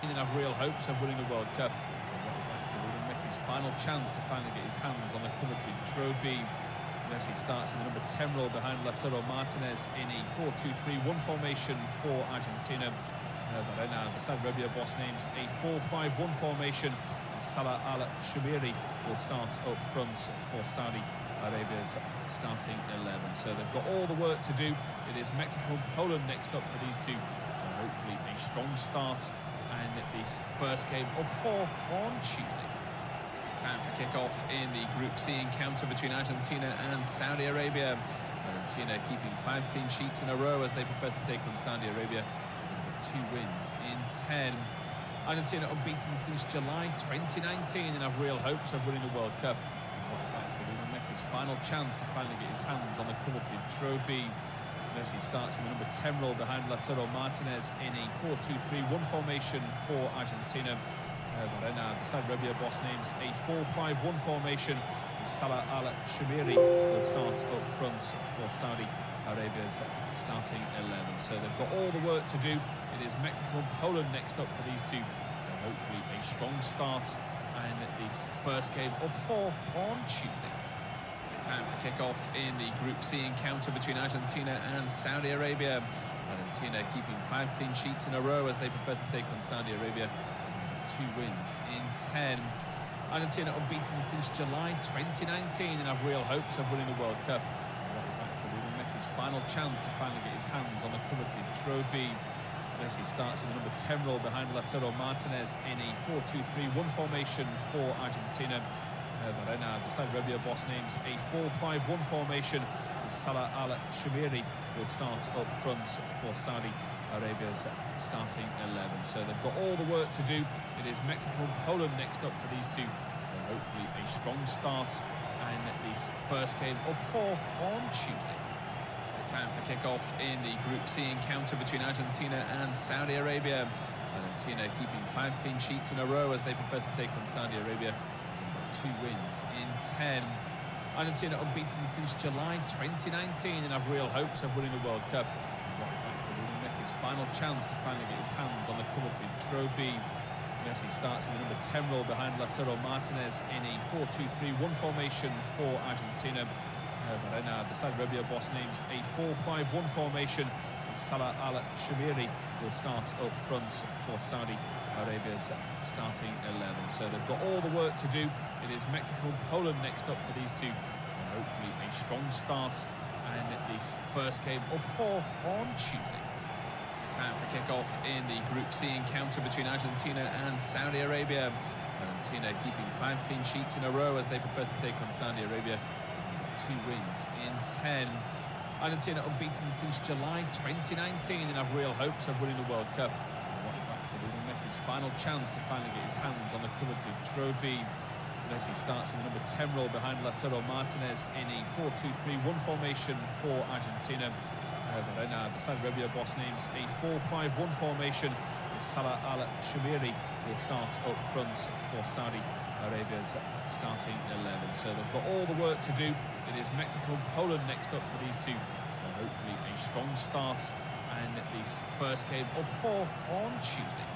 and have real hopes of winning the World Cup. Messi's final chance to finally get his hands on the coveted trophy. Messi starts in the number 10 role behind Lautaro Martinez in a 4-2-3-1 formation for Argentina. The Saudi Arabia boss names a 4-5-1 formation. Salah al-Shamiri will start up front for Saudi Arabia's starting 11. So they've got all the work to do. It is Mexico and Poland next up for these two. So hopefully a strong start and this first game of 4 on Tuesday. Time for kick-off in the Group C encounter between Argentina and Saudi Arabia. Argentina keeping 5 clean sheets in a row as they prepare to take on Saudi Arabia. 2 wins in 10. Argentina unbeaten since July 2019 and have real hopes of winning the World Cup. Messi's final chance to finally get his hands on the coveted trophy. Messi starts in the number 10 role behind Lautaro Martinez in a 4-2-3-1 formation for Argentina. The Saudi Arabia boss names a 4-5-1 formation. Salah al-Shamiri will start up front for Saudi Arabia's starting 11. So they've got all the work to do. It is Mexico and Poland next up for these two. So hopefully a strong start and this first game of 4 on Tuesday. Time for kick-off in the Group C encounter between Argentina and Saudi Arabia. Argentina keeping 5 clean sheets in a row as they prepare to take on Saudi Arabia. 2 wins in 10. Argentina unbeaten since July 2019 and have real hopes of winning the World Cup. Messi's final chance to finally get his hands on the coveted trophy. Messi starts in the number 10 role behind Lautaro Martinez in a 4-2-3-1 formation for Argentina. The Saudi Arabia boss names a 4-5-1 formation. Salah al-Shamiri will start up front for Saudi Arabia's starting 11. So they've got all the work to do. It is Mexico and Poland next up for these two. So hopefully a strong start and this first game of 4 on Tuesday. Time for kick-off in the Group C encounter between Argentina and Saudi Arabia. Argentina keeping 5 clean sheets in a row as they prepare to take on Saudi Arabia. 2 wins in 10. Argentina unbeaten since July 2019 and have real hopes of winning the World Cup. Messi's final chance to finally get his hands on the coveted trophy. Messi starts in the number 10 role behind Lautaro Martinez in a 4-2-3-1 formation for Argentina. The Saudi Arabia boss names a 4-5-1 formation. Salah al-Shamiri will start up front for Saudi Arabia's starting 11. So they've got all the work to do. It is Mexico and Poland next up for these two. So hopefully a strong start and this first game of 4 on Tuesday. Time for kick-off in the Group C encounter between Argentina and Saudi Arabia. Argentina keeping 5 clean sheets in a row as they prepare to take on Saudi Arabia. 2 wins in 10. Argentina unbeaten since July 2019 and have real hopes of winning the World Cup. Messi's final chance to finally get his hands on the coveted trophy. Messi starts in the number 10 role behind Lautaro Martinez in a 4-2-3-1 formation for Argentina. The Saudi Arabia boss names a 4-5-1 formation. Salah al-Shamiri will start up front for Saudi Arabia's starting 11. So they've got all the work to do. It is Mexico and Poland next up for these two. So hopefully a strong start and this first game of 4 on Tuesday.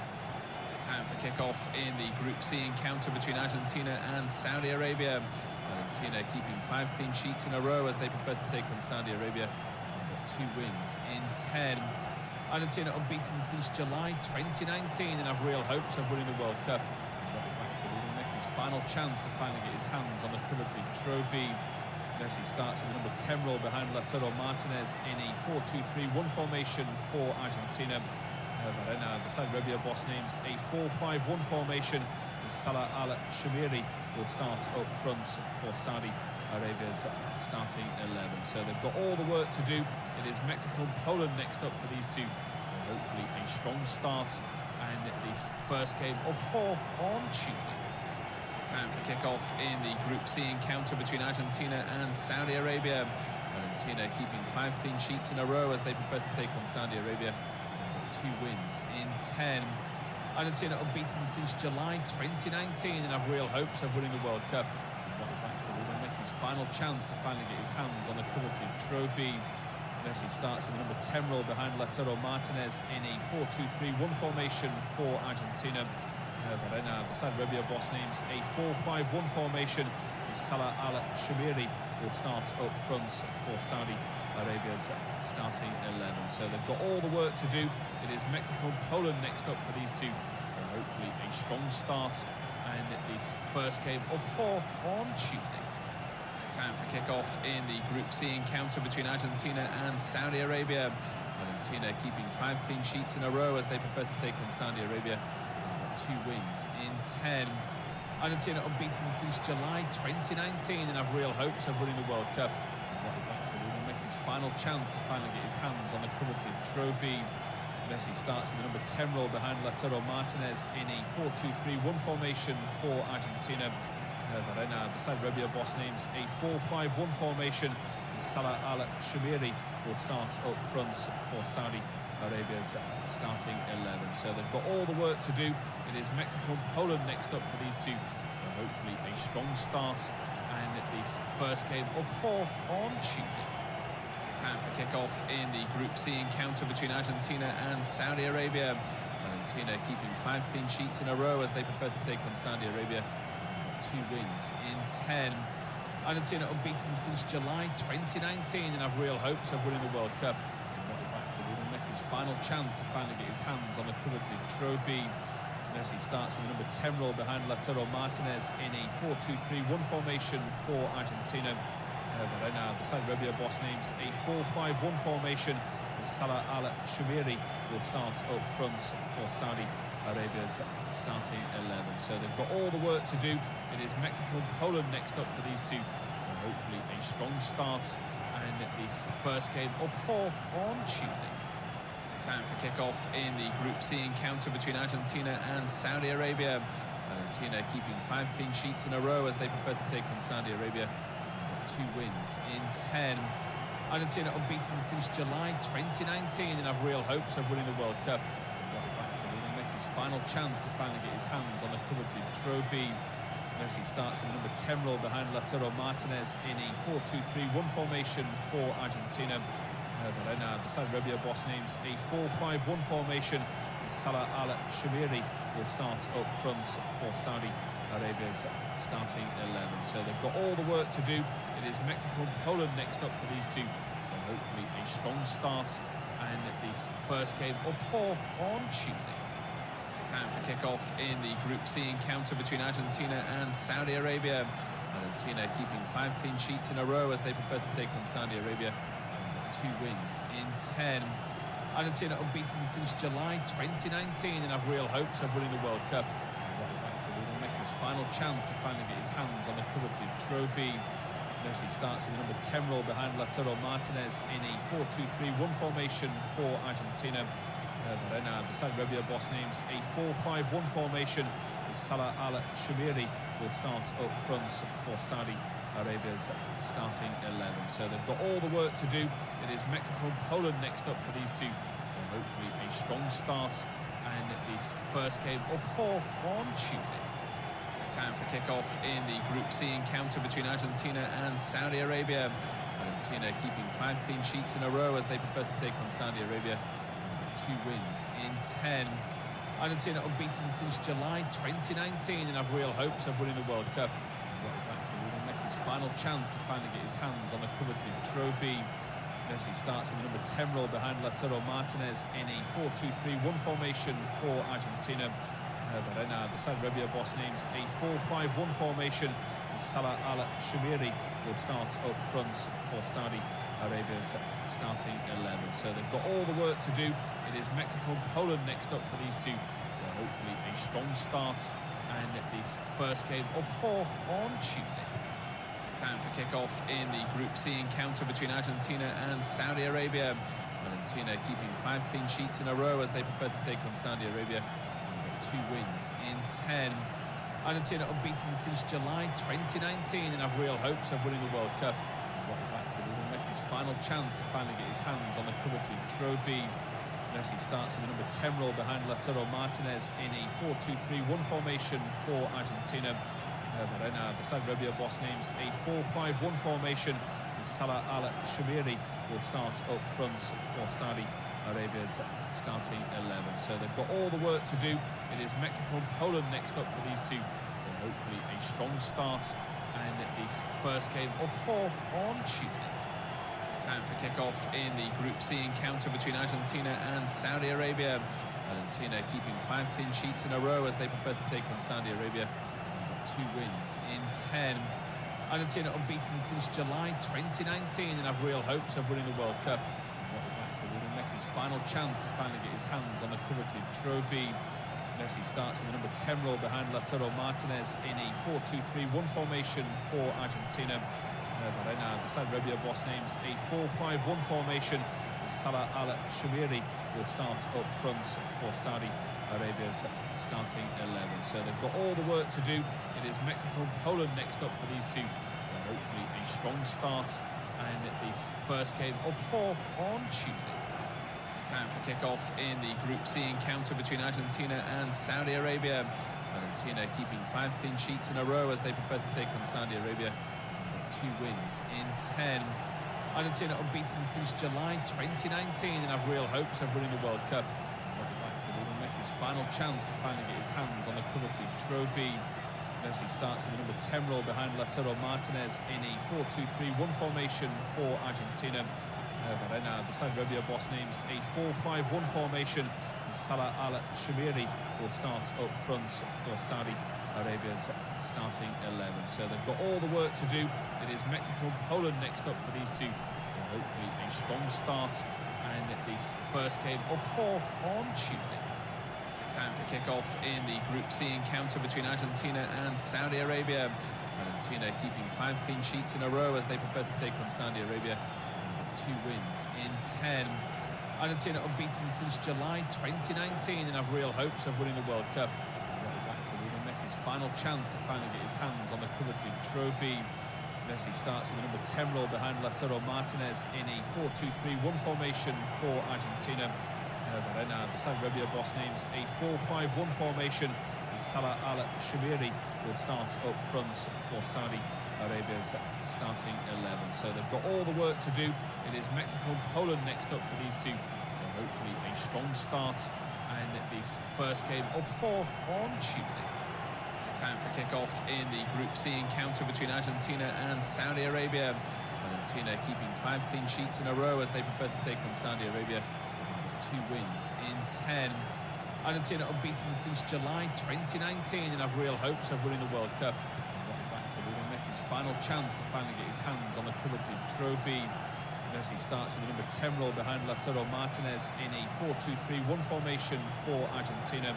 Time for kick-off in the Group C encounter between Argentina and Saudi Arabia. Argentina keeping 5 clean sheets in a row as they prepare to take on Saudi Arabia. 2 wins in 10. Argentina unbeaten since July 2019 and have real hopes of winning the World Cup. Messi's final chance to finally get his hands on the coveted trophy. Messi starts in the number 10 role behind Lautaro Martinez in a 4-2-3-1 formation for Argentina. The Saudi Arabia boss names a 4-5-1 formation. Salah al-Shamiri will start up front for Saudi Arabia's starting 11. So they've got all the work to do. It is Mexico and Poland next up for these two. So hopefully a strong start and this first game of 4 on Tuesday. Time for kick-off in the Group C encounter between Argentina and Saudi Arabia. Argentina keeping 5 clean sheets in a row as they prepare to take on Saudi Arabia. 2 wins in 10. Argentina unbeaten since July 2019 and have real hopes of winning the World Cup. Messi's final chance to finally get his hands on the coveted trophy. Messi starts in the number 10 role behind Lautaro Martinez in a 4-2-3-1 formation for Argentina. Verena, the Saudi Arabia boss, names a 4-5-1 formation. Salah Al-Shamiri will start up front for Saudi Arabia's starting 11. So they've got all the work to do. It is Mexico and Poland next up for these two. So hopefully a strong start and this first game of 4 on Tuesday. Time for kick-off in the Group C encounter between Argentina and Saudi Arabia. Argentina keeping 5 clean sheets in a row as they prepare to take on Saudi Arabia. 2 wins in 10. Argentina unbeaten since July 2019 and have real hopes of winning the World Cup. Messi's final chance to finally get his hands on the coveted trophy. Messi starts in the number 10 role behind Lautaro Martinez in a 4-2-3-1 formation for Argentina. Verena, the Saudi Arabia boss, names a 4-5-1 formation. Salah Al-Shamiri will start up front for Saudi Arabia's starting 11. So they've got all the work to do. It is Mexico and Poland next up for these two. So hopefully a strong start and this first game of 4 on Tuesday. Time for kick-off in the Group C encounter between Argentina and Saudi Arabia. Argentina keeping 5 clean sheets in a row as they prepare to take on Saudi Arabia. 2 wins in 10. Argentina unbeaten since July 2019 and have real hopes of winning the World Cup. Messi's final chance to finally get his hands on the coveted trophy. Messi starts in the number 10 role behind Lautaro Martinez in a 4-2-3-1 formation for Argentina. Verena, the Saudi Arabia boss, names a 4-5-1 formation. Salah Al-Shamiri will start up front for Saudi Arabia's starting 11. So they've got all the work to do. It is Mexico and Poland next up for these two. So hopefully a strong start and this first game of 4 on Tuesday. Time for kick-off in the Group C encounter between Argentina and Saudi Arabia. Argentina keeping 5 clean sheets in a row as they prepare to take on Saudi Arabia. 2 wins in 10. Argentina unbeaten since July 2019 and have real hopes of winning the World Cup. Messi's final chance to finally get his hands on the coveted trophy. Messi starts in the number 10 role behind Lautaro Martinez in a 4-2-3-1 formation for Argentina. Verena, the Saudi Arabia boss, names a 4-5-1 formation. Salah Al-Shamiri will start up front for Saudi Arabia's starting 11. So they've got all the work to do. It is Mexico and Poland next up for these two. So hopefully a strong start and this first game of 4 on Tuesday. Time for kick-off in the Group C encounter between Argentina and Saudi Arabia. Argentina keeping 5 clean sheets in a row as they prepare to take on Saudi Arabia. 2 wins in 10. Argentina unbeaten since July 2019 and have real hopes of winning the World Cup. Messi's final chance to finally get his hands on the coveted trophy. Messi starts in the number 10 role behind Lautaro Martinez in a 4-2-3-1 formation for Argentina. Verena, the Saudi Arabia boss, names a 4-5-1 formation. Salah Al-Shamiri will start up front for Saudi Arabia's starting 11. So they've got all the work to do. It is Mexico and Poland next up for these two. So hopefully a strong start and this first game of 4 on Tuesday. Time for kick-off in the Group C encounter between Argentina and Saudi Arabia. Argentina keeping 5 clean sheets in a row as they prepare to take on Saudi Arabia. 2 wins in 10. Argentina unbeaten since July 2019 and have real hopes of winning the World Cup. Messi's final chance to finally get his hands on the coveted trophy. Messi starts in the number 10 role behind Lautaro Martinez in a 4-2-3-1 formation for Argentina. Verena, the Saudi Arabia boss, names a 4-5-1 formation. Salah Al-Shamiri will start up front for Saudi Arabia's starting 11. So they've got all the work to do. It is Mexico and Poland next up for these two. So hopefully a strong start and this first game of 4 on Tuesday. Time for kick-off in the Group C encounter between Argentina and Saudi Arabia. Argentina keeping 5 clean sheets in a row as they prepare to take on Saudi Arabia. 2 wins in 10. Argentina unbeaten since July 2019 and have real hopes of winning the World Cup. Messi's final chance to finally get his hands on the coveted trophy. Messi starts in the number 10 role behind Lautaro Martinez in a 4-2-3-1 formation for Argentina. Argetina, the Saudi Arabia boss, names a 4-5-1 formation. Salah Al-Shamiri will start up front for Saudi Arabia's starting 11. So they've got all the work to do. It is Mexico and Poland next up for these two. So hopefully a strong start and this first game of 4 on Tuesday. Time for kick-off in the Group C encounter between Argentina and Saudi Arabia. Argentina keeping 5 clean sheets in a row as they prepare to take on Saudi Arabia. 2 wins in 10. Argentina unbeaten since July 2019 and have real hopes of winning the World Cup. What is that to Lionel Messi's final chance to finally get his hands on the coveted trophy. Messi starts in the number 10 role behind Lautaro Martinez in a 4-2-3-1 formation for Argentina. The Saudi Arabia boss, names a 4-5-1 formation. Salah Al-Shamiri will start up front for Saudi Arabia's starting 11. So they've got all the work to do. It is Mexico and Poland next up for these two. So hopefully a strong start and this first game of 4 on Tuesday. Time for kick-off in the Group C encounter between Argentina and Saudi Arabia. Argentina keeping 5 clean sheets in a row as they prepare to take on Saudi Arabia. 2 wins in 10. Argentina unbeaten since July 2019 and have real hopes of winning the World Cup. What is that to Lionel Messi's final chance to finally get his hands on the coveted trophy. Messi starts in the number 10 role behind Lautaro Martinez in a 4-2-3-1 formation for Argentina. The Saudi Arabia boss, names a 4-5-1 formation. Salah Al-Shamiri will start up front for Saudi Arabia's starting 11. So they've got all the work to do. It is Mexico and Poland next up for these two. So hopefully a strong start and this first game of 4 on Tuesday. Time for kick-off in the Group C encounter between Argentina and Saudi Arabia. Argentina keeping 5 clean sheets in a row as they prepare to take on Saudi Arabia. 2 wins in 10. Argentina unbeaten since July 2019 and have real hopes of winning the World Cup. What is that to Lionel Messi's final chance to finally get his hands on the coveted trophy. Messi starts in the number 10 role behind Lautaro Martinez in a 4-2-3-1 formation for Argentina. The Saudi Arabia boss, names a 4-5-1 formation. Salah Al-Shamiri will start up front for Saudi Arabia's starting 11. So they've got all the work to do. It is Mexico and Poland next up for these two. So hopefully a strong start and this first game of 4 on Tuesday. Time for kick-off in the Group C encounter between Argentina and Saudi Arabia. Argentina keeping 5 clean sheets in a row as they prepare to take on Saudi Arabia. 2 wins in 10. Argentina unbeaten since July 2019 and have real hopes of winning the World Cup. What is that to Lionel Messi's final chance to finally get his hands on the coveted trophy. Messi starts in the number 10 role behind Lautaro Martinez in a 4-2-3-1 formation for Argentina.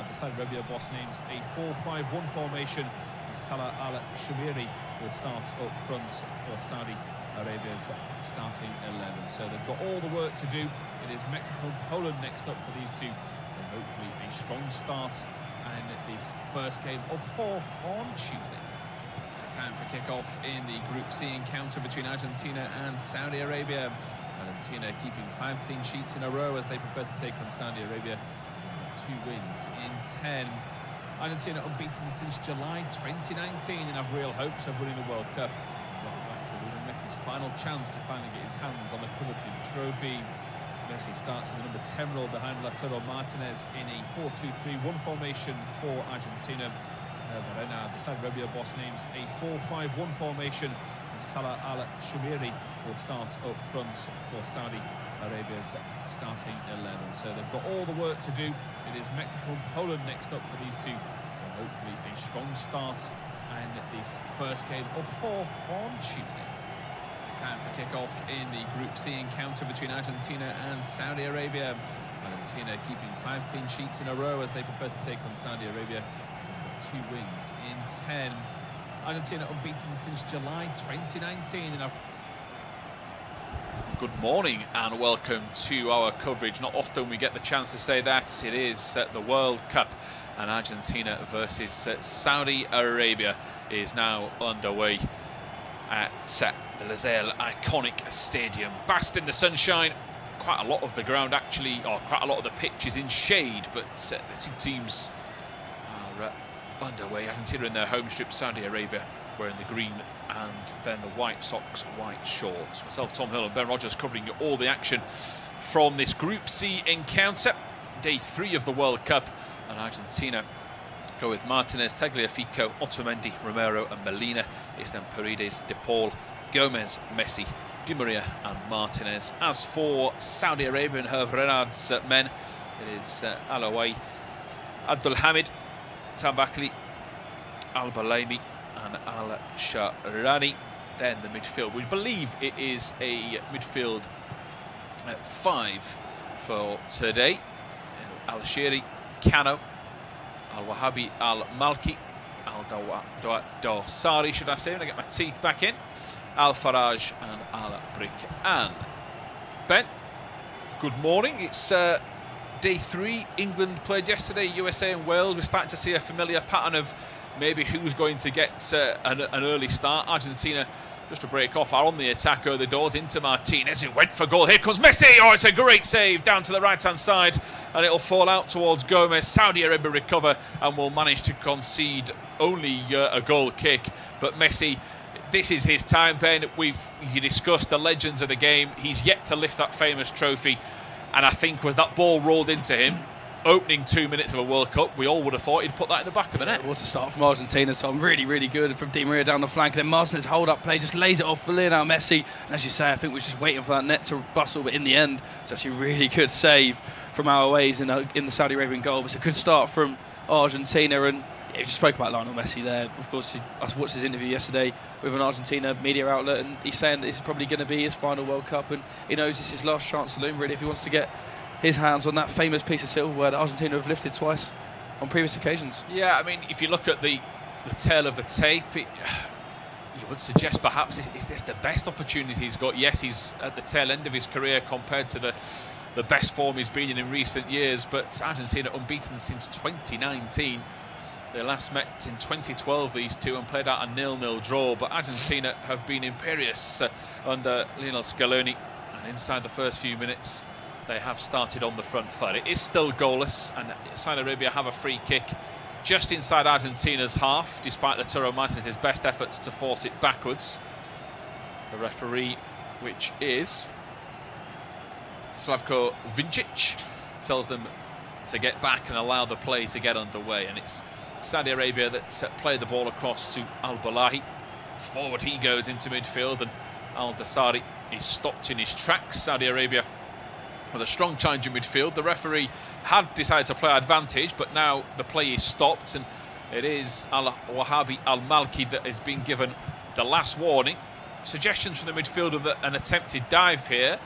The Saudi Arabia boss, names a 4-5-1 formation. Salah Al-Shamiri will start up front for Saudi Arabia's starting 11. So they've got all the work to do. It is Mexico and Poland next up for these two. So hopefully a strong start and this first game of 4 on Tuesday. Time for kick-off in the Group C encounter between Argentina and Saudi Arabia. Argentina keeping 5 clean sheets in a row as they prepare to take on Saudi Arabia. 2 wins in 10. Argentina unbeaten since July 2019 and have real hopes of winning the World Cup. What is that to Lionel Messi's final chance to finally get his hands on the coveted trophy. Messi starts in the number 10 role behind Lautaro Martinez in a 4-2-3-1 formation for Argentina. The Saudi Arabia boss, names a 4-5-1 formation. Salah Al-Shamiri will start up front for Saudi Arabia's starting 11. So they've got all the work to do. It is Mexico and Poland next up for these two. So hopefully a strong start and this first game of 4 on Tuesday. Time for kick-off in the Group C encounter between Argentina and Saudi Arabia. Argentina keeping 5 clean sheets in a row as they prepare to take on Saudi Arabia. 2 wins in 10. Argentina unbeaten since July 2019 and Good morning and welcome to our coverage. Not often we get the chance to say that. It is the World Cup, and Argentina versus Saudi Arabia is now underway at the Losail iconic stadium. Basked in the sunshine. Quite a lot of the ground actually, or quite a lot of the pitch is in shade, but the two teams are underway. Argentina in their home strip, Saudi Arabia wearing the green and then the white socks, white shorts. Myself, Tom Hill and Ben Rogers covering all the action from this Group C encounter. Day 3 of the World Cup, and Argentina go with Martinez, Tagliafico, Otamendi, Romero and Molina. It's then Paredes, De Paul, Gomez, Messi, Di Maria and Martinez. As for Saudi Arabia and Hervé Renard's men, it is Al-Awai, Abdulhamid, Tambakli, Al-Balaimi and Al-Shahrani. Then the midfield, we believe it is a midfield at 5 for today. Al-Shiri, Kano, Al-Wahabi, Al-Malki, Al-Dawsari, should I say, when I get my teeth back in, Al-Faraj and Al-Brik'an. Ben, good morning. It's day 3. England played yesterday, USA and Wales. We're starting to see a familiar pattern of maybe who's going to get an early start. Argentina, just to break off, are on the attack early doors into Martinez, who went for goal. Here comes Messi. Oh, it's a great save down to the right-hand side, and it'll fall out towards Gomez. Saudi Arabia recover and will manage to concede only a goal kick. But Messi, this is his time, Ben. You discussed the legends of the game. He's yet to lift that famous trophy, and I think was that ball rolled into him, opening 2 minutes of a World Cup, we all would have thought he'd put that in the back of the net. What a start from Argentina, Tom. Really, really good from Di Maria down the flank. Then Martinez hold-up play, just lays it off for Lionel Messi. And as you say, I think we're just waiting for that net to bustle, but in the end, it's actually a really good save from our ways in the Saudi Arabian goal. It's a good start from Argentina, and you just spoke about Lionel Messi there. Of course, I watched his interview yesterday with an Argentina media outlet, and he's saying that this is probably going to be his final World Cup, and he knows this is his last chance saloon, really, if he wants to get his hands on that famous piece of silverware that Argentina have lifted twice on previous occasions. Yeah, I mean, if you look at the tail of the tape, you would suggest perhaps is this the best opportunity he's got? Yes, he's at the tail end of his career compared to the best form he's been in recent years, but Argentina unbeaten since 2019. They last met in 2012, these two, and played out a 0-0 draw, but Argentina have been imperious under Lionel Scaloni, and inside the first few minutes they have started on the front foot. It is still goalless, and Saudi Arabia have a free kick just inside Argentina's half, despite Lautaro Martinez's best efforts to force it backwards. The referee, which is Slavko Vincic, tells them to get back and allow the play to get underway, and it's Saudi Arabia that play the ball across to Al-Balahi. Forward he goes into midfield, and Al-Dawsari is stopped in his tracks. Saudi Arabia with a strong challenge in midfield. The referee had decided to play advantage, but now the play is stopped, and it is Al-Wahabi Al-Malki that has been given the last warning. Suggestions from the midfield of an attempted dive here.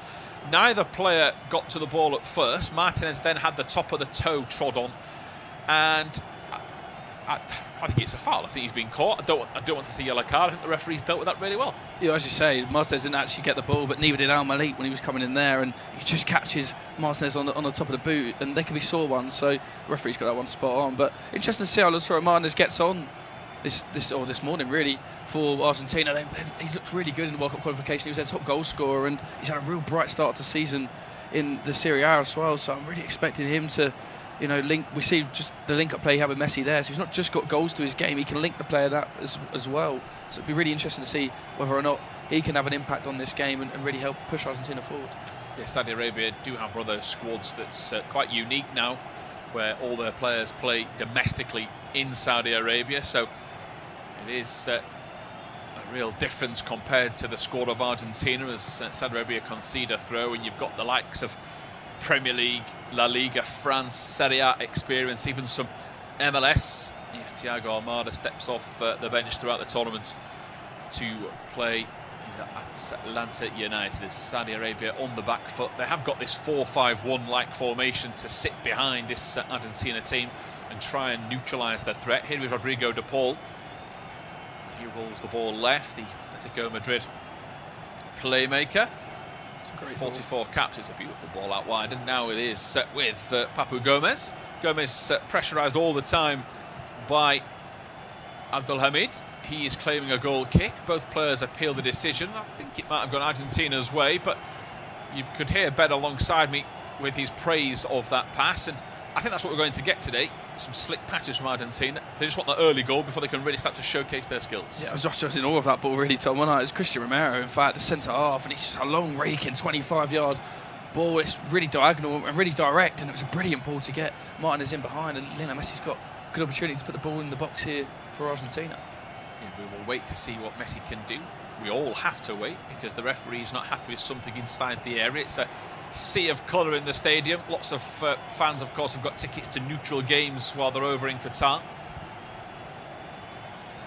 Neither player got to the ball at first. Martinez then had the top of the toe trod on, and I think it's a foul. I think he's been caught. I don't want to see a yellow card. I think the referee's dealt with that really well. Yeah, as you say, Martinez didn't actually get the ball, but neither did Al-Malik when he was coming in there, and he just catches Martinez on the top of the boot, and they can be sore ones, so the referee's got that one spot on. But interesting to see how Lautaro Martinez gets on this morning, really, for Argentina. He's looked really good in the World Cup qualification. He was their top goal scorer, and he's had a real bright start to the season in the Serie A as well, so I'm really expecting him to link. We see just the link-up play he had with Messi there, so he's not just got goals to his game, he can link the player that as well. So it'd be really interesting to see whether or not he can have an impact on this game and really help push Argentina forward. Yeah, Saudi Arabia do have one of those squads that's quite unique now, where all their players play domestically in Saudi Arabia, so it is a real difference compared to the squad of Argentina, as Saudi Arabia concede a throw, and you've got the likes of Premier League, La Liga, France, Serie A experience, even some MLS, if Thiago Almada steps off the bench throughout the tournament to play at Atlanta United. As Saudi Arabia on the back foot, they have got this 4-5-1-like formation to sit behind this Argentina team and try and neutralise their threat. Here is Rodrigo De Paul. He rolls the ball left, the Atletico Madrid playmaker. 44 caps. It's a beautiful ball out wide, and now it is set with Papu Gomez. Gomez pressurised all the time by Abdulhamid. He is claiming a goal kick. Both players appeal the decision. I think it might have gone Argentina's way, but you could hear Ben alongside me with his praise of that pass, and I think that's what we're going to get today. some slick passes from Argentina. They just want that early goal before they can really start to showcase their skills. Yeah, I was just in awe of that ball, really, Tom. It was Christian Romero, in fact, the centre half, and he's just a long raking 25-yard ball. It's really diagonal and really direct, and it was a brilliant ball to get Martinez in behind, and Lionel Messi's got a good opportunity to put the ball in the box here for Argentina. Yeah, we will wait to see what Messi can do. We all have to wait because the referee is not happy with something inside the area. It's a sea of colour in the stadium. Lots of fans, of course, have got tickets to neutral games while they're over in Qatar.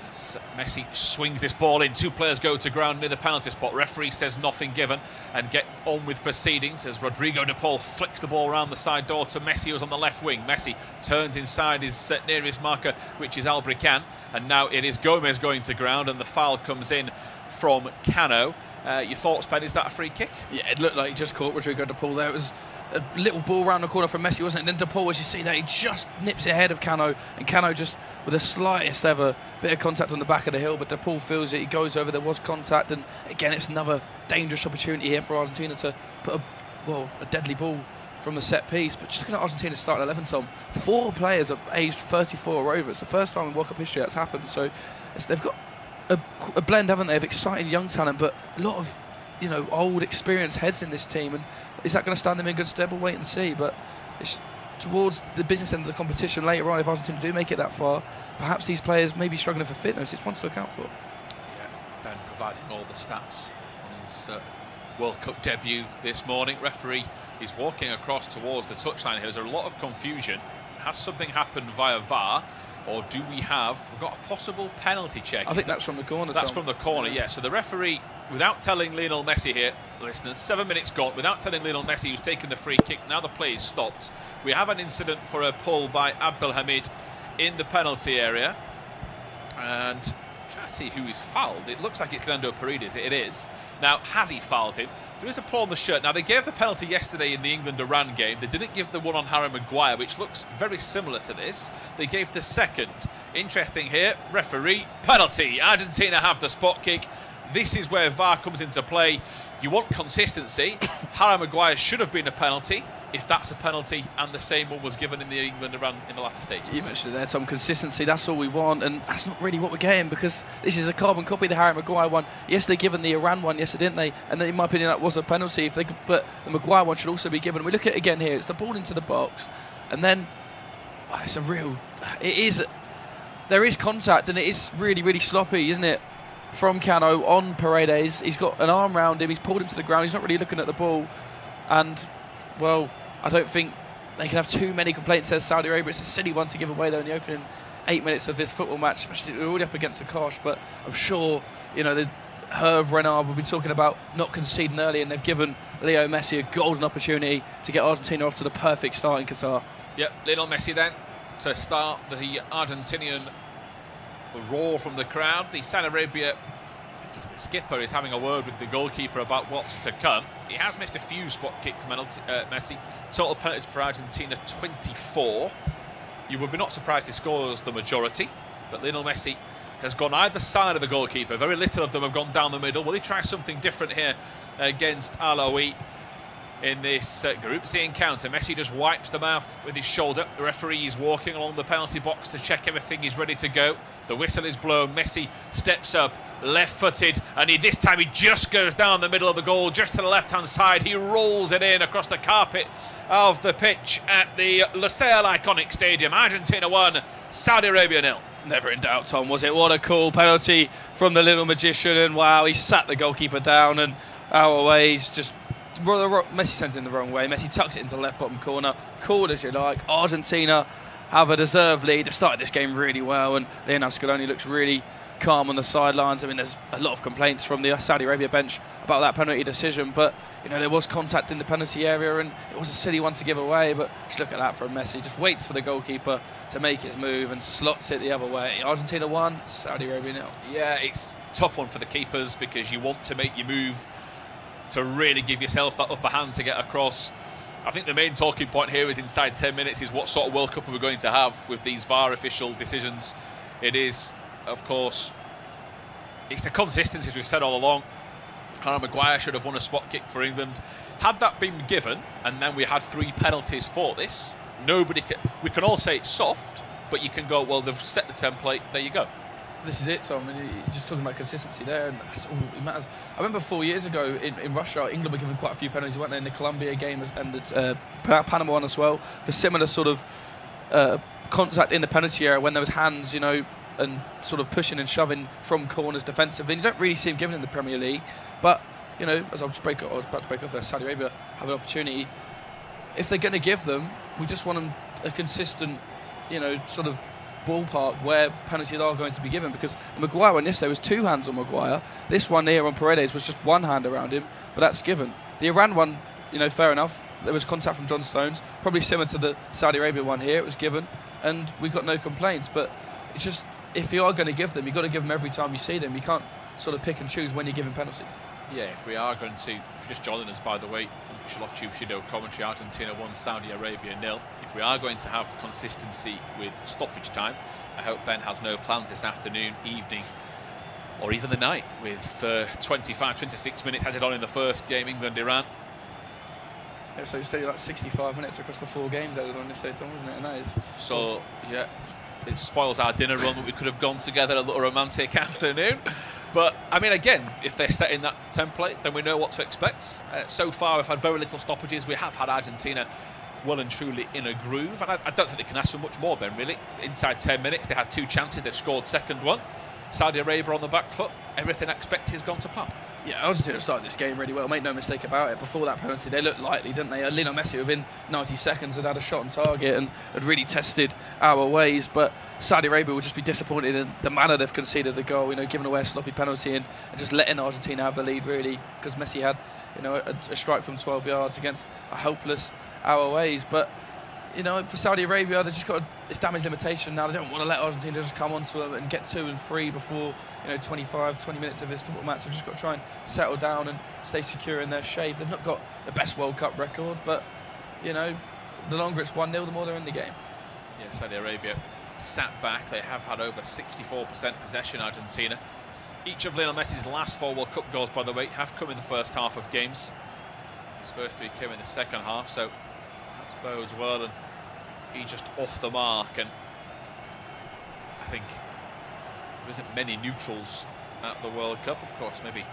As Messi swings this ball in, 2 players go to ground near the penalty spot. Referee says nothing given and get on with proceedings as Rodrigo de Paul flicks the ball around the side door to Messi, who's on the left wing. Messi turns inside his nearest marker, which is Albrican, and now it is Gomez going to ground, and the foul comes in from Cano. Your thoughts, Ben? Is that a free kick? Yeah, it looked like he just caught Rodrigo de Paul there. It was a little ball round the corner from Messi, wasn't it? And then de Paul, as you see there, he just nips it ahead of Cano, and Cano just with the slightest ever bit of contact on the back of the hill, but de Paul feels it, he goes over, there was contact, and again it's another dangerous opportunity here for Argentina to put a deadly ball from the set piece. But just looking at Argentina's starting 11, Tom, 4 players are aged 34 or over. It's the first time in World Cup history that's happened, so they've got a blend, haven't they, of exciting young talent, but a lot of old experienced heads in this team. And is that going to stand them in good stead? We'll wait and see. But it's towards the business end of the competition later on, if Argentina do make it that far, perhaps these players may be struggling for fitness. It's one to look out for. Yeah, Ben providing all the stats on his World Cup debut this morning. Referee is walking across towards the touchline here. There's a lot of confusion. Has something happened via VAR? Or do we've got a possible penalty check? I think that's from the corner. That's from the corner, yeah. So the referee, without telling Lionel Messi here, listeners, 7 minutes gone, without telling Lionel Messi who's taken the free kick, now the play is stopped. We have an incident for a pull by Abdelhamid in the penalty area. And I'm trying to see who is fouled. It looks like it's Leandro Paredes. It is. Now, has he fouled him? There is a pull on the shirt. Now, they gave the penalty yesterday in the England-Iran game. They didn't give the one on Harry Maguire, which looks very similar to this. They gave the second. Interesting here. Referee, penalty. Argentina have the spot kick. This is where VAR comes into play. You want consistency. Harry Maguire should have been a penalty, if that's a penalty, and the same one was given in the England-Iran in the latter stages. You mentioned there, Tom, consistency, that's all we want, and that's not really what we're getting, because this is a carbon copy of the Harry Maguire one. Yes, they given the Iran one, yes, didn't they? And in my opinion, that was a penalty. If they could, but the Maguire one should also be given. We look at it again here, it's the ball into the box, and then there is contact, and it is really, really sloppy, isn't it? From Cano on Paredes. He's got an arm round him, he's pulled him to the ground, he's not really looking at the ball, and well, I don't think they can have too many complaints, says Saudi Arabia. It's a silly one to give away though in the opening 8 minutes of this football match, especially we're already up against the Kosh, but I'm sure the Hervé Renard will be talking about not conceding early, and they've given Leo Messi a golden opportunity to get Argentina off to the perfect start in Qatar. Yep, Lionel Messi then to start the Argentinian roar from the crowd. The Saudi Arabia, the skipper, is having a word with the goalkeeper about what's to come. He has missed a few spot kicks, Messi. Total penalties for Argentina, 24. You would be not surprised he scores the majority, but Lionel Messi has gone either side of the goalkeeper. Very little of them have gone down the middle. Will he try something different here against O.A.T in this Group C encounter? Messi just wipes the mouth with his shoulder. The referee is walking along the penalty box to check everything is ready to go. The whistle is blown. Messi steps up, left-footed, and this time he just goes down the middle of the goal, just to the left-hand side. He rolls it in across the carpet of the pitch at the Lusail iconic stadium. Argentina 1, Saudi Arabia 0. Never in doubt, Tom, was it? What a cool penalty from the little magician, and wow, he sat the goalkeeper down, and he's just... Messi sends it in the wrong way. Messi tucks it into the left bottom corner. Called as you like. Argentina have a deserved lead. They've started this game really well, and Lionel Scaloni looks really calm on the sidelines. I mean, there's a lot of complaints from the Saudi Arabia bench about that penalty decision, but there was contact in the penalty area, and it was a silly one to give away. But just look at that from Messi. Just waits for the goalkeeper to make his move and slots it the other way. Argentina 1, Saudi Arabia 0. Yeah, it's a tough one for the keepers because you want to make your move to really give yourself that upper hand to get across. I think the main talking point here is inside 10 minutes is what sort of World Cup are we going to have with these VAR official decisions. It is, of course, it's the consistency, as we've said all along. Harry Maguire should have won a spot kick for England. Had that been given, and then we had 3 penalties for this, we can all say it's soft, but you can go, well, they've set the template, there you go. This is it, Tom. You're just talking about consistency there, and that's all that matters. I remember 4 years ago in Russia, England were given quite a few penalties. They went there in the Colombia game and the Panama one as well, for similar sort of contact in the penalty area when there was hands, and sort of pushing and shoving from corners defensively. And you don't really see them given in the Premier League, but as I was about to break off there, Saudi Arabia have an opportunity. If they're going to give them, we just want them a consistent, sort of ballpark where penalties are going to be given, because the Maguire one yesterday was 2 hands on Maguire. This one here on Paredes was just 1 hand around him, but that's given. The Iran one, fair enough. There was contact from John Stones, probably similar to the Saudi Arabia one here. It was given, and we got no complaints. But it's just, if you are going to give them, you've got to give them every time you see them. You can't sort of pick and choose when you're giving penalties. Yeah, if you're just joining us, by the way, unofficial off-tube Shido commentary, Argentina 1, Saudi Arabia 0. If we are going to have consistency with stoppage time, I hope Ben has no plans this afternoon, evening, or even the night, with 26 minutes added on in the first game, England-Iran. Yeah, so you say like 65 minutes across the 4 games added on this day, Tom, wasn't it? And that is... So, yeah, it spoils our dinner run that we could have gone together a little romantic afternoon. But, I mean, again, if they're setting that template, then we know what to expect. So far, we've had very little stoppages. We have had Argentina well and truly in a groove. And I don't think they can ask for much more, Ben, really. Inside 10 minutes, they had 2 chances. They've scored second one. Saudi Arabia on the back foot. Everything expected has gone to plan. Yeah, Argentina started this game really well. Make no mistake about it. Before that penalty, they looked likely, didn't they? Lionel Messi, within 90 seconds, had a shot on target and had really tested our ways. But Saudi Arabia will just be disappointed in the manner they've conceded the goal. Giving away a sloppy penalty and just letting Argentina have the lead, really, because Messi had, a strike from 12 yards against a hopeless our ways. But for Saudi Arabia, they've just got it's damage limitation now. They don't want to let Argentina just come onto them and get 2 and 3 before 20 minutes of his football match. They've just got to try and settle down and stay secure in their shape. They've not got the best World Cup record, but the longer it's 1-0, the more they're in the game. Yeah, Saudi Arabia sat back. They have had over 64% possession, Argentina. Each of Lionel Messi's last 4 World Cup goals, by the way, have come in the first half of games. His first 3 came in the second half, so that bodes well, and he's just off the mark. And I think there isn't many neutrals at the World Cup. Of course, maybe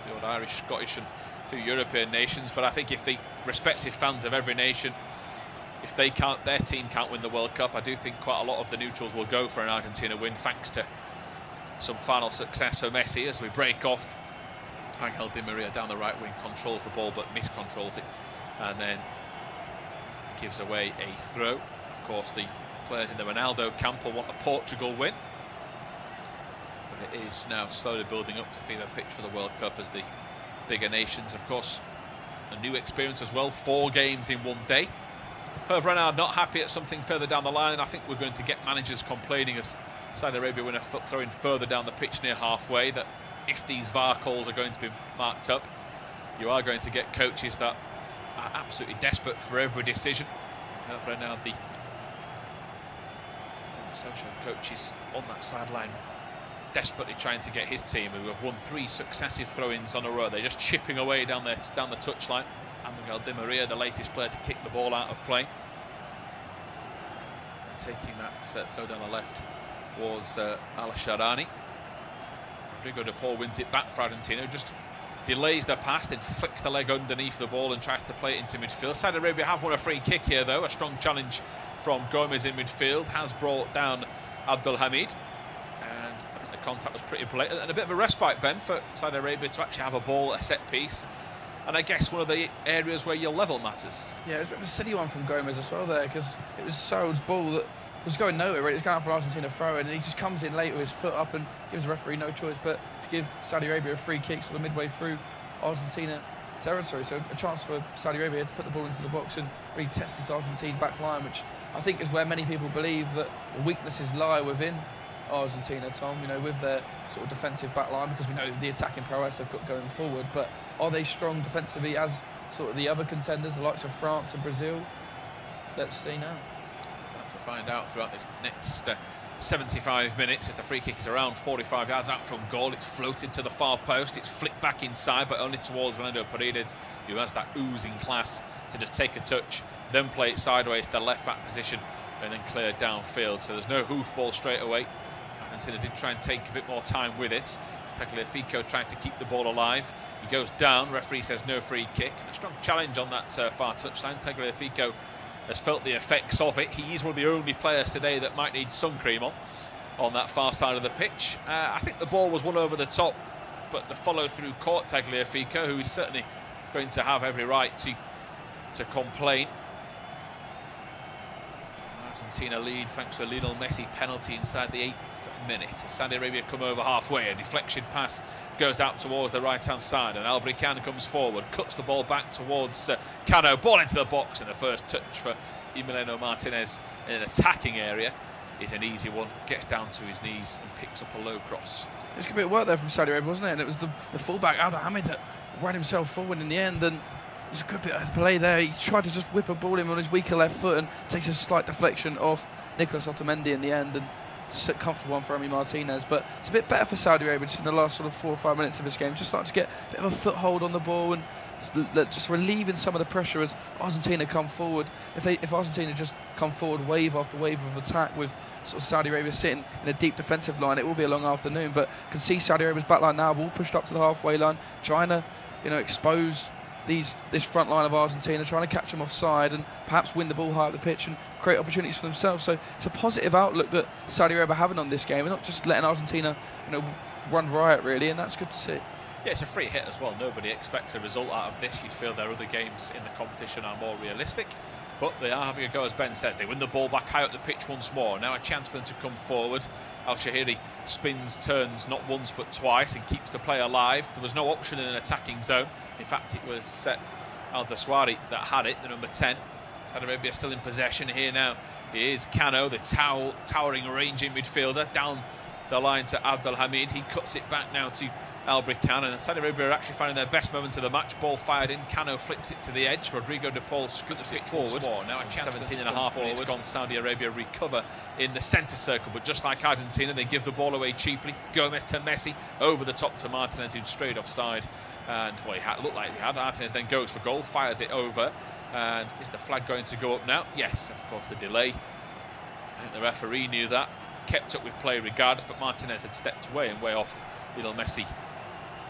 the old Irish, Scottish and a few European nations, but I think if the respective fans of every nation, if their team can't win the World Cup, I do think quite a lot of the neutrals will go for an Argentina win, thanks to some final success for Messi. As we break off, Angel Di Maria down the right wing controls the ball but miscontrols it, and then gives away a throw. Of course, the players in the Ronaldo camp will want a Portugal win, but it is now slowly building up to fever pitch for the World Cup as the bigger nations, of course, a new experience as well. 4 games in 1 day. Hervé Renard not happy at something further down the line. I think we're going to get managers complaining as Saudi Arabia win a throw in further down the pitch near halfway, that if these VAR calls are going to be marked up, you are going to get coaches that are absolutely desperate for every decision. Hervé Renard, the social coaches on that sideline, desperately trying to get his team, who have won 3 successive throw-ins on a row. They're just chipping away down the touchline. Angel Di Maria, the latest player to kick the ball out of play. And taking that throw down the left was Al-Sharani. Rodrigo de Paul wins it back for Argentina, just delays the pass, then flicks the leg underneath the ball and tries to play it into midfield. Saudi Arabia have won a free kick here, though. A strong challenge from Gomez in midfield has brought down Abdul Hamid. And I think the contact was pretty blatant. And a bit of a respite, Ben, for Saudi Arabia to actually have a ball, a set piece. And I guess one of the areas where your level matters. Yeah, it was a bit of a silly one from Gomez as well there, because it was Saud's ball that was going nowhere. It was going out for Argentina throw, and he just comes in late with his foot up and gives the referee no choice but to give Saudi Arabia a free kick sort of midway through Argentina territory. So a chance for Saudi Arabia to put the ball into the box and really test this Argentine back line, which I think is where many people believe that the weaknesses lie within Argentina, Tom, with their sort of defensive back line, because we know the attacking prowess they've got going forward. But are they strong defensively as sort of the other contenders, the likes of France and Brazil? Let's see now. To find out throughout this next 75 minutes as the free kick is around 45 yards out from goal. It's floated to the far post. It's flicked back inside, but only towards Orlando Paredes, who has that oozing class to just take a touch, then play it sideways to the left-back position, and then clear downfield. So there's no hoof ball straight away. Argentina did try and take a bit more time with it. Tagliafico trying to keep the ball alive. He goes down. Referee says no free kick. A strong challenge on that far touchline. Tagliafico has felt the effects of it. He is one of the only players today that might need sun cream on that far side of the pitch. I think the ball was won over the top, but the follow-through caught Tagliafico, who is certainly going to have every right to complain. Argentina lead thanks to a Lionel Messi penalty inside the 8th minute. Saudi Arabia come over halfway. A deflection pass goes out towards the right-hand side, and Argetina comes forward, cuts the ball back towards Cano. Ball into the box, and the first touch for Emiliano Martinez in an attacking area is an easy one. Gets down to his knees and picks up a low cross. There's a bit of work there from Saudi Arabia, wasn't it? And it was the fullback Abdelhamid that ran himself forward in the end, and there's a good bit of play there. He tried to just whip a ball in on his weaker left foot and takes a slight deflection off Nicolas Otamendi in the end, and comfortable one for Emi Martinez. But it's a bit better for Saudi Arabia just in the last sort of 4 or 5 minutes of this game, just starting to get a bit of a foothold on the ball and just relieving some of the pressure as Argentina come forward. If Argentina just come forward wave after wave of attack with sort of Saudi Arabia sitting in a deep defensive line, it will be a long afternoon. But can see Saudi Arabia's back line now, ball pushed up to the halfway line, trying to expose this front line of Argentina, trying to catch them offside and perhaps win the ball high up the pitch and create opportunities for themselves. So it's a positive outlook that Saudi Arabia are having on this game, and not just letting Argentina run riot really, and that's good to see. Yeah, it's a free hit as well. Nobody expects a result out of this. You'd feel their other games in the competition are more realistic, but they are having a go, as Ben says. They win the ball back high up the pitch once more. Now a chance for them to come forward. Al-Shahiri spins, turns not once but twice and keeps the play alive. There was no option in an attacking zone. In fact, it was Al-Daswari that had it, the number 10. Saudi Arabia still in possession here now. It is Cano, the towering, ranging midfielder, down the line to Abdelhamid. He cuts it back now to Argetina, and Saudi Arabia are actually finding their best moment of the match. Ball fired in, Cano flips it to the edge. Rodrigo de Paul scoots it forward. Now a chance 17.5 minutes gone. Saudi Arabia recover in the centre circle, but just like Argentina, they give the ball away cheaply. Gomez to Messi, over the top to Martinez, who'd strayed offside, and well, it looked like he had. Martinez then goes for goal, fires it over, and is the flag going to go up now? Yes, of course, the delay. I think the referee knew that, kept up with play regardless, but Martinez had stepped way and way off Lionel Messi.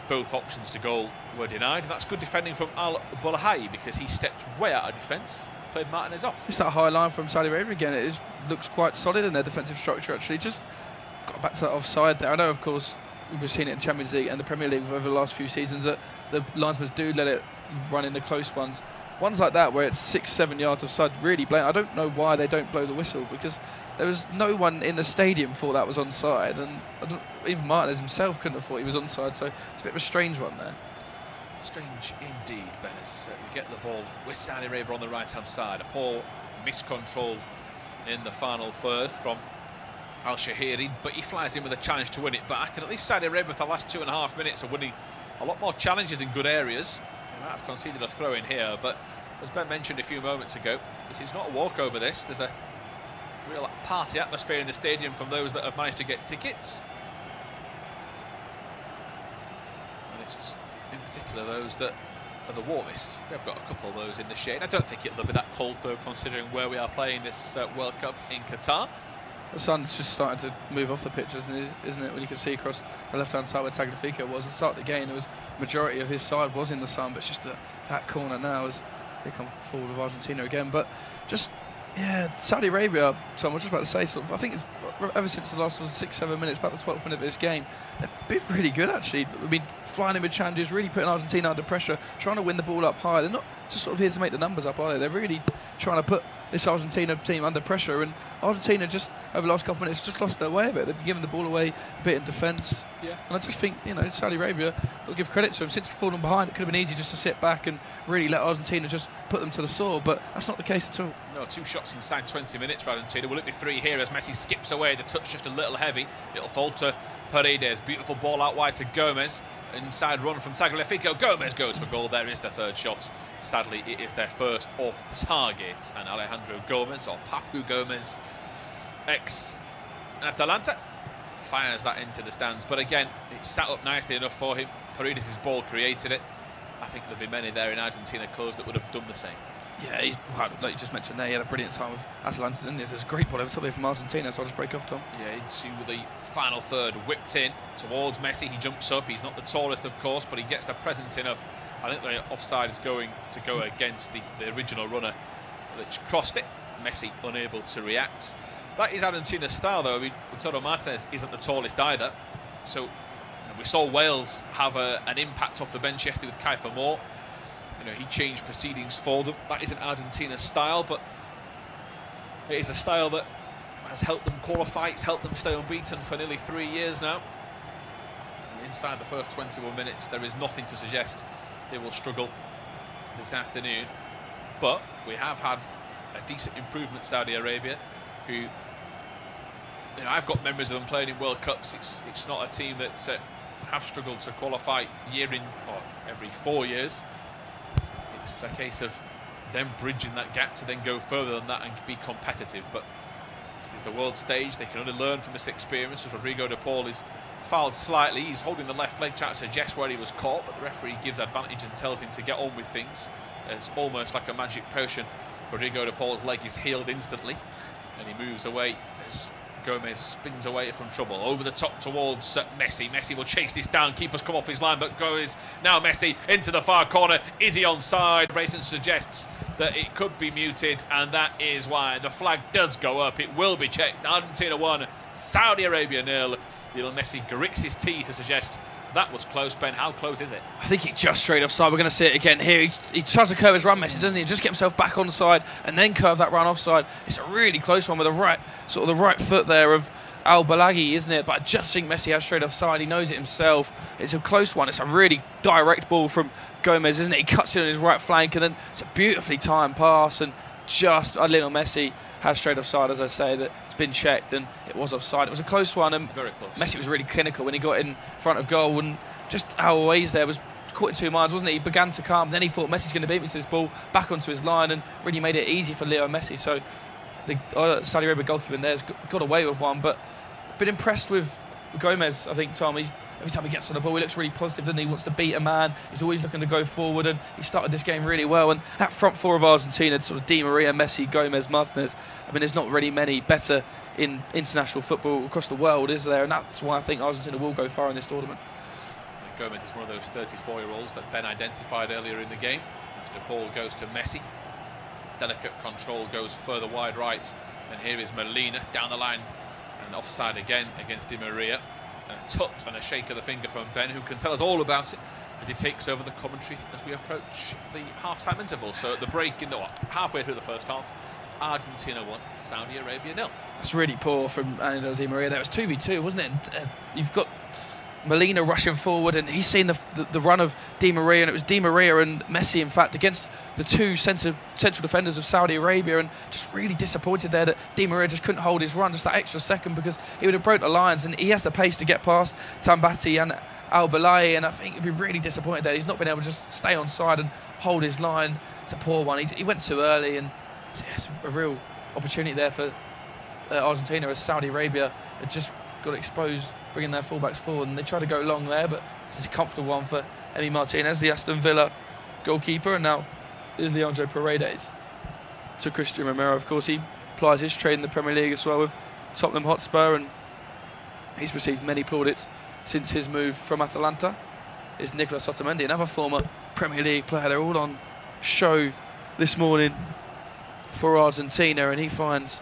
Both options to goal were denied. That's good defending from Al-Bulahai, because he stepped way out of defence, played Martinez off. It's that high line from Saudi Arabia again. It looks quite solid in their defensive structure, actually. Just got back to that offside there. I know, of course, we've seen it in Champions League and the Premier League over the last few seasons, that the linesmen do let it run in the close ones. Ones like that where it's 6-7 yards offside, really blatant. I don't know why they don't blow the whistle, because there was no one in the stadium thought that was onside, and even Martinez himself couldn't have thought he was onside, so it's a bit of a strange one there. Strange indeed, Ben, as we get the ball with Saudi Arabia on the right-hand side. A poor miscontrol in the final third from Al-Shahiri, but he flies in with a challenge to win it back, and at least Saudi Arabia, with the last 2.5 minutes, are winning a lot more challenges in good areas. They might have conceded a throw in here, but as Ben mentioned a few moments ago, this is not a walkover. There's a real party atmosphere in the stadium from those that have managed to get tickets, and it's in particular those that are the warmest. We've got a couple of those in the shade. I don't think it'll be that cold though, considering where we are playing this World Cup in Qatar. The sun's just starting to move off the pitch, isn't it? When you can see across the left-hand side where Tagliafico was. At the start of the game, there was majority of his side was in the sun, but it's just that corner now as they come forward with Argentina again. But just, yeah, Saudi Arabia, Tom, I was just about to say, sort of, I think it's ever since the last sort of 6-7 minutes, about the 12th minute of this game, they've been really good actually. I mean, flying in with challenges, really putting Argentina under pressure, trying to win the ball up high. They're not just sort of here to make the numbers up, are they? They're really trying to put this Argentina team under pressure, and Argentina just over the last couple of minutes just lost their way a bit. They've been giving the ball away a bit in defence. Yeah. And I just think, Saudi Arabia, I'll give credit to them. Since falling behind, it could have been easy just to sit back and really let Argentina just put them to the sword, but that's not the case at all. No, 2 shots inside 20 minutes for Argentina. Will it be 3 here as Messi skips away? The touch just a little heavy. It'll fall to Paredes. Beautiful ball out wide to Gomez. Inside run from Tagliafico. Gomez goes for goal. There is the 3rd shot. Sadly, it is their first off target. And Alejandro Gomez, or Papu Gomez, And Atalanta fires that into the stands. But again, it's sat up nicely enough for him. Paredes' ball created it. I think there'll be many there in Argentina clothes that would have done the same. Yeah, like you just mentioned there, he had a brilliant time with Atalanta, didn't he? There's a great ball over top here from Argentina, so I'll just break off, Tom. Yeah, into the final third, whipped in towards Messi. He jumps up. He's not the tallest, of course, but he gets the presence enough. I think the offside is going to go against the original runner, which crossed it. Messi unable to react. That is Argentina's style, though. I mean, Lautaro Martinez isn't the tallest either. So we saw Wales have an impact off the bench yesterday with Kiefer Moore. He changed proceedings for them. That isn't Argentina's style, but it is a style that has helped them qualify. It's helped them stay unbeaten for nearly 3 years now. And inside the first 21 minutes, there is nothing to suggest they will struggle this afternoon. But we have had a decent improvement, Saudi Arabia, who, I've got memories of them playing in World Cups. It's not a team that have struggled to qualify every 4 years. It's a case of them bridging that gap to then go further than that and be competitive. But this is the world stage. They can only learn from this experience. As Rodrigo de Paul is fouled slightly, he's holding the left leg, trying to suggest where he was caught, but the referee gives advantage and tells him to get on with things. It's almost like a magic potion. Rodrigo de Paul's leg is healed instantly, and he moves away as Gomez spins away from trouble. Over the top towards Messi. Messi will chase this down. Keepers come off his line, but goes now Messi into the far corner. Is he onside? Brayton suggests that it could be muted, and that is why the flag does go up. It will be checked. Argentina 1, Saudi Arabia 0. Lionel Messi grits his teeth to suggest that was close. Ben, how close is it? I think he just straight offside. We're going to see it again here. He tries to curve his run, Messi, doesn't he? Just get himself back on the side and then curve that run offside. It's a really close one with the right foot there of Al-Balaghi, isn't it? But I just think Messi has straight offside. He knows it himself. It's a close one. It's a really direct ball from Gomez, isn't it? He cuts it on his right flank, and then it's a beautifully timed pass, and just Lionel Messi has straight offside, as I say, that it's been checked and it was offside. It was a close one, and very close. Messi was really clinical when he got in front of goal, and just Al-Aways there was caught in 2 minds, wasn't he? He began to calm, then he thought Messi's going to beat me to this ball, back onto his line, and really made it easy for Leo Messi. So the Saudi Arabia goalkeeper there's got away with one, but been impressed with Gomez, I think, Tom. Every time he gets on the ball, he looks really positive, doesn't he? He wants to beat a man. He's always looking to go forward, and he started this game really well. And that front four of Argentina, sort of Di Maria, Messi, Gomez, Martinez, I mean, there's not really many better in international football across the world, is there? And that's why I think Argentina will go far in this tournament. Gomez is one of those 34-year-olds that Ben identified earlier in the game. As De Paul goes to Messi. Delicate control goes further wide right. And here is Molina down the line. And offside again against Di Maria. And a tut and a shake of the finger from Ben, who can tell us all about it as he takes over the commentary as we approach the half-time interval. So at the break, halfway through the first half, Argentina 1, Saudi Arabia 0. That's really poor from Angel Di Maria. That was 2v2, wasn't it? And, you've got Molina rushing forward, and he's seen the run of Di Maria, and it was Di Maria and Messi, in fact, against the two central defenders of Saudi Arabia, and just really disappointed there that Di Maria just couldn't hold his run just that extra second, because he would have broke the lines, and he has the pace to get past Tambati and Al-Balaghi, and I think he'd be really disappointed that he's not been able to just stay on side and hold his line. It's a poor one. He went too early, and it's a real opportunity there for Argentina, as Saudi Arabia had just got exposed, bringing their fullbacks forward, and they tried to go long there, but this is a comfortable one for Emi Martinez, the Aston Villa goalkeeper, and now is Leandro Paredes to Christian Romero. Of course, he plies his trade in the Premier League as well with Tottenham Hotspur, and he's received many plaudits since his move from Atalanta. Is Nicolas Otamendi, another former Premier League player. They're all on show this morning for Argentina, and he finds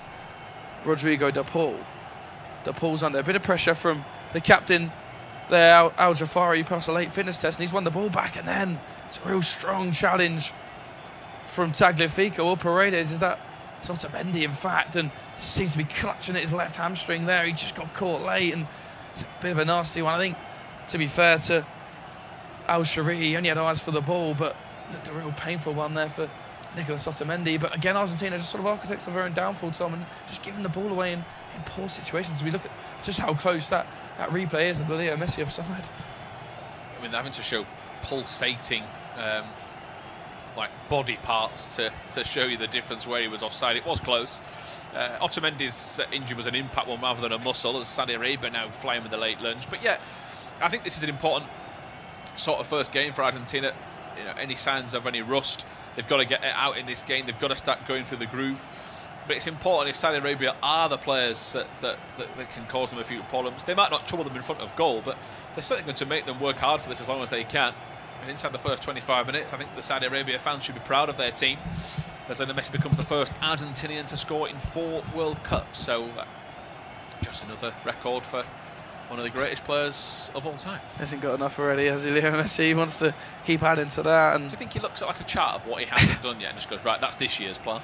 Rodrigo de Paul. De Paul's under a bit of pressure from the captain there, Al Jafari, who passed a late fitness test, and he's won the ball back, and then it's a real strong challenge from Tagliafico, or Paredes. Is that it's Otamendi, in fact, and seems to be clutching at his left hamstring there. He just got caught late, and it's a bit of a nasty one. I think, to be fair to Al Shari, he only had eyes for the ball, but looked a real painful one there for Nicolas Otamendi. But again, Argentina just sort of architects of their own downfall, Tom, and just giving the ball away in poor situations. We look at just how close that replay is of the Leo Messi offside. I mean, they're having to show pulsating body parts to show you the difference where he was offside. It was close. Otamendi's injury was an impact one rather than a muscle, as Saudi Arabia now flying with the late lunge. But yeah, I think this is an important sort of first game for Argentina. You know, any signs of any rust, they've got to get it out in this game. They've got to start going through the groove. But it's important if Saudi Arabia are the players that can cause them a few problems. They might not trouble them in front of goal, but they're certainly going to make them work hard for this as long as they can. And inside the first 25 minutes, I think the Saudi Arabia fans should be proud of their team, as Lionel Messi becomes the first Argentinian to score in 4 World Cups. So just another record for one of the greatest players of all time. Hasn't got enough already, has he, Leo Messi? He wants to keep adding to that. And do you think he looks at like a chart of what he hasn't done yet and just goes, right, that's this year's plan?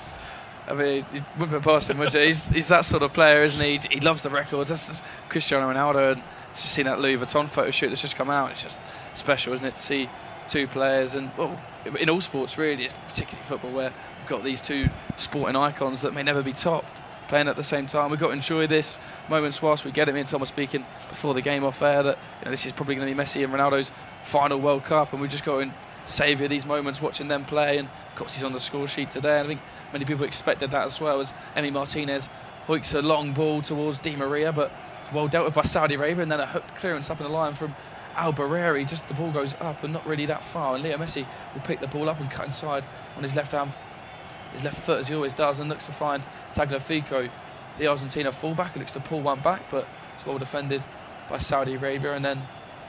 I mean, you wouldn't put past him, would you? He's that sort of player, isn't he? He loves the records. That's Cristiano Ronaldo, and just seen that Louis Vuitton photo shoot that's just come out. It's just special, isn't it, to see 2 players, and well, in all sports really, particularly football, where we've got these 2 sporting icons that may never be topped playing at the same time. We've got to enjoy this moments whilst we get it. Me and Tom were speaking before the game off air that this is probably going to be Messi and Ronaldo's final World Cup, and we've just got to savour these moments watching them play. And of course he's on the score sheet today, and I think many people expected that as well, as Emi Martinez hoiks a long ball towards Di Maria, but it's well dealt with by Saudi Arabia, and then a hooked clearance up in the line from Al Bareri. Just the ball goes up and not really that far, and Leo Messi will pick the ball up and cut inside on his left foot, as he always does, and looks to find Tagliafico, the Argentina fullback, who looks to pull one back, but it's well defended by Saudi Arabia. And then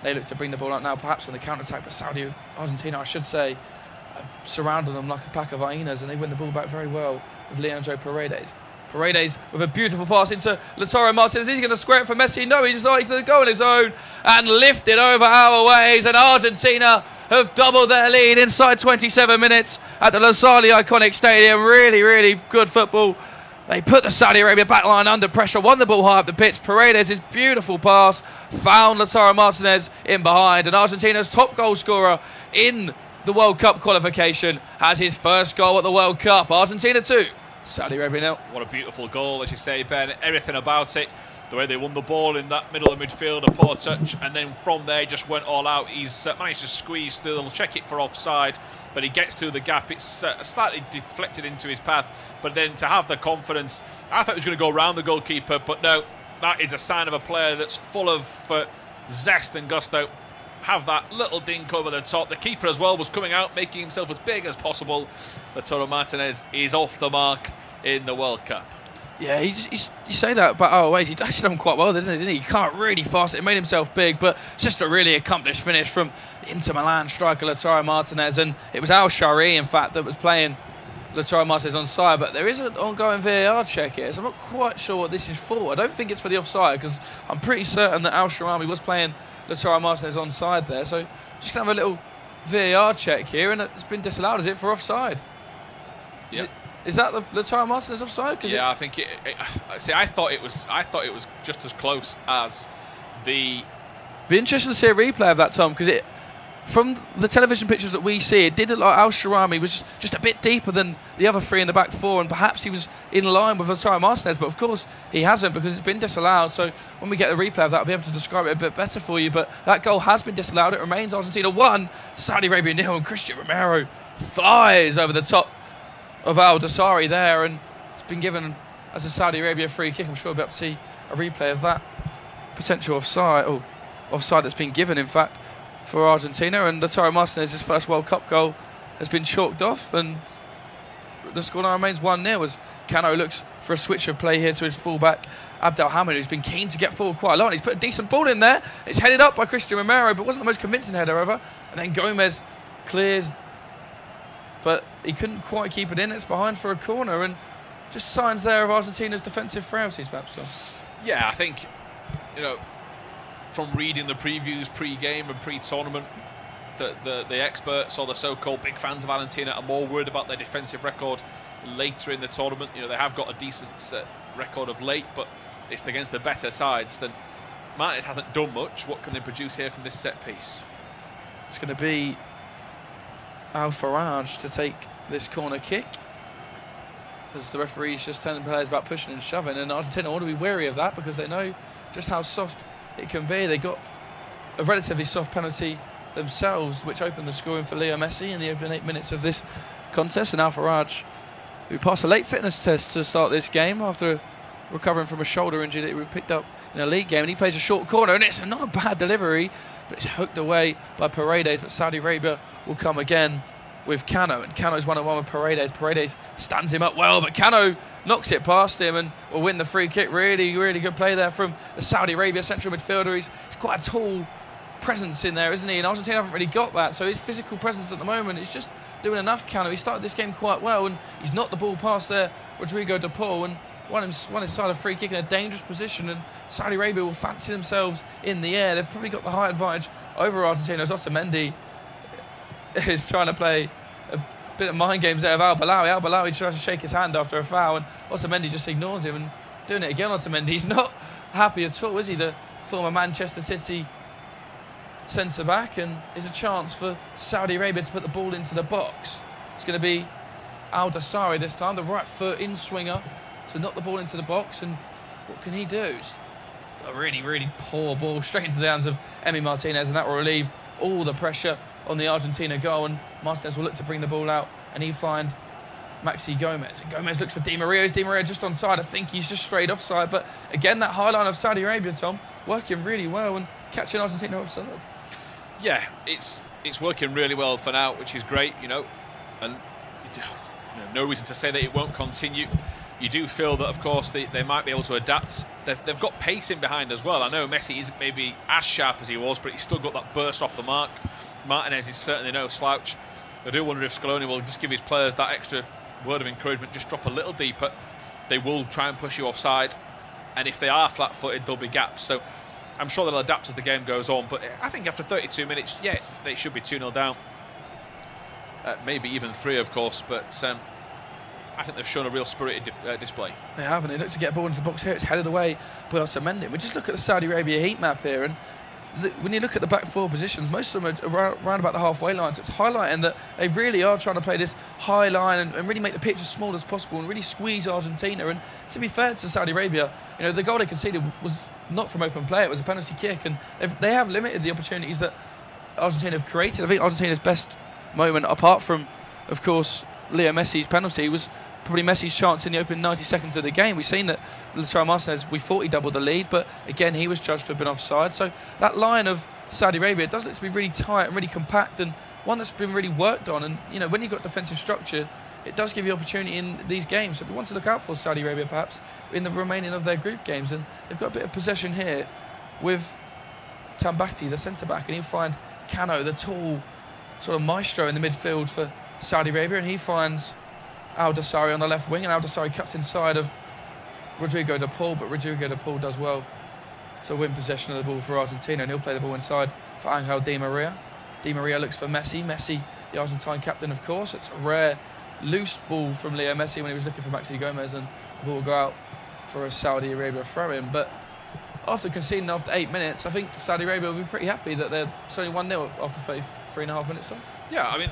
they look to bring the ball out now, perhaps on the counter-attack, but Argentina, I should say, surrounded them like a pack of hyenas, and they win the ball back very well with Leandro Paredes. Paredes with a beautiful pass into Lautaro Martinez. He's going to square it for Messi. No, he's not. He's going to go on his own and lift it over our ways. And Argentina have doubled their lead inside 27 minutes at the Lusail iconic stadium. Really, really good football. They put the Saudi Arabia backline under pressure, won the ball high up the pitch. Paredes' beautiful pass found Lautaro Martinez in behind. And Argentina's top goal scorer in the World Cup qualification has his first goal at the World Cup. Argentina 2, Saudi Arabia 0. What a beautiful goal, as you say, Ben. Everything about it. The way they won the ball in that middle of midfield, a poor touch, and then from there just went all out. He's managed to squeeze through. They'll check it for offside, but he gets through the gap. It's slightly deflected into his path, but then to have the confidence, I thought he was going to go around the goalkeeper, but no, that is a sign of a player that's full of zest and gusto. Have that little dink over the top. The keeper as well was coming out, making himself as big as possible. Lautaro Martinez is off the mark in the World Cup. Yeah, you say that about O.A.T. He actually done quite well, didn't he? He can't really fast it. It made himself big, but it's just a really accomplished finish from the Inter Milan striker Lautaro Martinez. And it was Al Shari, in fact, that was playing Lautaro Martinez on side, but there is an ongoing VAR check here, so I'm not quite sure what this is for. I don't think it's for the offside, because I'm pretty certain that Al Sharawi was playing Lautaro Martinez on side there. So just going to have a little VAR check here, and it's been disallowed. Is it for offside? Yeah. Is that the Lautaro Martinez offside? Yeah, I think it. See, I thought it was just as close as the. Be interesting to see a replay of that, Tom, because from the television pictures that we see, it did look like Al Sharawi was just a bit deeper than the other 3 in the back 4, and perhaps he was in line with Lautaro Martinez, but of course he hasn't, because it's been disallowed. So when we get a replay of that, I'll be able to describe it a bit better for you. But that goal has been disallowed. It remains Argentina 1, Saudi Arabia 0, and Cristiano Romero flies over the top of Al Dasari there, and it's been given as a Saudi Arabia free kick. I'm sure we'll be able to see a replay of that potential offside that's been given, in fact, for Argentina. And Lautaro Martinez's first World Cup goal has been chalked off, and the score now remains 1-0 as Cano looks for a switch of play here to his fullback Abdelhamid, who's been keen to get forward quite a lot. He's put a decent ball in there. It's headed up by Cristiano Romero, but wasn't the most convincing header ever. And then Gomez clears, but he couldn't quite keep it in. It's behind for a corner, and just signs there of Argentina's defensive frailties, perhaps, Tom. Yeah, I think, from reading the previews pre-game and pre-tournament, the experts or the so-called big fans of Argentina are more worried about their defensive record later in the tournament. They have got a decent record of late, but it's against the better sides. Then Martinez hasn't done much. What can they produce here from this set piece? It's going to be Al Faraj to take this corner kick, as the referee's just telling players about pushing and shoving, and Argentina want to be wary of that because they know just how soft it can be. They got a relatively soft penalty themselves, which opened the scoring for Leo Messi in the opening 8 minutes of this contest, and Al Faraj who passed a late fitness test to start this game after recovering from a shoulder injury that he picked up in a league game, and he plays a short corner, and it's not a bad delivery, but it's hooked away by Paredes. But Saudi Arabia will come again with Cano, and Cano's 1-on-1 with Paredes. Paredes stands him up well, but Cano knocks it past him and will win the free kick. Really, really good play there from the Saudi Arabia central midfielder. He's quite a tall presence in there, isn't he? And Argentina haven't really got that, so his physical presence at the moment is just doing enough. Cano, he started this game quite well, and he's knocked the ball past there, Rodrigo de Paul, and won his side a free kick in a dangerous position, and Saudi Arabia will fancy themselves in the air. They've probably got the height advantage over Argentina. O.A.T is trying to play a bit of mind games there of Al Balawi tries to shake his hand after a foul, and O.A.T just ignores him and doing it again. O.A.T, he's not happy at all, is he? The former Manchester City centre back, and is a chance for Saudi Arabia to put the ball into the box. It's going to be Al Dasari this time, the right foot in swinger to knock the ball into the box, and what can he do? It's a really, really poor ball straight into the hands of Emi Martinez, and that will relieve all the pressure on the Argentina goal, and Martinez will look to bring the ball out, and he'll find Maxi Gomez. And Gomez looks for Di Maria. Is Di Maria just onside? I think he's just straight offside, but again, that high line of Saudi Arabia, Tom, working really well and catching Argentina offside. Yeah, it's working really well for now, which is great, and no reason to say that it won't continue. You do feel that, of course, they might be able to adapt. They've got pace in behind as well. I know Messi isn't maybe as sharp as he was, but he's still got that burst off the mark. Martinez is certainly no slouch. I do wonder if Scaloni will just give his players that extra word of encouragement, just drop a little deeper. They will try and push you offside, and if they are flat-footed, there'll be gaps. So I'm sure they'll adapt as the game goes on, but I think after 32 minutes, yeah, they should be 2-0 down. Maybe even 3, of course, but I think they've shown a real spirited display. They have, and they look to get a ball into the box here. It's headed away by O.A.T. We just look at the Saudi Arabia heat map here, and when you look at the back four positions, most of them are around about the halfway line. So it's highlighting that they really are trying to play this high line and really make the pitch as small as possible and really squeeze Argentina. And to be fair to Saudi Arabia, the goal they conceded was not from open play, it was a penalty kick, and they have limited the opportunities that Argentina have created. I think Argentina's best moment, apart from, of course, Leo Messi's penalty, was probably Messi's chance in the opening 90 seconds of the game. We've seen that Lautaro Martinez, we thought he doubled the lead, but again, he was judged to have been offside. So that line of Saudi Arabia does look to be really tight and really compact, and one that's been really worked on. And, when you've got defensive structure, it does give you opportunity in these games. So we want to look out for Saudi Arabia, perhaps, in the remaining of their group games. And they've got a bit of possession here with Tambati, the centre-back, and he'll find Cano, the tall sort of maestro in the midfield for Saudi Arabia, and he finds Al Dasari on the left wing, and Al Dasari cuts inside of Rodrigo de Paul, but Rodrigo de Paul does well to win possession of the ball for Argentina, and he'll play the ball inside for Angel Di Maria. Di Maria looks for Messi. Messi, the Argentine captain, of course. It's a rare loose ball from Leo Messi when he was looking for Maxi Gomez, and the ball will go out for a Saudi Arabia throw-in. But after conceding after 8 minutes, I think Saudi Arabia will be pretty happy that they're only 1-0 after 33.5 minutes time. Yeah, I mean,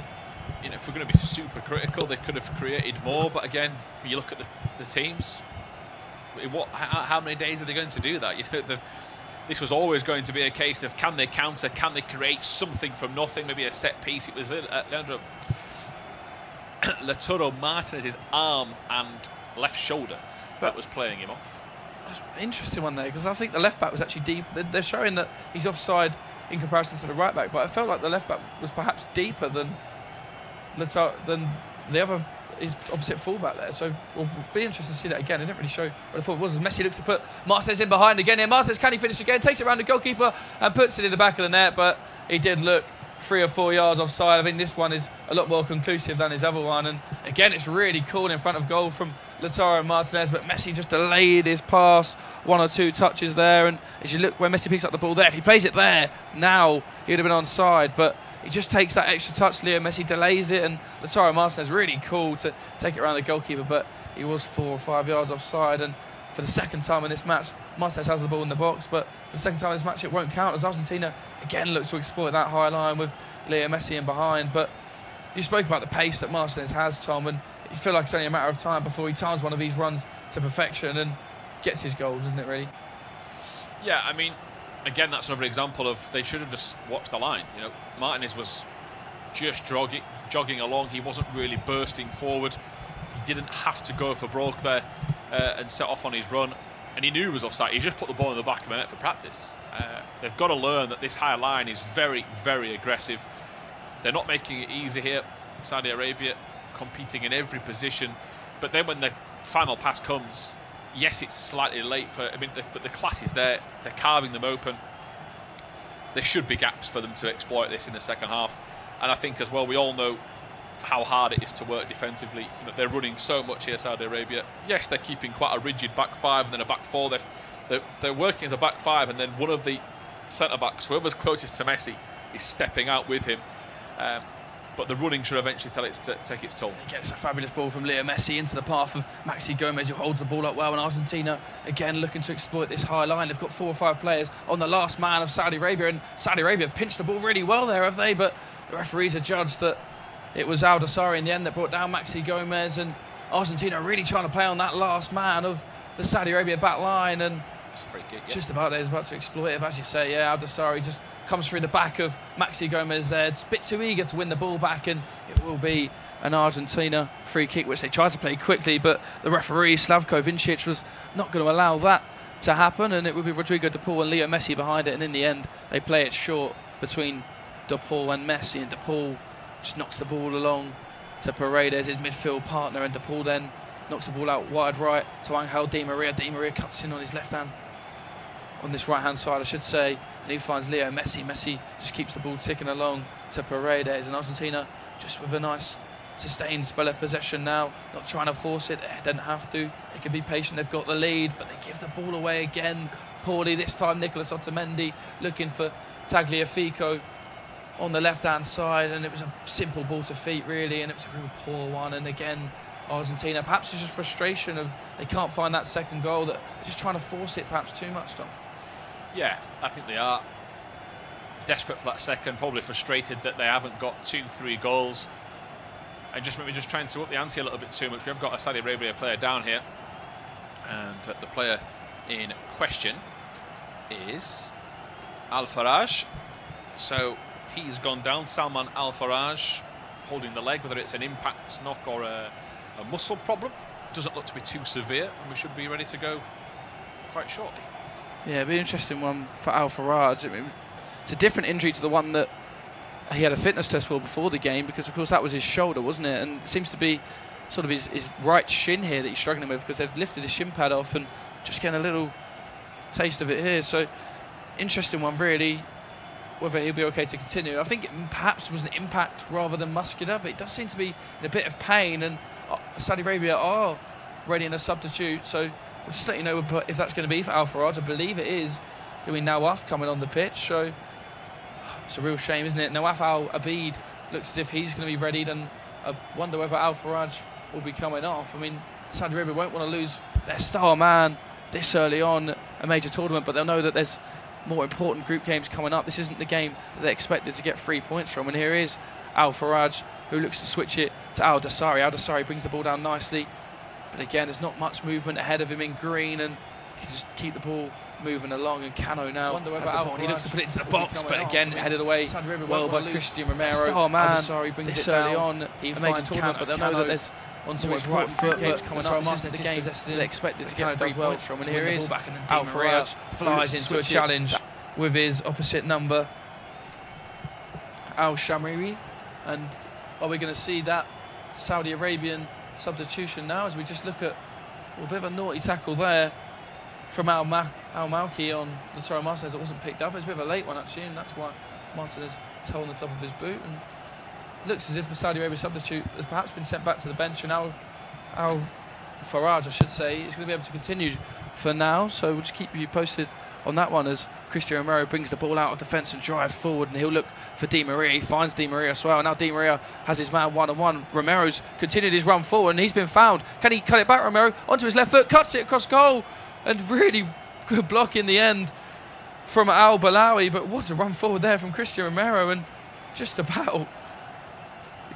if we're going to be super critical, they could have created more. But again, when you look at the teams, how many days are they going to do that? This was always going to be a case of, can they counter, can they create something from nothing, maybe a set piece. It was Leandro Lautaro Martinez's arm and left shoulder that was playing him off. That's an interesting one there, because I think the left back was actually deep. They're showing that he's offside in comparison to the right back, but I felt like the left back was perhaps deeper than the other, his opposite fullback there. So we'll be interested to see that again. It didn't really show what I thought it was. As Messi looks to put Martinez in behind again here. Martinez, can he finish again? Takes it around the goalkeeper and puts it in the back of the net, but he did look 3 or 4 yards offside. I think this one is a lot more conclusive than his other one, and again, it's really cool in front of goal from Lautaro Martinez, but Messi just delayed his pass 1 or 2 touches there. And as you look where Messi picks up the ball there, if he plays it there now, he would have been onside, but he just takes that extra touch. Leo Messi delays it, and Lautaro Martinez really cool to take it around the goalkeeper, but he was 4 or 5 yards offside. And for the second time in this match, Martinez has the ball in the box, but for the second time in this match, it won't count, as Argentina again looks to exploit that high line with Leo Messi in behind. But you spoke about the pace that Martinez has, Tom, and you feel like it's only a matter of time before he times one of these runs to perfection and gets his goals, isn't it, really? Yeah, I mean, again, that's another example of they should have just watched the line. Martinez was just jogging along. He wasn't really bursting forward. didn't have to go for broke there and set off on his run. And he knew he was offside. He just put the ball in the back of the net for practice. They've got to learn that this high line is very, very aggressive. They're not making it easy here. Saudi Arabia competing in every position. But then when the final pass comes, yes, it's slightly late but the class is there. They're carving them open. There should be gaps for them to exploit this in the second half. And I think as well, we all know how hard it is to work defensively. They're running so much here, Saudi Arabia. Yes, they're keeping quite a rigid back five and then a back four. They're working as a back five, and then one of the centre-backs, whoever's closest to Messi, is stepping out with him. But the running should eventually take its toll. He gets a fabulous ball from Leo Messi into the path of Maxi Gomez, who holds the ball up well. And Argentina, again, looking to exploit this high line. They've got 4 or 5 players on the last man of Saudi Arabia. And Saudi Arabia have pinched the ball really well there, have they? But the referees have judged that it was Al-Dasari in the end that brought down Maxi Gomez. And Argentina really trying to play on that last man of the Saudi Arabia back line. And it's a free kick, yeah. Just about there, is about to exploit it. As you say, yeah, Al-Dasari just comes through the back of Maxi Gomez there. It's a bit too eager to win the ball back, and it will be an Argentina free kick, which they tried to play quickly, but the referee, Slavko Vincic, was not going to allow that to happen, and it would be Rodrigo De Paul and Leo Messi behind it, and in the end, they play it short between De Paul and Messi, and De Paul just knocks the ball along to Paredes, his midfield partner, and De Paul then knocks the ball out wide right to Angel Di Maria. Di Maria cuts in on his left hand, on this right-hand side, I should say, and he finds Leo Messi. Messi just keeps the ball ticking along to Paredes, and Argentina just with a nice sustained spell of possession now, not trying to force it. They don't have to. They can be patient. They've got the lead, but they give the ball away again poorly. This time, Nicolas Otamendi looking for Tagliafico on the left-hand side, and it was a simple ball to feet, really, and it was a real poor one. And again, Argentina, perhaps it's just frustration of they can't find that second goal, that they're just trying to force it perhaps too much, Tom. Yeah, I think they are desperate for that second, probably frustrated that they haven't got 2-3 goals, and just maybe just trying to up the ante a little bit too much. We've got a Saudi Arabia player down here, and the player in question is Al Faraj. So he's gone down, Salman Al Faraj, holding the leg, whether it's an impact knock or a muscle problem. Doesn't look to be too severe, and we should be ready to go quite shortly. Yeah, it'd be an interesting one for Al Faraj. I mean, it's a different injury to the one that he had a fitness test for before the game, because of course that was his shoulder, wasn't it? And it seems to be sort of his right shin here that he's struggling with, because they've lifted his shin pad off and just getting a little taste of it here. So interesting one, really, whether he'll be okay to continue. I think it perhaps was an impact rather than muscular, but it does seem to be in a bit of pain, and Saudi Arabia are ready in a substitute, so we'll just let you know if that's going to be for Al Faraj. I believe it is going to be Nawaf coming on the pitch, so it's a real shame, isn't it? Nawaf Al-Abid looks as if he's going to be readied, and I wonder whether Al Faraj will be coming off. I mean, Saudi Arabia won't want to lose their star man this early on a major tournament, but they'll know that there's more important group games coming up. This isn't the game that they expected to get 3 points from, and here is Al Faraj, who looks to switch it to Al-Dasari. Al-Dasari brings the ball down nicely, but again, there's not much movement ahead of him in green, and he can just keep the ball moving along. And Cano now, he looks to put it into the box, but again, headed away well by Christian Romero. Oh man, Al-Dasari brings it early on. He finds Cano, but they'll know that there's onto his right foot, but coming up, this isn't the game they expected to get 3 points from. And here is Al Faraj, flies into a challenge with his opposite number, Al Shamiri. And are we going to see that Saudi Arabian substitution now, as we just look at a bit of a naughty tackle there from Al Malki on Lautaro Martinez that wasn't picked up. It's a bit of a late one, actually, and that's why Martinez is holding the top of his boot. And looks as if the Saudi Arabia substitute has perhaps been sent back to the bench, and Al Faraj, I should say, is going to be able to continue for now. So we'll just keep you posted on that one as Christian Romero brings the ball out of defence and drives forward, and he'll look for Di Maria. He finds Di Maria as well. Now Di Maria has his man one-on-one. Romero's continued his run forward, and he's been fouled. Can he cut it back, Romero? Onto his left foot, cuts it across goal, and really good block in the end from Al Balawi. But what a run forward there from Christian Romero, and just about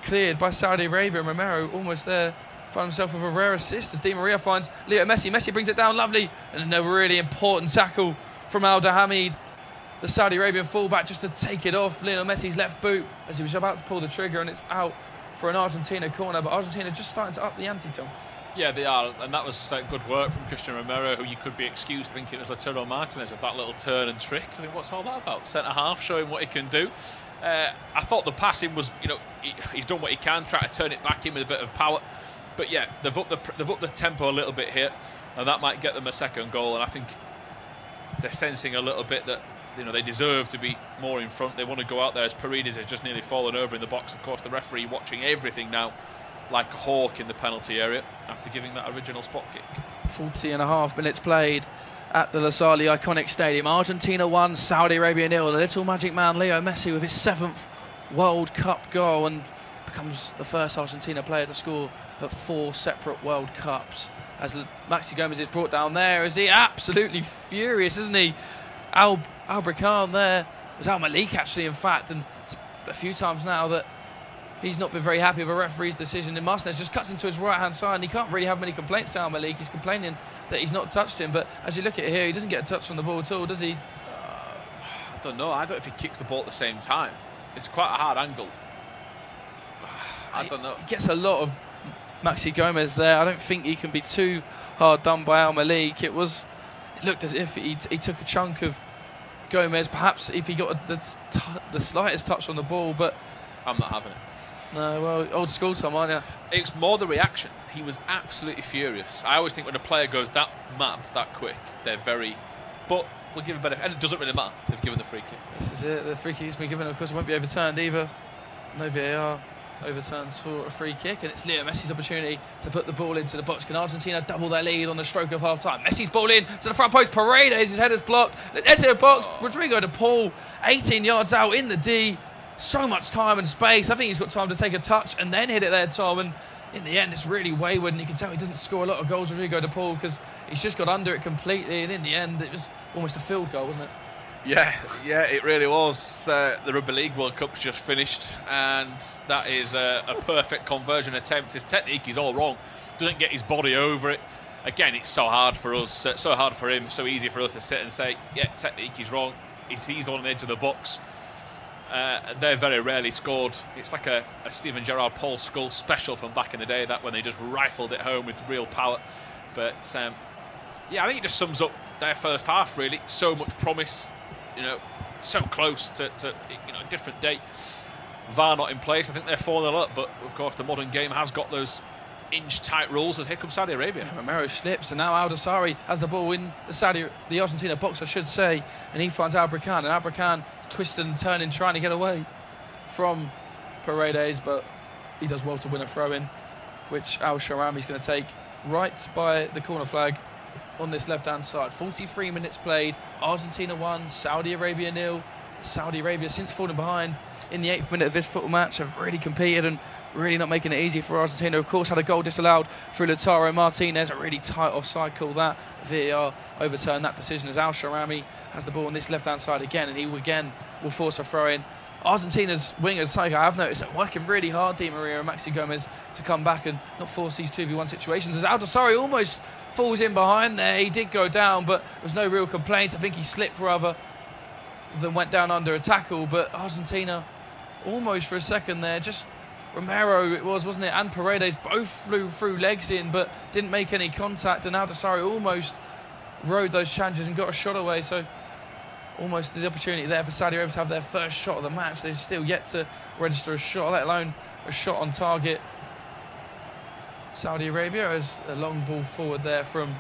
cleared by Saudi Arabia. And Romero almost there found himself with a rare assist as Di Maria finds Leo Messi. Messi brings it down lovely, and a really important tackle from Al Dahamid, the Saudi Arabian fullback, just to take it off Lionel Messi's left boot as he was about to pull the trigger, and it's out for an Argentina corner, but Argentina just starting to up the ante, Tom. Yeah, they are, and that was good work from Christian Romero, who you could be excused thinking it was Lautaro Martinez with that little turn and trick. I mean, what's all that about? Centre half showing what he can do. I thought the passing was, he's done what he can, try to turn it back in with a bit of power. But yeah, they've upped the tempo a little bit here, and that might get them a second goal. And I think they're sensing a little bit that they deserve to be more in front. They want to go out there as Paredes has just nearly fallen over in the box. Of course, the referee watching everything now like a hawk in the penalty area after giving that original spot kick. 40.5 minutes played at the Losail iconic stadium. Argentina 1, Saudi Arabia 0. The little magic man Leo Messi with his 7th World Cup goal and becomes the first Argentina player to score at 4 separate World Cups. As Maxi Gomez is brought down there, is he absolutely furious, isn't he? Albrican there was Al Malik actually, in fact, and a few times now that he's not been very happy with a referee's decision. And Martinez just cuts into his right-hand side, and he can't really have many complaints to Al Malik. He's complaining that he's not touched him, but as you look at it here, he doesn't get a touch on the ball at all, does he? I don't know. I don't know if he kicks the ball at the same time. It's quite a hard angle. I don't know. He gets a lot of Maxi Gomez there. I don't think he can be too hard done by Al Malik. It looked as if he took a chunk of Gomez, perhaps if he got the slightest touch on the ball, but I'm not having it. No, well, old school, Tom, aren't you? It's more the reaction. He was absolutely furious. I always think when a player goes that mad, that quick, they're very... But we'll give a better... And it doesn't really matter. They've given the free kick. This is it. The free kick's been given. Of course, it won't be overturned either. No VAR overturns for a free kick. And it's Leo Messi's opportunity to put the ball into the box. Can Argentina double their lead on the stroke of half-time? Messi's ball in to the front post. Paredes, his header's blocked. Into the box. Rodrigo de Paul, 18 yards out in the D. So much time and space. I think he's got time to take a touch and then hit it there, Tom. And in the end, it's really wayward, and you can tell he doesn't score a lot of goals, Rodrigo de Paul, because he's just got under it completely. And in the end, it was almost a field goal, wasn't it? Yeah, it really was. The Rugby League World Cup's just finished, and that is a perfect conversion attempt. His technique is all wrong. Doesn't get his body over it. Again, it's so hard for us, so hard for him, so easy for us to sit and say, yeah, technique is wrong. He's on the edge of the box. They're very rarely scored. It's like a Steven Gerrard, Paul Scholes special from back in the day, that when they just rifled it home with real power. But I think it just sums up their first half, really. So much promise, so close to a different date. VAR not in place. I think they're 4-0 up, but of course the modern game has got those inch-tight rules as here comes Saudi Arabia. Romero slips, and now Aldasari has the ball in the Argentina box, I should say, and he finds Albrican, and Albrican twisting and turning, trying to get away from Paredes, but he does well to win a throw-in, which Al Sharami's going to take right by the corner flag on this left-hand side. 43 minutes played, Argentina 1, Saudi Arabia 0. Saudi Arabia, since falling behind in the 8th minute of this football match, have really competed and really not making it easy for Argentina. Of course, had a goal disallowed through Lautaro Martinez, a really tight offside call that. VAR overturned that decision as Al Sharami has the ball on this left-hand side again, and he again will force a throw-in. Argentina's wingers, I have noticed, are working really hard, Di Maria and Maxi Gomez, to come back and not force these 2v1 situations, as Aldasari almost falls in behind there. He did go down, but there was no real complaint. I think he slipped rather than went down under a tackle, but Argentina almost for a second there, just Romero it was, wasn't it, and Paredes both flew through legs in but didn't make any contact, and Aldasari almost rode those challenges and got a shot away. So almost the opportunity there for Saudi Arabia to have their first shot of the match. They've still yet to register a shot, let alone a shot on target. Saudi Arabia has a long ball forward there from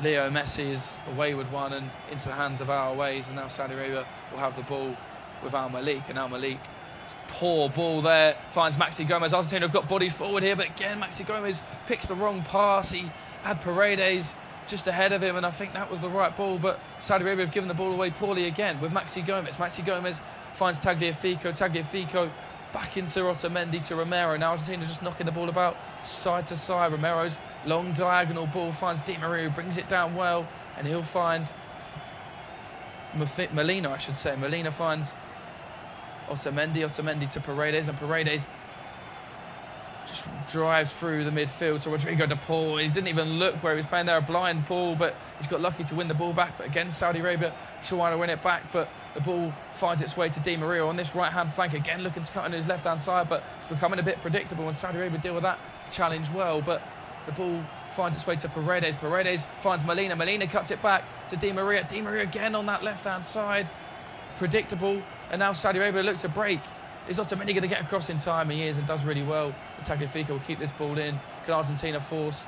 Leo Messi, is a wayward one and into the hands of Al Ways, and now Saudi Arabia will have the ball with Al Malik, and Al Malik, poor ball there, finds Maxi Gomez. Argentina have got bodies forward here, but again Maxi Gomez picks the wrong pass. He had Paredes just ahead of him, and I think that was the right ball, but Saudi Arabia have given the ball away poorly again with Maxi Gomez. Maxi Gomez finds Tagliafico back into Otamendi to Romero. Now Argentina just knocking the ball about side to side. Romero's long diagonal ball finds Di Maria, who brings it down well, and he'll find Molina, I should say. Molina finds Otamendi to Paredes, and Paredes just just drives through the midfield to Rodrigo de Paul. He didn't even look where he was playing there, a blind ball, but he's got lucky to win the ball back. But again, Saudi Arabia trying to win it back, but the ball finds its way to Di Maria on this right-hand flank, again looking to cut on his left-hand side, but it's becoming a bit predictable, and Saudi Arabia deal with that challenge well. But the ball finds its way to Paredes. Paredes finds Molina. Molina cuts it back to Di Maria. Di Maria again on that left-hand side. Predictable. And now Saudi Arabia looks to break. Is Otamendi going to get across in time? He is, and does really well. Tagliafico will keep this ball in. Can Argentina force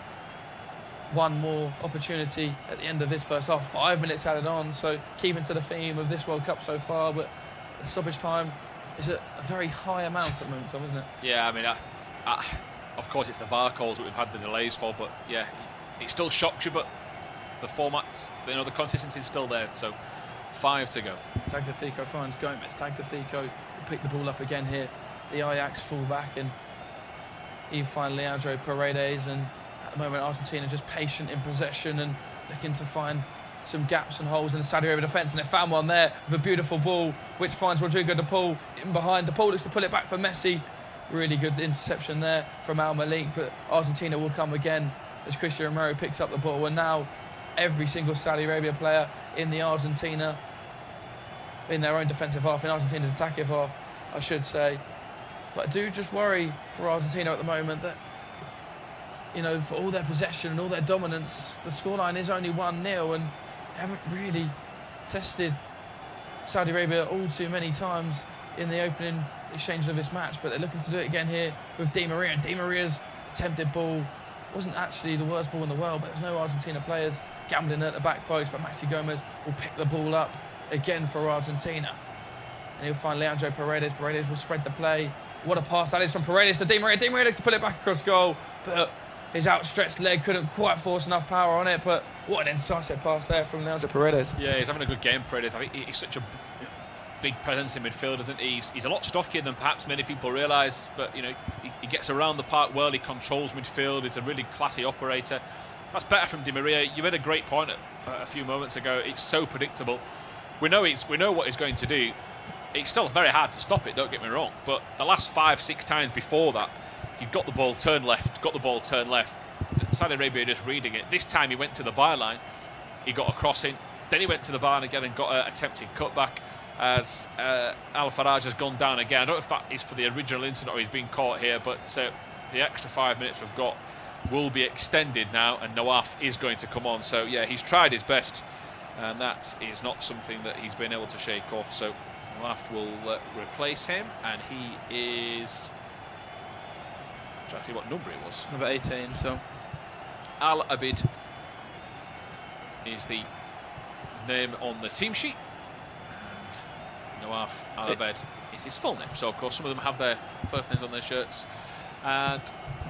one more opportunity at the end of this first half? 5 minutes added on, so keeping to the theme of this World Cup so far. But the stoppage time is a very high amount at the moment, Tom, isn't it? Yeah, I mean, of course it's the VAR calls that we've had the delays for, but yeah, it still shocks you, but the format's, the consistency's still there, so 5 to go. Tagliafico finds Gomez. Tagliafico will pick the ball up again here. The Ajax full-back, and he finds Leandro Paredes, and at the moment Argentina just patient in possession and looking to find some gaps and holes in the Saudi Arabia defence, and they found one there with a beautiful ball which finds Rodrigo de Paul in behind. De Paul looks to pull it back for Messi. Really good interception there from Al Malik, but Argentina will come again as Cristian Romero picks up the ball, and now every single Saudi Arabia player in the Argentina, in their own defensive half, in Argentina's attacking half, I should say. But I do just worry for Argentina at the moment that, you know, for all their possession and all their dominance, the scoreline is only 1-0, and they haven't really tested Saudi Arabia all too many times in the opening exchange of this match. But they're looking to do it again here with Di Maria. Di Maria's attempted ball wasn't actually the worst ball in the world, but there's no Argentina players gambling at the back post. But Maxi Gomez will pick the ball up again for Argentina, and he'll find Leandro Paredes. Paredes will spread the play. What a pass that is from Paredes to Di Maria. Di Maria looks to pull it back across goal, but his outstretched leg couldn't quite force enough power on it. But what an incisive pass there from Leandro Paredes. Yeah, he's having a good game, Paredes. I think he's such a big presence in midfield, isn't he? He's a lot stockier than perhaps many people realise, but you know, he gets around the park well, he controls midfield, he's a really classy operator. That's better from Di Maria. You made a great point a few moments ago. It's so predictable. We know what he's going to do. It's still very hard to stop it, don't get me wrong, but the last 5-6 times before that, he got the ball, turn left, Saudi Arabia just reading it. This time he went to the byline, he got a crossing, then he went to the byline again and got an attempted cutback as Al Faraj has gone down again. I don't know if that is for the original incident or he's been caught here, but the extra 5 minutes we've got will be extended now, and Nawaf is going to come on. So yeah, he's tried his best, and that is not something that he's been able to shake off. So Nawaf will replace him, and he is, I'm trying to see what number he was. Number 18. So Al Abid is the name on the team sheet. Nawaf Al Abed is his full name. So of course some of them have their first names on their shirts, and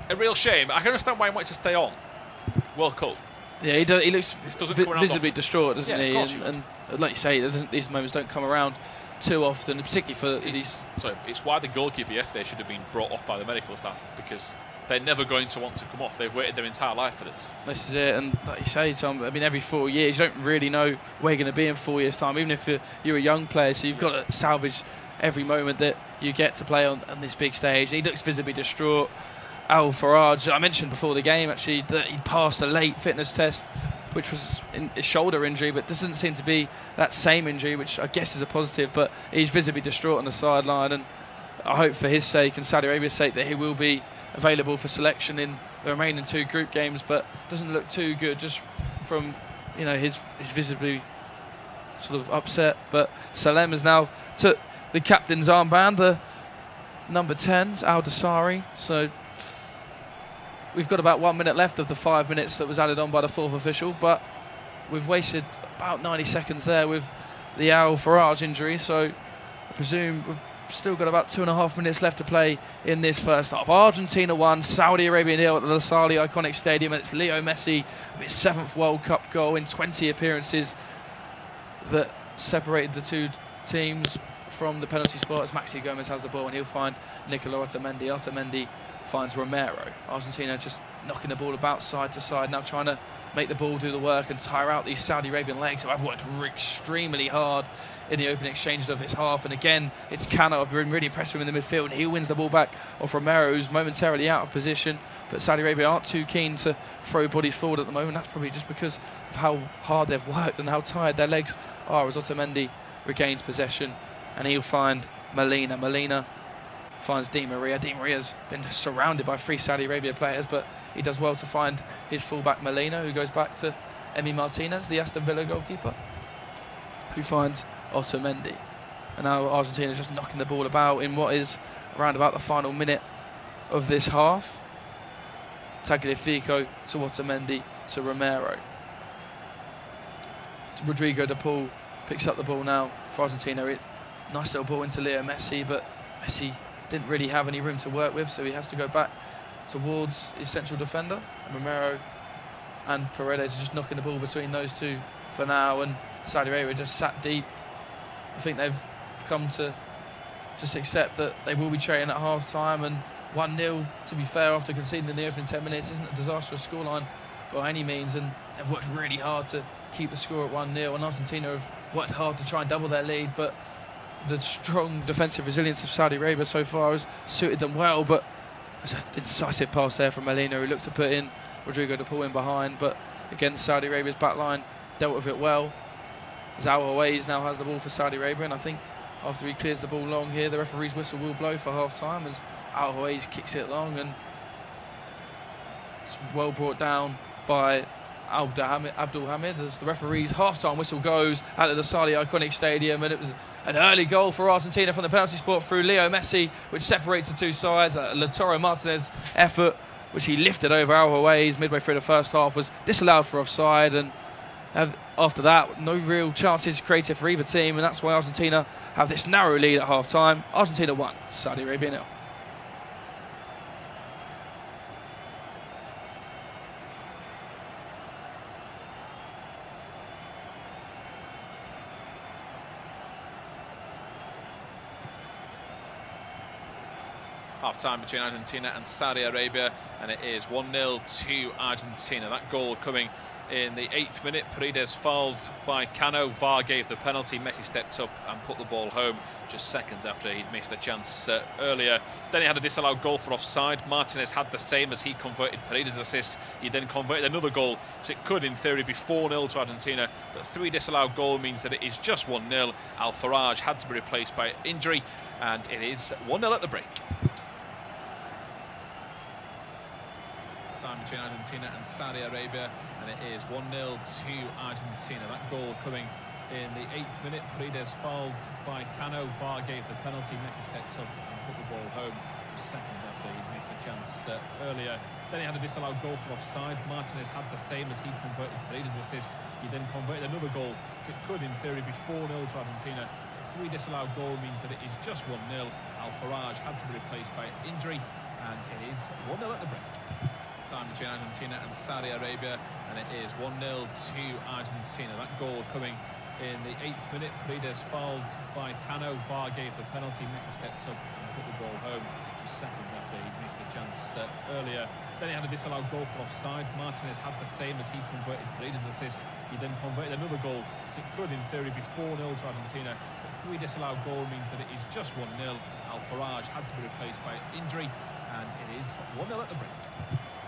a real shame. I can understand why he wanted to stay on. World Cup. Yeah, he looks visibly often. Distraught, doesn't he? And like you say, these moments don't come around too often, particularly for these. Sorry, it's why the goalkeeper yesterday should have been brought off by the medical staff, because they're never going to want to come off. They've waited their entire life for this. This is it, and like you say, Tom, I mean, every 4 years, you don't really know where you're going to be in 4 years' time, even if you're a young player, so you've got to salvage every moment that you get to play on this big stage. He looks visibly distraught. Al Faraj, I mentioned before the game, actually, that he passed a late fitness test, which was a shoulder injury, but this doesn't seem to be that same injury, which I guess is a positive, but he's visibly distraught on the sideline, and I hope for his sake and Saudi Arabia's sake that he will be available for selection in the remaining 2 group games, but doesn't look too good just from, you know, his visibly sort of upset. But Salem has now took the captain's armband, the number 10, Al Dasari, so we've got about 1 minute left of the 5 minutes that was added on by the 4th official, but we've wasted about 90 seconds there with the Al Faraj injury, so I presume we've still got about 2.5 minutes left to play in this first half. Argentina 1, Saudi Arabia 0 at the Lusail iconic stadium, and it's Leo Messi with his 7th World Cup goal in 20 appearances that separated the 2 teams from the penalty spot, as Maxi Gomez has the ball and he'll find Nicola Otamendi. Otamendi finds Romero. Argentina just knocking the ball about side to side, now trying to make the ball do the work and tire out these Saudi Arabian legs who have worked extremely hard in the opening exchanges of this half. And again, it's Cano. I've been really impressed with him in the midfield, and he wins the ball back off Romero, who's momentarily out of position. But Saudi Arabia aren't too keen to throw bodies forward at the moment. That's probably just because of how hard they've worked and how tired their legs are, as Otamendi regains possession, and he'll find Molina. Molina finds Di Maria. Di Maria's been surrounded by 3 Saudi Arabia players, but he does well to find his fullback Molina, who goes back to Emi Martinez, the Aston Villa goalkeeper, who finds Otamendi. And now Argentina just knocking the ball about in what is around about the final minute of this half. Tagliafico to Otamendi to Romero. Rodrigo de Paul picks up the ball now for Argentina. Nice little ball into Leo Messi, but Messi didn't really have any room to work with, so he has to go back towards his central defender. And Romero and Paredes are just knocking the ball between those two for now, and Saudi Arabia just sat deep. I think they've come to just accept that they will be trailing at half-time, and 1-0, to be fair, after conceding in the opening 10 minutes, isn't a disastrous scoreline by any means, and they've worked really hard to keep the score at 1-0, and Argentina have worked hard to try and double their lead, but the strong defensive resilience of Saudi Arabia so far has suited them well. But there's an incisive pass there from Molina, who looked to put in Rodrigo de Paul in behind, but again Saudi Arabia's backline dealt with it well. As O.A.T now has the ball for Saudi Arabia, and I think after he clears the ball long here, the referee's whistle will blow for half-time as O.A.T kicks it long, and it's well brought down by Abdul Hamid as the referee's half-time whistle goes out of the Saudi iconic stadium. And it was an early goal for Argentina from the penalty spot through Leo Messi, which separates the two sides. Lautaro Martinez effort, which he lifted over O.A.T midway through the first half, was disallowed for offside, and after that no real chances created for either team, and that's why Argentina have this narrow lead at half-time. Argentina 1, Saudi Arabia 0. Half-time between Argentina and Saudi Arabia, and it is 1-0 to Argentina. That goal coming in the 8th minute. Paredes fouled by Cano. VAR gave the penalty. Messi stepped up and put the ball home just seconds after he'd missed the chance earlier. Then he had a disallowed goal for offside. Martinez had the same as he converted Paredes' assist. He then converted another goal, so it could in theory be 4-0 to Argentina, but 3 disallowed goal means that it is just 1-0. Al-Faraj had to be replaced by injury, and it is 1-0 at the break. Time between Argentina and Saudi Arabia, and it is 1-0 to Argentina. That goal coming in the 8th minute. Paredes fouled by Cano. VAR gave the penalty. Messi stepped up and put the ball home just seconds after he missed the chance earlier. Then he had a disallowed goal for offside. Martinez had the same as he converted Paredes' assist. He then converted another goal, so it could in theory be 4-0 to Argentina. 3 disallowed goal means that it is just 1-0. Al-Faraj had to be replaced by injury, and it is 1-0 at the break. Time between Argentina and Saudi Arabia, and it is 1-0 to Argentina. That goal coming in the 8th minute. Paredes fouled by Cano. VAR gave the penalty. Messi stepped up and put the ball home just seconds after he missed the chance earlier. Then he had a disallowed goal for offside. Martinez had the same as he converted Paredes' assist. He then converted another goal, so it could in theory be 4-0 to Argentina, but 3 disallowed goal means that it is just 1-0. Al-Faraj had to be replaced by injury, and it is 1-0 at the break.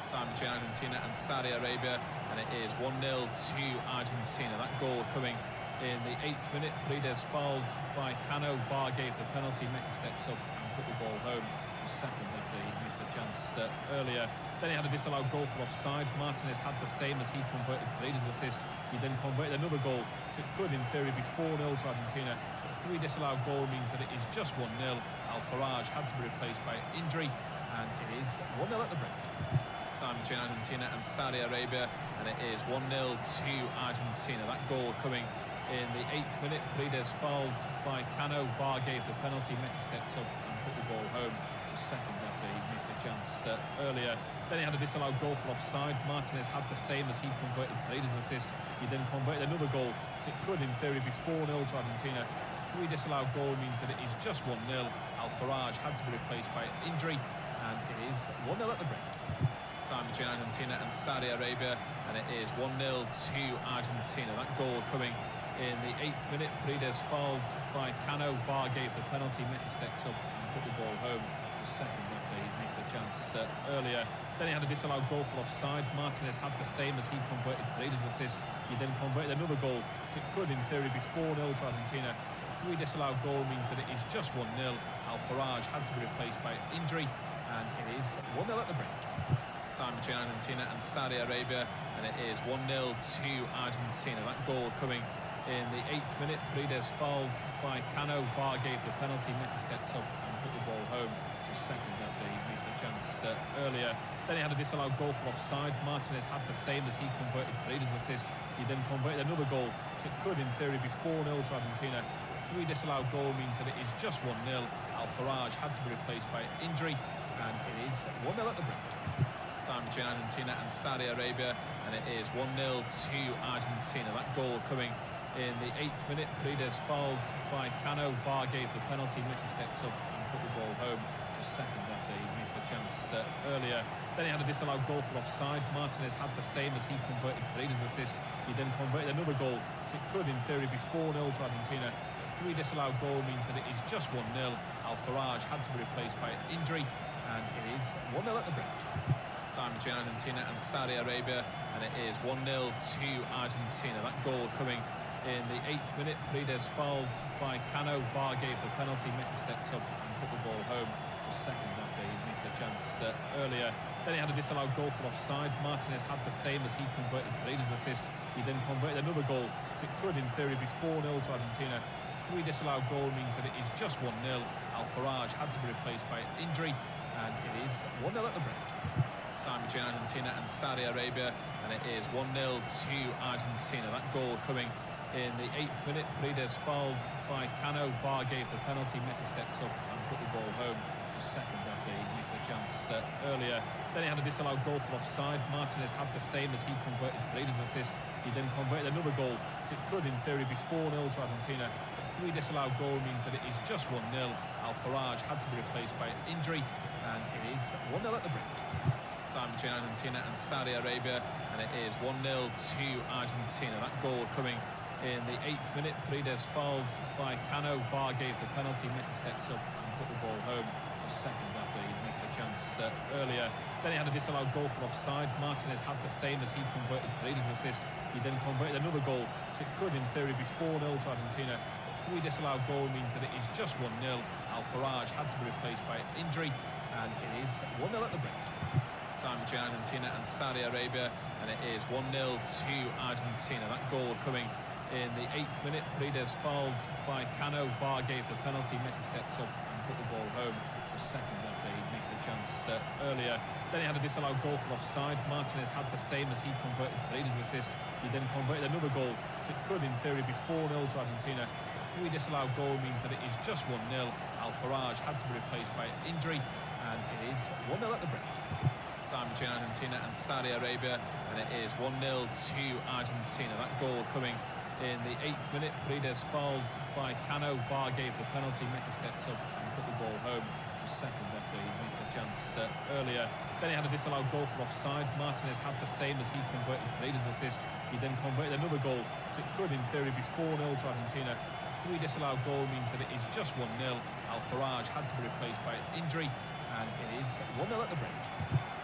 Time between Argentina and Saudi Arabia, and it is 1-0 to Argentina. That goal coming in the 8th minute. Paredes fouled by Cano. VAR gave the penalty. Messi stepped up and put the ball home just seconds after he missed the chance earlier. Then he had a disallowed goal for offside. Martinez had the same as he converted Paredes' assist. He then converted another goal, so it could in theory be 4-0 to Argentina, but 3 disallowed goal means that it is just 1-0. Al-Faraj had to be replaced by injury, and it is 1-0 at the break. Time between Argentina and Saudi Arabia, and it is 1-0 to Argentina. That goal coming in the 8th minute. Paredes fouled by Cano. VAR gave the penalty. Messi stepped up and put the ball home just seconds after he missed the chance earlier. Then he had a disallowed goal for offside. Martinez had the same as he converted Paredes' assist. He then converted another goal, so it could in theory be 4-0 to Argentina. 3 disallowed goal means that it is just 1-0. Al-Faraj had to be replaced by injury, and it is 1-0 at the break. Time between Argentina and Saudi Arabia, and it is 1-0 to Argentina. That goal coming in the 8th minute. Paredes fouled by Cano. VAR gave the penalty. Messi stepped up and put the ball home just seconds after he missed the chance earlier. Then he had a disallowed goal for offside. Martinez had the same as he converted Paredes' assist. He then converted another goal, so it could in theory be 4-0 to Argentina. A 3 disallowed goal means that it is just 1-0. Al-Faraj had to be replaced by injury, and it is 1-0 at the break. Time between Argentina and Saudi Arabia, and it is 1-0 to Argentina. That goal coming in the 8th minute. Paredes fouled by Cano. VAR gave the penalty. Messi stepped up and put the ball home just seconds after he missed the chance earlier. Then he had a disallowed goal for offside. Martinez had the same as he converted Paredes' assist. He then converted another goal, so it could in theory be 4-0 to Argentina. A 3 disallowed goal means that it is just 1-0. Al-Faraj had to be replaced by injury, and it is 1-0 at the break. Time between Argentina and Saudi Arabia, and it is 1-0 to Argentina. That goal coming in the 8th minute. Paredes fouled by Cano. VAR gave the penalty. Messi stepped up and put the ball home just seconds after he missed the chance earlier. Then he had a disallowed goal for offside. Martinez had the same as he converted Paredes' assist. He then converted another goal, so it could in theory be 4-0 to Argentina. A 3 disallowed goal means that it is just 1-0. Al-Faraj had to be replaced by injury, and it is 1-0 at the break. Time between Argentina and Saudi Arabia, and it is 1-0 to Argentina. That goal coming in the 8th minute. Paredes fouled by Cano. VAR gave the penalty. Messi stepped up and put the ball home just seconds after he missed the chance earlier. Then he had a disallowed goal for offside. Martinez had the same as he converted Paredes' assist. He then converted another goal, so it could in theory be 4-0 to Argentina. A 3 disallowed goal means that it is just 1-0. Al-Faraj had to be replaced by injury, and it is 1-0 at the break. Time between Argentina and Saudi Arabia, and it is 1-0 to Argentina. That goal coming in the 8th minute. Paredes fouled by Cano. VAR gave the penalty. Messi stepped up and put the ball home just seconds after he missed the chance earlier. Then he had a disallowed goal for offside. Martinez had the same as he converted Paredes' assist. He then converted another goal, so it could in theory be 4-0 to Argentina. A 3 disallowed goal means that it is just 1-0. Al-Faraj had to be replaced by injury, and it is 1-0 at the break. Time between Argentina and Saudi Arabia, and it is 1-0 to Argentina. That goal coming in the 8th minute. Paredes fouled by Cano. VAR gave the penalty. Messi stepped up and put the ball home just seconds after he missed the chance earlier. Then he had a disallowed goal for offside. Martinez had the same as he converted Paredes' assist. He then converted another goal, so it could in theory be 4-0 to Argentina. A 3 disallowed goal means that it is just 1-0. Al-Faraj had to be replaced by injury, and it is 1-0 at the break. Time between Argentina and Saudi Arabia, and it is 1-0 to Argentina. That goal coming in the 8th minute. Paredes fouled by Cano. VAR gave the penalty. Messi stepped up and put the ball home just seconds after he missed the chance earlier. Then he had a disallowed goal for offside. Martinez had the same as he converted Paredes' assist. He then converted another goal, so it could in theory be 4-0 to Argentina. A 3 disallowed goal means that it is just 1-0. Al-Faraj had to be replaced by injury, and it is 1-0 at the break. Time between Argentina and Saudi Arabia, and it is 1-0 to Argentina. That goal coming in the 8th minute. Paredes fouled by Cano. VAR gave the penalty. Messi stepped up and put the ball home just seconds after he missed the chance earlier. Then he had a disallowed goal for offside. Martinez had the same as he converted Paredes' assist. He then converted another goal, so it could in theory be 4-0 to Argentina. A 3 disallowed goal means that it is just 1-0. Al-Faraj had to be replaced by injury, and it is 1-0 at the break.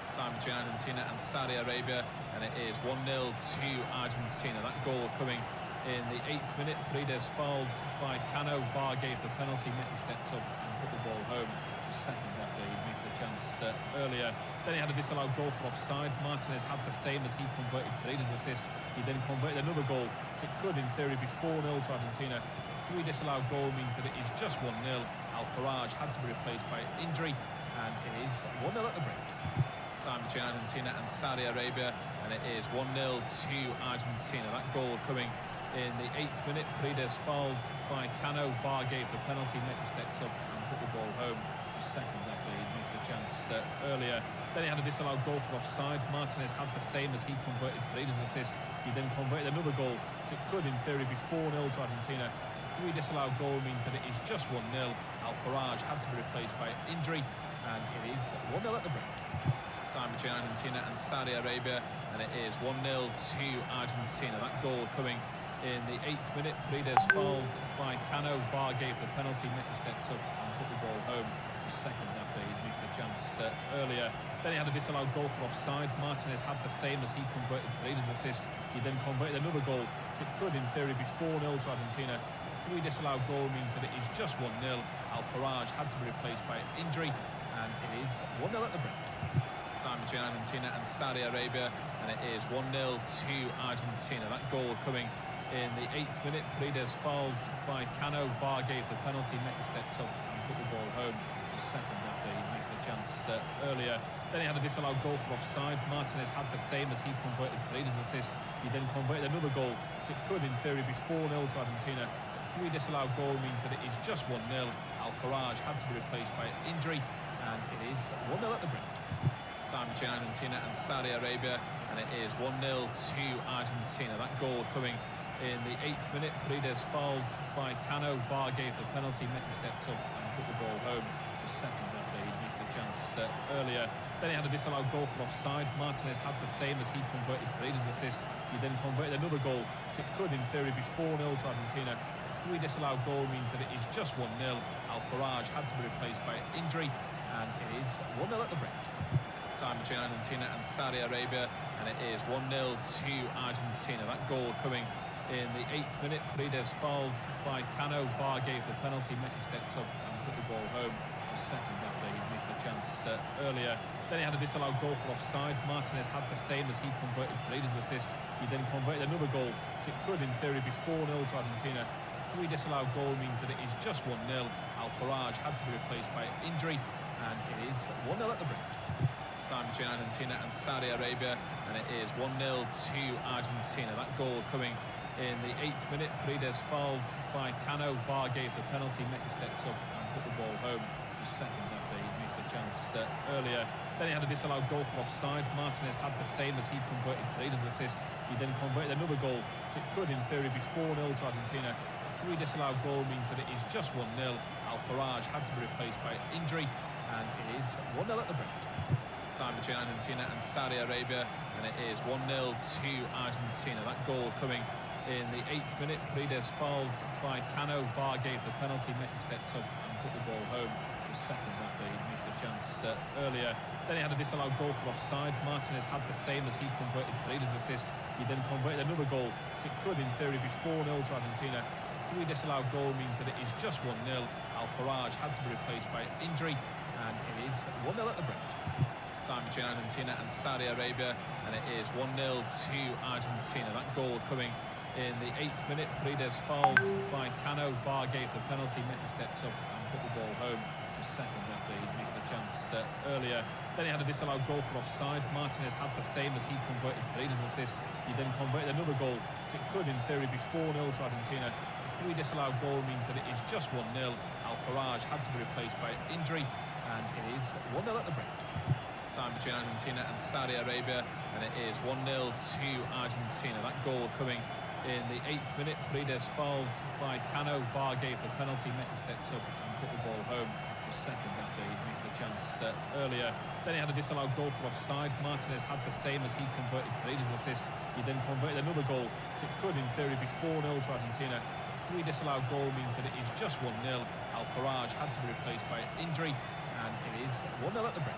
Time between Argentina and Saudi Arabia, and it is 1-0 to Argentina. That goal coming in the 8th minute. Paredes fouled by Cano. VAR gave the penalty. Messi stepped up and put the ball home just seconds after he missed the chance earlier. Then he had a disallowed goal for offside. Martinez had the same as he converted Paredes' assist. He then converted another goal, so it could in theory be 4-0 to Argentina. A 3 disallowed goal means that it is just 1-0. Al-Faraj had to be replaced by injury, and it is 1-0 at the break. Time between Argentina and Saudi Arabia, and it is 1-0 to Argentina. That goal coming in the 8th minute. Paredes fouled by Cano. VAR gave the penalty. Messi stepped up and put the ball home just seconds after he missed the chance earlier. Then he had a disallowed goal for offside. Martinez had the same as he converted Paredes' assist. He then converted another goal, so it could in theory be 4-0 to Argentina. A 3 disallowed goal means that it is just 1-0. Al-Faraj had to be replaced by injury, and it is 1-0 at the break. Time between Argentina and Saudi Arabia, and it is 1-0 to Argentina. That goal coming in the 8th minute. Paredes fouled by Cano. VAR gave the penalty. Messi stepped up and put the ball home just seconds after he missed the chance earlier. Then he had a disallowed goal for offside. Martinez had the same as he converted Paredes' assist. He then converted another goal, so it could in theory be 4-0 to Argentina. A 3 disallowed goal means that it is just 1-0. Al-Faraj had to be replaced by injury, and it is 1-0 at the break. Time between Argentina and Saudi Arabia, and it is 1-0 to Argentina. That goal coming in the 8th minute. Paredes fouled by Cano. VAR gave the penalty. Messi stepped up and put the ball home just seconds after he missed the chance earlier. Then he had a disallowed goal for offside. Martinez had the same as he converted Paredes' assist. He then converted another goal, so it could in theory be 4-0 to Argentina. A 3 disallowed goal means that it is just 1-0. Al-Faraj had to be replaced by injury, and it is 1-0 at the break. Time between Argentina and Saudi Arabia, and it is 1-0 to Argentina. That goal coming in the 8th minute. Paredes fouled by Cano. VAR gave the penalty. Messi stepped up and put the ball home just seconds after he missed the chance earlier. Then he had a disallowed goal for offside. Martinez had the same as he converted Paredes' assist. He then converted another goal, so it could in theory be 4-0 to Argentina. A 3 disallowed goal means that it is just 1-0. Al-Faraj had to be replaced by injury, and it is 1-0 at the break. Time between Argentina and Saudi Arabia, and it is 1-0 to Argentina. That goal coming in the 8th minute. Paredes fouled by Cano. VAR gave the penalty. Messi stepped up and put the ball home just seconds after he missed the chance earlier. Then he had a disallowed goal for offside. Martinez had the same as he converted Paredes' assist. He then converted another goal, so it could in theory be 4-0 to Argentina. A 3 disallowed goal means that it is just 1-0. Al-Faraj had to be replaced by injury, and it is 1-0 at the break. Time between Argentina and Saudi Arabia, and it is 1-0 to Argentina. That goal coming in the 8th minute. Paredes fouled by Cano. VAR gave the penalty. Messi stepped up and put the ball home just seconds after he missed the chance earlier. Then he had a disallowed goal for offside. Martinez had the same as he converted Paredes' assist. He then converted another goal, so it could in theory be 4-0 to Argentina. A 3 disallowed goal means that it is just 1-0. Al-Faraj had to be replaced by injury, and it is 1-0 at the break. Time between Argentina and Saudi Arabia, and it is 1-0 to Argentina. That goal coming in the 8th minute. Paredes fouled by Cano. VAR gave the penalty. Messi stepped up and put the ball home just seconds after he missed the chance earlier. Then he had a disallowed goal for offside. Martinez had the same as he converted Paredes' assist. He then converted another goal, so it could in theory be 4-0 to Argentina. A 3 disallowed goal means that it is just 1-0. Al-Faraj had to be replaced by injury, and it is 1-0 at the break. Time between Argentina and Saudi Arabia, and it is 1-0 to Argentina. That goal coming in the 8th minute. Paredes fouled by Cano. VAR gave the penalty. Messi stepped up and put the ball home just seconds after he missed the chance earlier. Then he had a disallowed goal for offside. Martinez had the same as he converted Paredes' assist. He then converted another goal, so it could in theory be 4-0 to Argentina. A 3 disallowed goal means that it is just 1-0. Al-Faraj had to be replaced by injury, and it is 1-0 at the break. Time between Argentina and Saudi Arabia, and it is 1-0 to Argentina. That goal coming in the 8th minute. Paredes fouled by Cano. VAR gave the penalty. Messi stepped up and put the ball home just seconds after he missed the chance earlier. Then he had a disallowed goal for offside. Martinez had the same as he converted Paredes' assist. He then converted another goal, so it could in theory be 4-0 to Argentina. A 3 disallowed goal means that it is just 1-0. Al-Faraj had to be replaced by injury, and it is 1-0 at the break.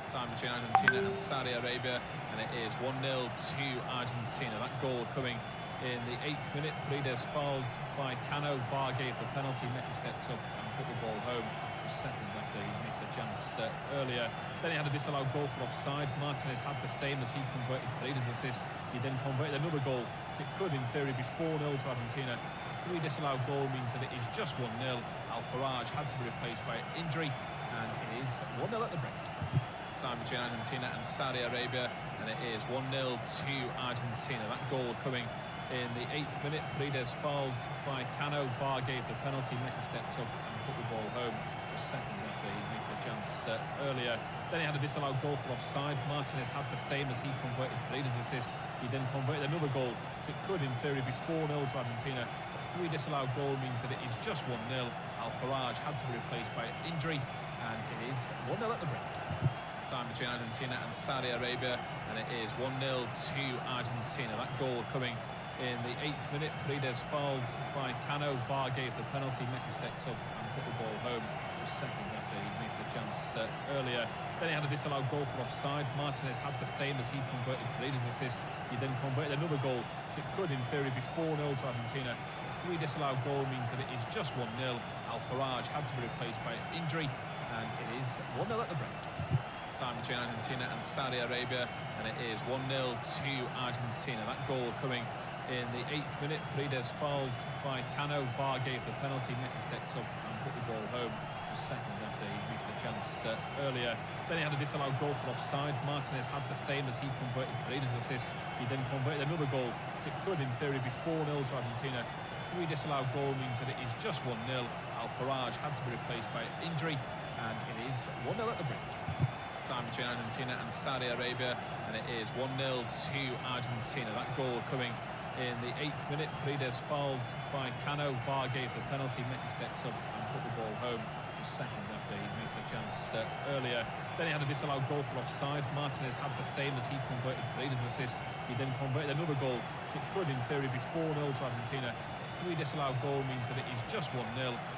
Time between Argentina and Saudi Arabia, and it is 1-0 to Argentina. That goal coming in the 8th minute. Paredes fouled by Cano. VAR gave the penalty. Messi stepped up and put the ball home just seconds after he missed the chance earlier. Then he had a disallowed goal for offside. Martinez had the same as he converted Paredes' assist. He then converted another goal, so it could in theory be 4-0 to Argentina. A 3 disallowed goal means that it is just 1-0. Al-Faraj had to be replaced by injury, and it is 1-0 at the break. Time between Argentina and Saudi Arabia, and it is 1-0 to Argentina. That goal coming in the 8th minute. Paredes fouled by Cano. VAR gave the penalty. Messi stepped up and put the ball home just seconds after he missed the chance earlier. Then he had a disallowed goal for offside. Martinez had the same as he converted Paredes' assist. He then converted another goal, so it could in theory be 4-0 to Argentina. A 3 disallowed goal means that it is just 1-0. Al-Faraj had to be replaced by injury, and it is 1-0 at the break. Time between Argentina and Saudi Arabia, and it is 1-0 to Argentina. That goal coming in the 8th minute. Paredes fouled by Cano. VAR gave the penalty. Messi stepped up and put the ball home just seconds after he missed the chance earlier. Then he had a disallowed goal for offside. Martinez had the same as he converted Paredes' assist. He then converted another goal, so it could in theory be 4-0 to Argentina. A 3 disallowed goal means that it is just 1-0. Al-Faraj had to be replaced by injury, and it is 1-0 at the break. Time between Argentina and Saudi Arabia, and it is 1-0 to Argentina. That goal coming in the 8th minute. Paredes fouled by Cano. VAR gave the penalty. Messi stepped up and put the ball home just seconds after he missed the chance earlier. Then he had a disallowed goal for offside. Martinez had the same as he converted Paredes' assist. He then converted another goal, so it could in theory be 4-0 to Argentina. A 3 disallowed goal means that it is just 1-0. Al-Faraj had to be replaced by injury, and it is 1-0 at the break. Time between Argentina and Saudi Arabia, and it is 1-0 to Argentina. That goal coming in the 8th minute. Paredes fouled by Cano. VAR gave the penalty. Messi stepped up and put the ball home just seconds after he missed the chance earlier. Then he had a disallowed goal for offside. Martinez had the same as he converted Paredes' assist. He then converted another goal, so it could in theory be 4-0 to Argentina. A 3 disallowed goal means that it is just 1-0.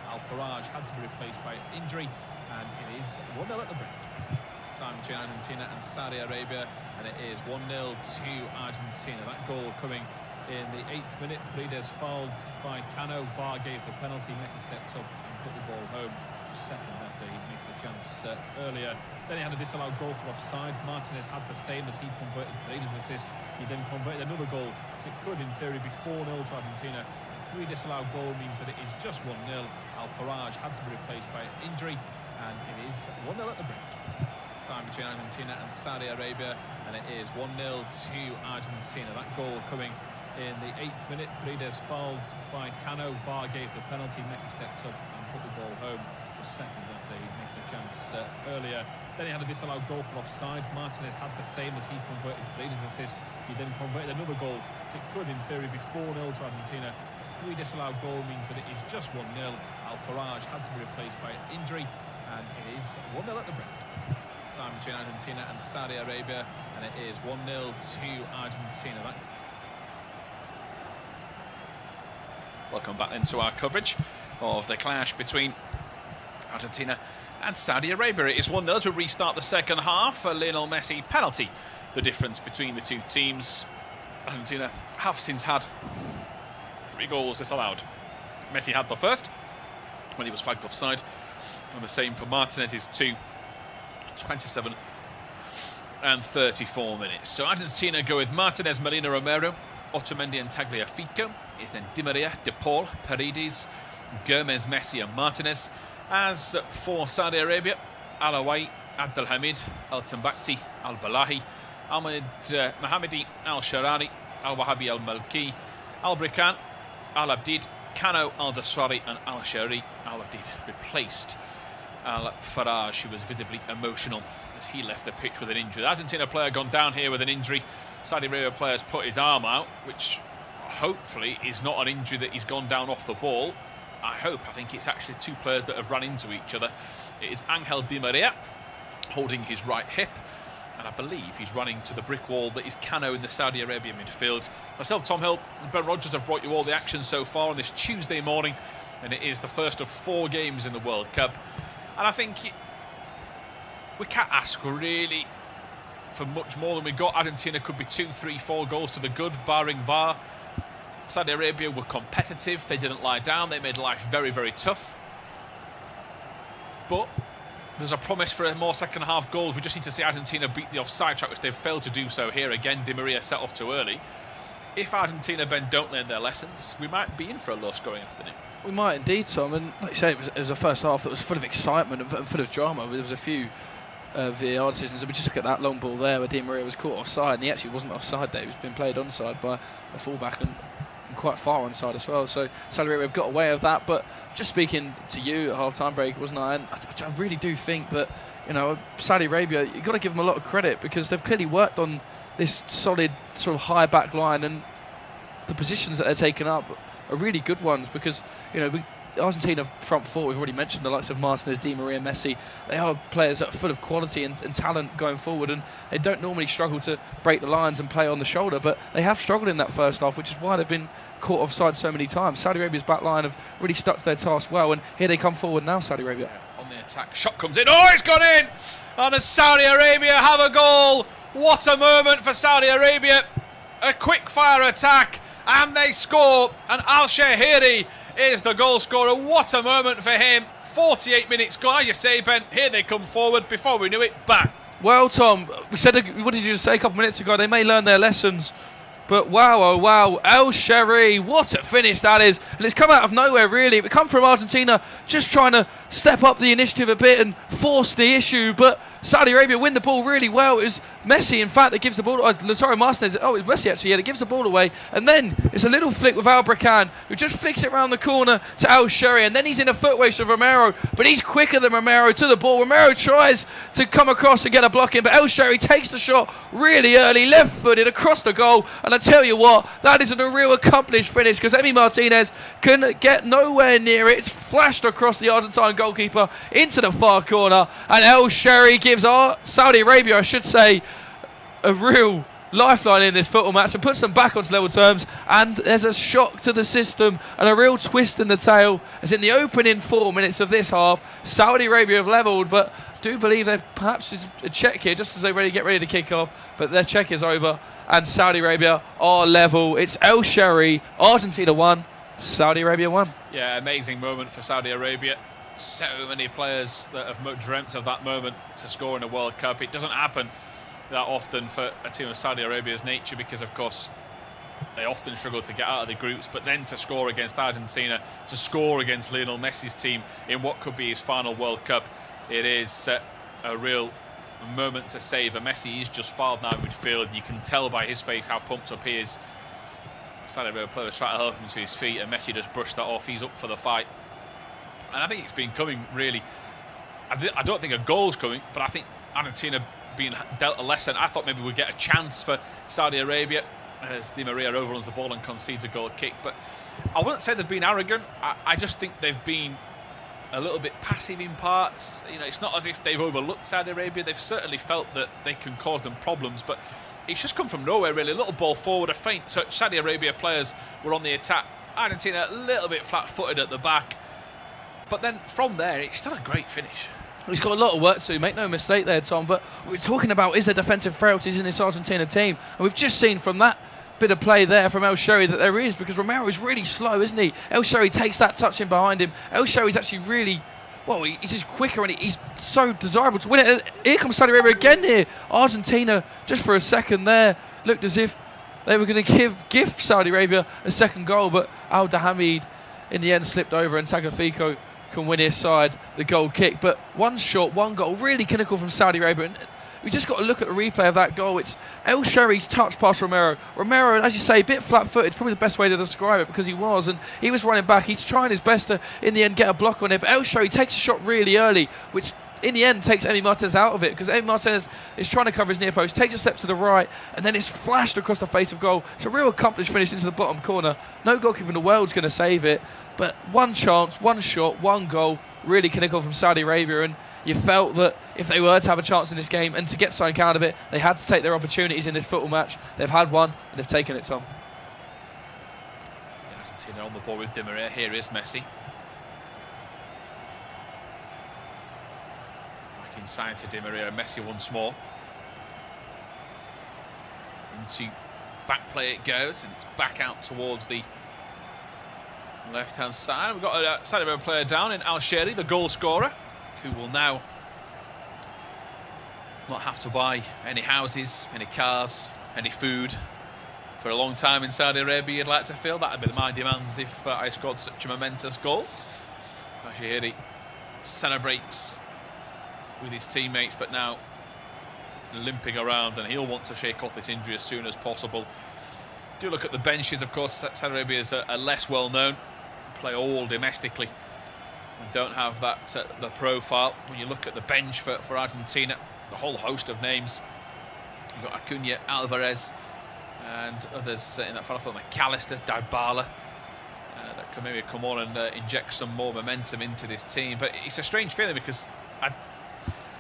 Al-Faraj had to be replaced by injury, and it is 1-0 at the break. Time between Argentina and Saudi Arabia, and it is 1-0 to Argentina. That goal coming in the 8th minute. Paredes fouled by Cano. VAR gave the penalty. Messi stepped up and put the ball home just seconds after he missed the chance earlier. Then he had a disallowed goal for offside. Martinez had the same as he converted Paredes' assist. He then converted another goal, so it could in theory be 4-0 to Argentina. A 3 disallowed goal means that it is just 1-0. Al-Faraj had to be replaced by injury, and it is 1-0 at the break. Time between Argentina and Saudi Arabia, and it is 1-0 to Argentina. That goal coming in the 8th minute. Paredes fouled by Cano. VAR gave the penalty. Messi stepped up and put the ball home just seconds after he missed the chance earlier. Then he had a disallowed goal for offside. Martinez had the same as he converted Paredes' assist. He then converted another goal, so it could in theory be 4-0 to Argentina. A 3 disallowed goal means that it is just 1-0. Al-Faraj had to be replaced by injury, and it is 1-0 at the break. Time between Argentina and Saudi Arabia, and it is 1-0 to Argentina. Welcome back into our coverage of the clash between Argentina and Saudi Arabia. It is 1-0 to restart the second half. A Lionel Messi penalty, the difference between the two teams. Argentina have since had 3 goals disallowed. Messi had the first when he was flagged offside, and the same for Martinez's 2. 27 and 34 minutes. So Argentina go with Martinez, Molina, Romero, Otamendi and Tagliafico. It's then Di Maria, De Paul, Paredes, Gomez, Messi and Martinez. As for Saudi Arabia, Al-Awai, Abdelhamid, Al-Tambakti, Al-Balahi, Ahmed Mohamedi, Al-Sharari, Al-Wahabi Al-Malki, Al-Brikan, Al-Abdid, Cano, Al-Daswari and Al-Shari. Al-Abdid replaced Al-Faraj, who was visibly emotional as he left the pitch with an injury. The Argentina player gone down here with an injury. Saudi Arabia player's put his arm out, which hopefully is not an injury that he's gone down off the ball. I think it's actually 2 players that have run into each other. It is Angel Di Maria holding his right hip, and I believe he's running to the brick wall that is Cano in the Saudi Arabia midfield. Myself, Tom Hill and Ben Rogers have brought you all the action so far on this Tuesday morning, and it is the first of 4 games in the World Cup. And I think we can't ask really for much more than we got. Argentina could be 2, 3, 4 goals to the good, barring VAR. Saudi Arabia were competitive. They didn't lie down. They made life very, very tough. But there's a promise for more second half goals. We just need to see Argentina beat the offside trap, which they've failed to do so here. Again, Di Maria set off too early. If Argentina, Ben, don't learn their lessons, we might be in for a low scoring afternoon. We might indeed, Tom. And like you say, it was a first half that was full of excitement and full of drama. There was a few VAR decisions. We just look at that long ball there where Di Maria was caught offside, and he actually wasn't offside there. He was being played onside by a fullback and quite far onside as well. So Saudi Arabia have got away with that. But just speaking to you at half-time break, wasn't I? And I really do think that, Saudi Arabia, you've got to give them a lot of credit because they've clearly worked on this solid sort of high back line, and the positions that they're taking up are really good ones because, Argentina front four, we've already mentioned the likes of Martinez, Di Maria, Messi. They are players that are full of quality and talent going forward, and they don't normally struggle to break the lines and play on the shoulder, but they have struggled in that first half, which is why they've been caught offside so many times. Saudi Arabia's back line have really stuck to their task well, and here they come forward now, Saudi Arabia. Yeah, on the attack, shot comes in, oh, it's gone in! And as Saudi Arabia have a goal, what a moment for Saudi Arabia. A quick fire attack, and they score, and Al-Shahiri is the goal scorer. What a moment for him. 48 minutes gone, as you say, Ben. Here they come forward. Before we knew it, bang. Well, Tom, we said, what did you just say a couple minutes ago? They may learn their lessons, but wow, oh wow, Al-Shahiri, what a finish that is. And it's come out of nowhere, really. It come from Argentina just trying to step up the initiative a bit and force the issue, but Saudi Arabia win the ball really well. It was Messi, in fact, that gives the ball. Lautaro Martinez. Oh, it was Messi actually. Yeah, that gives the ball away, and then it's a little flick with Argetina, who just flicks it around the corner to Al-Shahiri, and then he's in a foot race with Romero, but he's quicker than Romero to the ball. Romero tries to come across and get a block in, but Al-Shahiri takes the shot really early, left-footed across the goal. And I tell you what, that is a real accomplished finish because Emi Martinez can get nowhere near it. It's flashed across the Argentine goalkeeper into the far corner, and Al-Shahiri gives Saudi Arabia, I should say, a real lifeline in this football match and puts them back onto level terms. And there's a shock to the system and a real twist in the tail, as in the opening 4 minutes of this half, Saudi Arabia have levelled, but I do believe there perhaps is a check here just as they get ready to kick off, but their check is over and Saudi Arabia are level. It's Al-Shahiri, Argentina 1, Saudi Arabia 1. Yeah, amazing moment for Saudi Arabia. So many players that have dreamt of that moment to score in a World Cup. It doesn't happen that often for a team of Saudi Arabia's nature because, of course, they often struggle to get out of the groups, but then to score against Argentina, to score against Lionel Messi's team in what could be his final World Cup, it is a real moment to savour. Messi is just fouled now in midfield. You can tell by his face how pumped up he is. Saudi Arabia player was trying to help him to his feet, and Messi just brushed that off. He's up for the fight. And I think it's been coming, really. I don't think a goal's coming, but I think Argentina being dealt a lesson. I thought maybe we'd get a chance for Saudi Arabia as Di Maria overruns the ball and concedes a goal kick. But I wouldn't say they've been arrogant. I just think they've been a little bit passive in parts. You know, it's not as if they've overlooked Saudi Arabia. They've certainly felt that they can cause them problems, but it's just come from nowhere, really. A little ball forward, a faint touch. Saudi Arabia players were on the attack. Argentina a little bit flat-footed at the back. But then from there, it's still a great finish. He's got a lot of work to do, make no mistake there, Tom. But we're talking about, is there defensive frailties in this Argentina team? And we've just seen from that bit of play there from Al-Shahiri that there is, because Romero is really slow, isn't he? Al-Shahiri takes that touch in behind him. Al-Shahiri's actually really, well, he's just quicker and he's so desirable to win it. And here comes Saudi Arabia again here. Argentina, just for a second there, looked as if they were going to give Saudi Arabia a second goal, but Al-Dahamid in the end slipped over and Tagliafico can win his side the goal kick. But one shot, one goal, really clinical from Saudi Arabia. And we just got to look at the replay of that goal. It's Al-Shahiri's touch past Romero. Romero, as you say, a bit flat-footed, probably the best way to describe it, because he was, and he was running back. He's trying his best to, in the end, get a block on it. But Al-Shahiri takes a shot really early, which in the end takes Emi Martinez out of it, because Emi Martinez is trying to cover his near post, takes a step to the right, and then it's flashed across the face of goal. It's a real accomplished finish into the bottom corner. No goalkeeper in the world's going to save it, but one chance, one shot, one goal, really clinical from Saudi Arabia. And you felt that if they were to have a chance in this game and to get something out of it, they had to take their opportunities in this football match. They've had one and they've taken it, Tom. Argentina on the ball with Di Maria. Here is Messi. Back inside to Di Maria and Messi once more. Into back play it goes, and it's back out towards the left-hand side. We've got a Saudi Arabia player down in Al-Shahiri, the goal scorer, who will now not have to buy any houses, any cars, any food for a long time in Saudi Arabia. You'd like to feel that would be my demands if I scored such a momentous goal. Al-Shahiri celebrates with his teammates, but now limping around, and he'll want to shake off this injury as soon as possible. Do look at the benches, of course. Saudi Arabia is a less well known, play all domestically and don't have that the profile. When you look at the bench for Argentina, the whole host of names. You've got Acuna, Alvarez, and others in that front. I thought McAllister, Dybala, that can maybe come on and inject some more momentum into this team. But it's a strange feeling because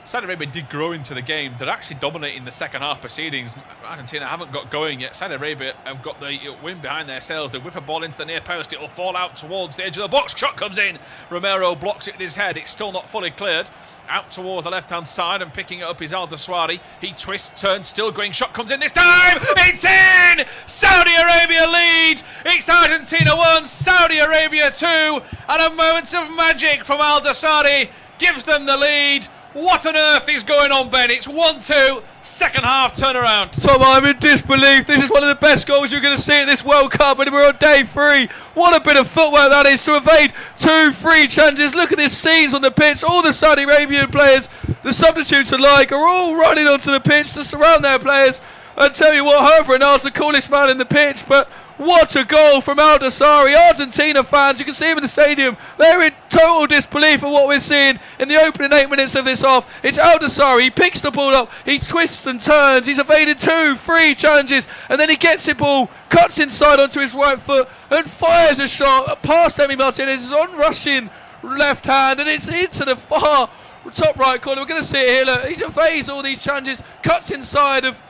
Saudi Arabia did grow into the game. They're actually dominating the second half proceedings. Argentina haven't got going yet. Saudi Arabia have got the wind behind their sails. They whip a ball into the near post. It'll fall out towards the edge of the box. Shot comes in. Romero blocks it with his head. It's still not fully cleared. Out towards the left-hand side and picking it up is Al-Daswari. He twists, turns, still going. Shot comes in this time. It's in! Saudi Arabia lead. It's Argentina 1, Saudi Arabia 2. And a moment of magic from Al-Daswari gives them the lead. What on earth is going on, Ben? It's 1-2, second half turnaround. Tom, I'm in disbelief. This is one of the best goals you're going to see at this World Cup, and we're on day 3. What a bit of footwork that is to evade 2 free challenges. Look at these scenes on the pitch. All the Saudi Arabian players, the substitutes alike, are all running onto the pitch to surround their players. And tell you what, Hervé Renard's the coolest man in the pitch, but what a goal from Al-Daswari. Argentina fans, you can see him in the stadium. They're in total disbelief of what we're seeing in the opening 8 minutes of this half. It's Al-Daswari. He picks the ball up. He twists and turns. He's evaded 2 free challenges. And then he gets the ball, cuts inside onto his right foot and fires a shot past Emi Martinez. His on-rushing left hand. And it's into the far top right corner. We're going to see it here. Look, he evades all these challenges, cuts inside of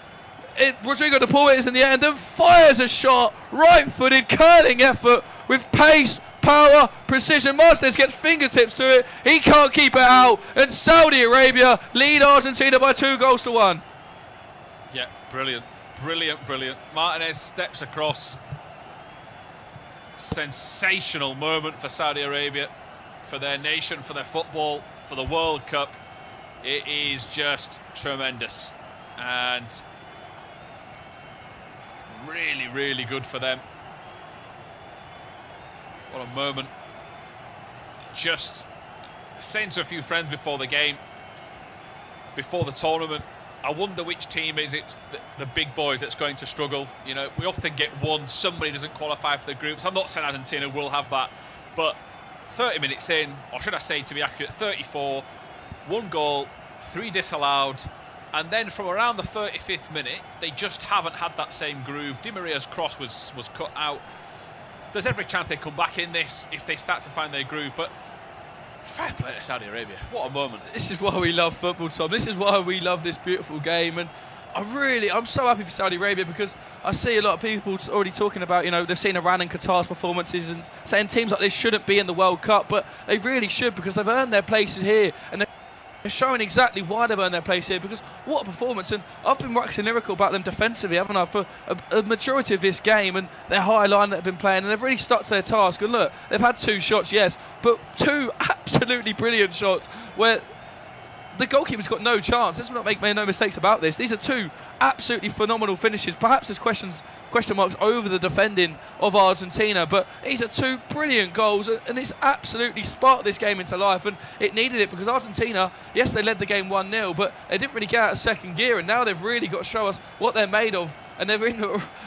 Rodrigo de Paul is in the air and then fires a shot, right-footed, curling effort with pace, power, precision. Martinez gets fingertips to it. He can't keep it out. And Saudi Arabia lead Argentina by 2-1. Yeah, brilliant. Brilliant, brilliant. Martinez steps across. Sensational moment for Saudi Arabia, for their nation, for their football, for the World Cup. It is just tremendous. And really, really good for them. What a moment. Just saying to a few friends before the game, before the tournament, I wonder which team is it, the big boys, that's going to struggle. You know, we often get one, somebody doesn't qualify for the groups. I'm not saying Argentina will have that, but 30 minutes in, or should I say, to be accurate, 34, 1 goal, 3 disallowed. And then from around the 35th minute, they just haven't had that same groove. Di Maria's cross was cut out. There's every chance they come back in this if they start to find their groove. But fair play to Saudi Arabia. What a moment. This is why we love football, Tom. This is why we love this beautiful game. And I'm so happy for Saudi Arabia, because I see a lot of people already talking about, you know, they've seen Iran and Qatar's performances and saying teams like this shouldn't be in the World Cup. But they really should, because they've earned their places here. And they're showing exactly why they've earned their place here, because what a performance. And I've been waxing lyrical about them defensively, haven't I, for a majority of this game, and their high line that they've been playing, and they've really stuck to their task. And look, they've had 2 shots, yes, but 2 absolutely brilliant shots where the goalkeeper's got no chance. Let's not make no mistakes about this. These are 2 absolutely phenomenal finishes. Perhaps there's question marks over the defending of Argentina, but these are 2 brilliant goals, and it's absolutely sparked this game into life, and it needed it, because Argentina, yes, they led the game 1-0, but they didn't really get out of second gear, and now they've really got to show us what they're made of, and they're in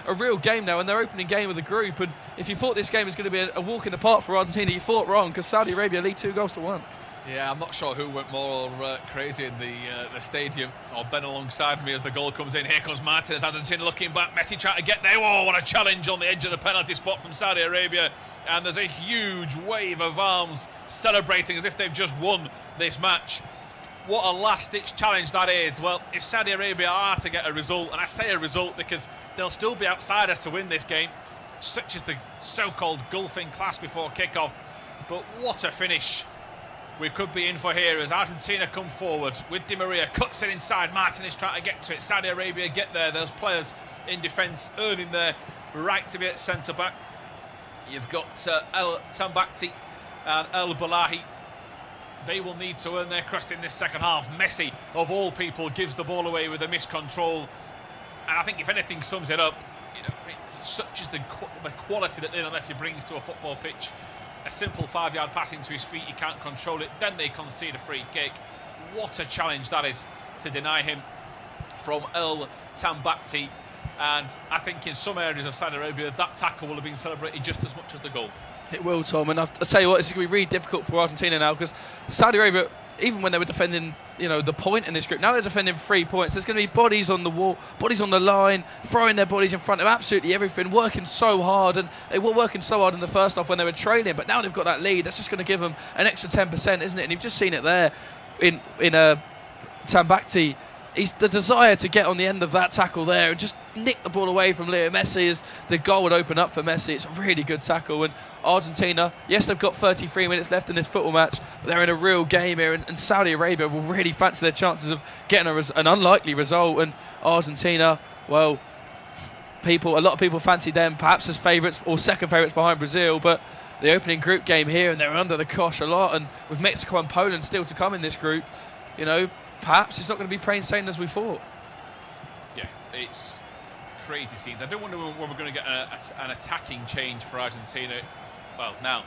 a real game now, and they're opening game of the group. And if you thought this game was going to be a walk in the park for Argentina, you thought wrong, because Saudi Arabia lead 2-1. Yeah, I'm not sure who went more crazy in the stadium, or Ben alongside me as the goal comes in. Here comes Martinez, Argentina looking back, Messi trying to get there. Oh, what a challenge on the edge of the penalty spot from Saudi Arabia. And there's a huge wave of arms celebrating as if they've just won this match. What a last-ditch challenge that is. Well, if Saudi Arabia are to get a result, and I say a result because they'll still be outsiders to win this game, such as the so-called Gulfing class before kick-off. But what a finish we could be in for here as Argentina come forward with Di Maria, cuts it inside. Martinez trying to get to it. Saudi Arabia get there. Those players in defence earning their right to be at centre-back. You've got El Tambakti and El Balahi. They will need to earn their crust in this second half. Messi, of all people, gives the ball away with a miscontrol. And I think if anything sums it up, you know, such is the quality that Lionel Messi brings to a football pitch. A simple 5-yard pass into his feet, he can't control it, then they concede a free kick. What a challenge that is to deny him from El Tambakti. And I think in some areas of Saudi Arabia, that tackle will have been celebrated just as much as the goal. It will, Tom, and I'll tell you what, it's going to be really difficult for Argentina now, because Saudi Arabia even when they were defending, the point in this group, now they're defending 3 points. There's going to be bodies on the wall, bodies on the line, throwing their bodies in front of absolutely everything, working so hard. And they were working so hard in the first half when they were trailing, but now they've got that lead. That's just going to give them an extra 10%, isn't it? And you've just seen it there in Tambakti. The desire to get on the end of that tackle there and just nick the ball away from Leo Messi as the goal would open up for Messi. It's a really good tackle. And Argentina, yes, they've got 33 minutes left in this football match, but they're in a real game here. And Saudi Arabia will really fancy their chances of getting an unlikely result. And Argentina, well, a lot of people fancy them perhaps as favourites or second favourites behind Brazil. But the opening group game here, and they're under the cosh a lot. And with Mexico and Poland still to come in this group, perhaps it's not going to be plain sailing as we thought. Yeah, it's crazy scenes. I don't wonder when we're going to get an attacking change for Argentina. Well, now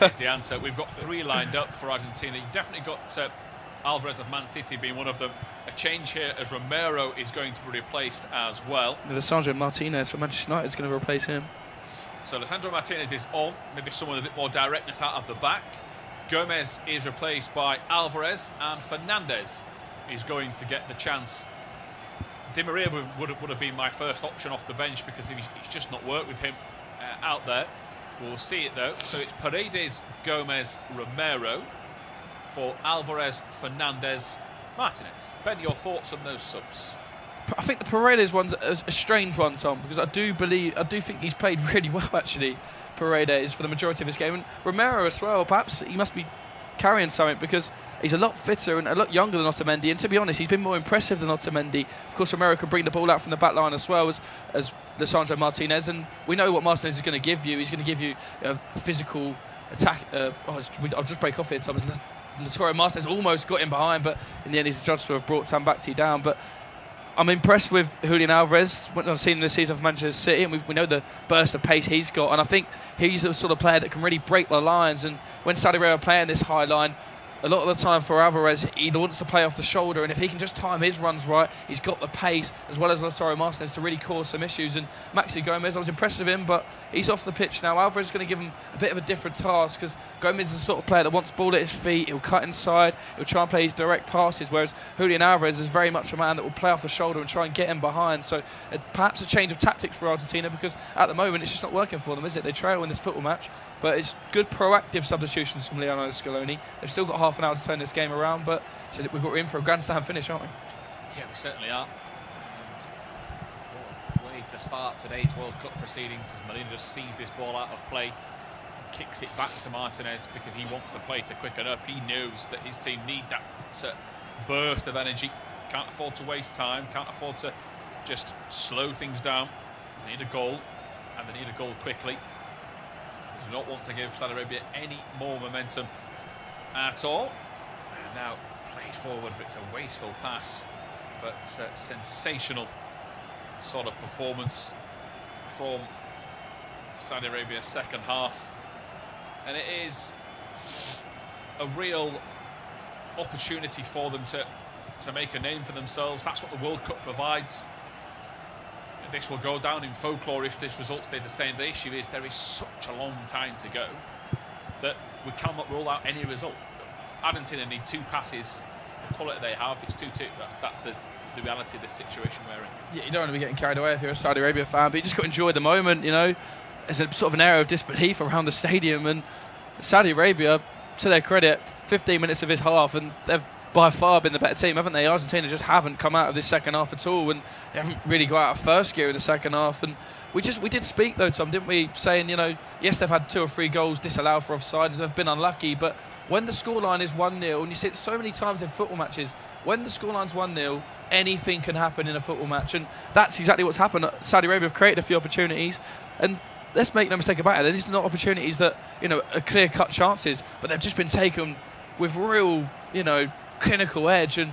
is the answer. We've got 3 lined up for Argentina. You've definitely got Alvarez of Man City being one of them. A change here as Romero is going to be replaced as well. Lisandro Martinez from Manchester United is going to replace him. So Lisandro Martinez is on. Maybe someone with a bit more directness out of the back. Gomez is replaced by Alvarez, and Fernandez is going to get the chance. Di Maria would have been my first option off the bench because he's just not worked with him out there. We'll see it though. So it's Paredes, Gomez, Romero for Alvarez, Fernandez, Martinez. Ben, your thoughts on those subs? I think the Paredes one's a strange one, Tom, because I do think he's played really well actually. Paredes for the majority of his game, and Romero as well. Perhaps he must be carrying something because he's a lot fitter and a lot younger than Otamendi, and to be honest, he's been more impressive than Otamendi. Of course, Romero can bring the ball out from the back line as well as Lisandro Martinez, and we know what Martinez is going to give you. He's going to give you a physical attack. I'll just break off here, Thomas. Lisandro Martinez almost got him behind, but in the end, he's judged to have brought Tambakti down. But I'm impressed with Julian Alvarez. What I've seen this season for Manchester City, and we know the burst of pace he's got, and I think he's the sort of player that can really break the lines. And when Saudi Arabia are playing this high line, a lot of the time for Alvarez, he wants to play off the shoulder, and if he can just time his runs right, he's got the pace as well as Lautaro Martinez to really cause some issues. And Maxi Gomez, I was impressed with him, but he's off the pitch now. Alvarez is going to give him a bit of a different task because Gomez is the sort of player that wants ball at his feet. He'll cut inside, he'll try and play his direct passes, whereas Julian Alvarez is very much a man that will play off the shoulder and try and get him behind. So perhaps a change of tactics for Argentina, because at the moment it's just not working for them, is it? They trail in this football match, but it's good proactive substitutions from Lionel Scaloni. They've still got half an hour to turn this game around, but we've got in for a Grand Slam finish, aren't we? Yeah, we certainly are. And what a way to start today's World Cup proceedings as Molina just sees this ball out of play, kicks it back to Martinez because he wants the play to quicken up. He knows that his team need that burst of energy. Can't afford to waste time, can't afford to just slow things down. They need a goal, and they need a goal quickly. They do not want to give Saudi Arabia any more momentum at all. And now played forward, but it's a wasteful pass, but sensational sort of performance from Saudi Arabia's second half, and it is a real opportunity for them to make a name for themselves. That's what the World Cup provides. This will go down in folklore if this result stayed the same. The issue is there is such a long time to go that we cannot rule out any result. Argentina need 2 passes. The quality they have, it's 2-2. That's the reality of this situation we're in. Yeah, you don't want to be getting carried away if you're a Saudi Arabia fan, but you just got to enjoy the moment, There's a sort of an air of disbelief around the stadium, and Saudi Arabia, to their credit, 15 minutes of this half, and they've by far been the better team, haven't they? Argentina just haven't come out of this second half at all, and they haven't really got out of first gear in the second half. And we did speak though, Tom, didn't we? Saying, yes, they've had 2 or 3 goals disallowed for offside, and they've been unlucky, but when the scoreline is 1-0, and you see it so many times in football matches, when the scoreline's 1-0, anything can happen in a football match, and that's exactly what's happened. Saudi Arabia have created a few opportunities, and let's make no mistake about it, these are not opportunities that, are clear-cut chances, but they've just been taken with real, clinical edge, and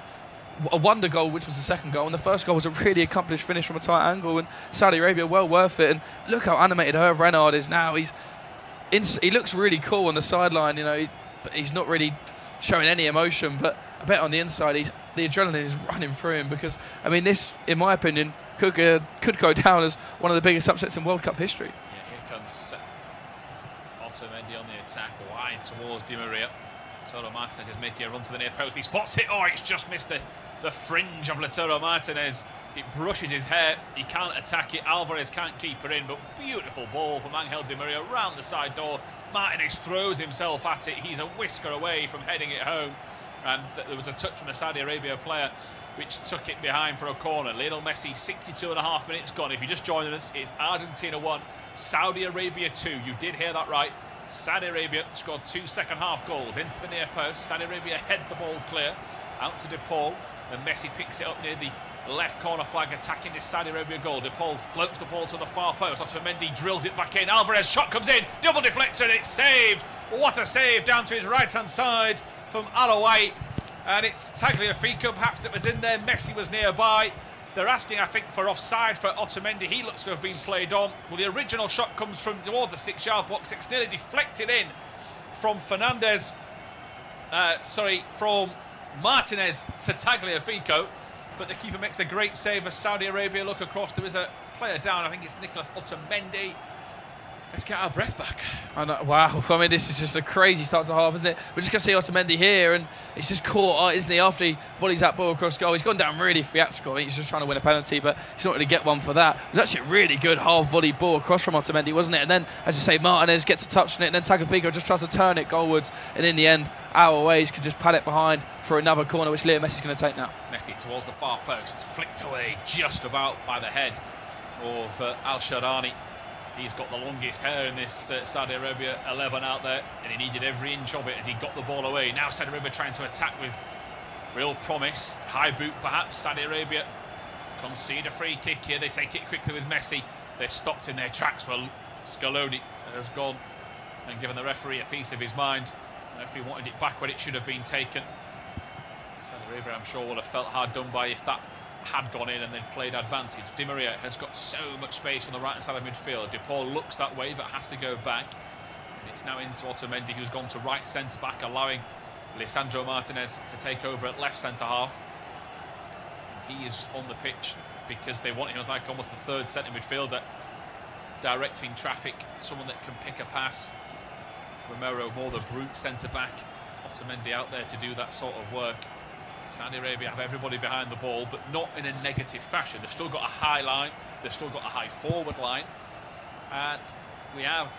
a wonder goal, which was the second goal, and the first goal was a really accomplished finish from a tight angle, and Saudi Arabia well worth it. And look how animated Hervé Renard is now. He looks really cool on the sideline, but he's not really showing any emotion, but I bet on the inside the adrenaline is running through him, because this, in my opinion, could go down as one of the biggest upsets in World Cup history. Yeah, here comes Otamendi on the attack, wide towards Di Maria. Lautaro Martinez is making a run to the near post. He spots it. Oh, it's just missed the fringe of Lautaro Martinez. It brushes his hair. He can't attack it. Alvarez can't keep it in, but beautiful ball from Angel Di Maria around the side door. Martinez throws himself at it. He's a whisker away from heading it home. And there was a touch from a Saudi Arabia player which took it behind for a corner. Lionel Messi, 62.5 minutes gone. If you're just joining us, it's Argentina 1, Saudi Arabia 2. You did hear that right. Saudi Arabia scored 2 second-half goals into the near post. Saudi Arabia head the ball clear out to De Paul, and Messi picks it up near the left corner flag, attacking this Saudi Arabia goal. De Paul floats the ball to the far post. Otamendi drills it back in. Alvarez shot comes in, double deflector, and it's saved. What a save down to his right-hand side from O.A.T. And it's Tagliafico, perhaps it was in there. Messi was nearby. They're asking, I think, for offside for Otamendi. He looks to have been played on. Well, the original shot comes from towards the 6-yard box. It's nearly deflected in from from Martinez to Tagliafico. But the keeper makes a great save as Saudi Arabia look across. There is a player down. I think it's Nicolas Otamendi. Let's get our breath back. I know, wow, I mean, this is just a crazy start to half, isn't it? We're just going to see Otamendi here, and he's just caught, isn't he, after he volleys that ball across goal. He's gone down really theatrical. I think he's just trying to win a penalty, but he's not going to get one for that. It was actually a really good half-volley ball across from Otamendi, wasn't it? And then, as you say, Martinez gets a touch on it, and then Tagliafico just tries to turn it goalwards, and in the end, our ways could just pad it behind for another corner, which Leo Messi's going to take now. Messi towards the far post, flicked away just about by the head of Al-Sharani. He's got the longest hair in this Saudi Arabia 11 out there, and he needed every inch of it as he got the ball away. Now Saudi Arabia trying to attack with real promise. High boot perhaps. Saudi Arabia concede a free kick here. They take it quickly with Messi. They're stopped in their tracks. Well, Scaloni has gone and given the referee a piece of his mind. The referee wanted it back when it should have been taken. Saudi Arabia, I'm sure, would have felt hard done by if that had gone in and then played advantage. Di Maria has got so much space on the right side of midfield. De Paul looks that way but has to go back, and it's now into Otamendi, who's gone to right centre back, allowing Lisandro Martinez to take over at left centre half. He is on the pitch because they want him as like almost the third centre midfielder, directing traffic, someone that can pick a pass. Romero more the brute centre back, Otamendi out there to do that sort of work. Saudi Arabia have everybody behind the ball, but not in a negative fashion. They've still got a high line, they've still got a high forward line, and we have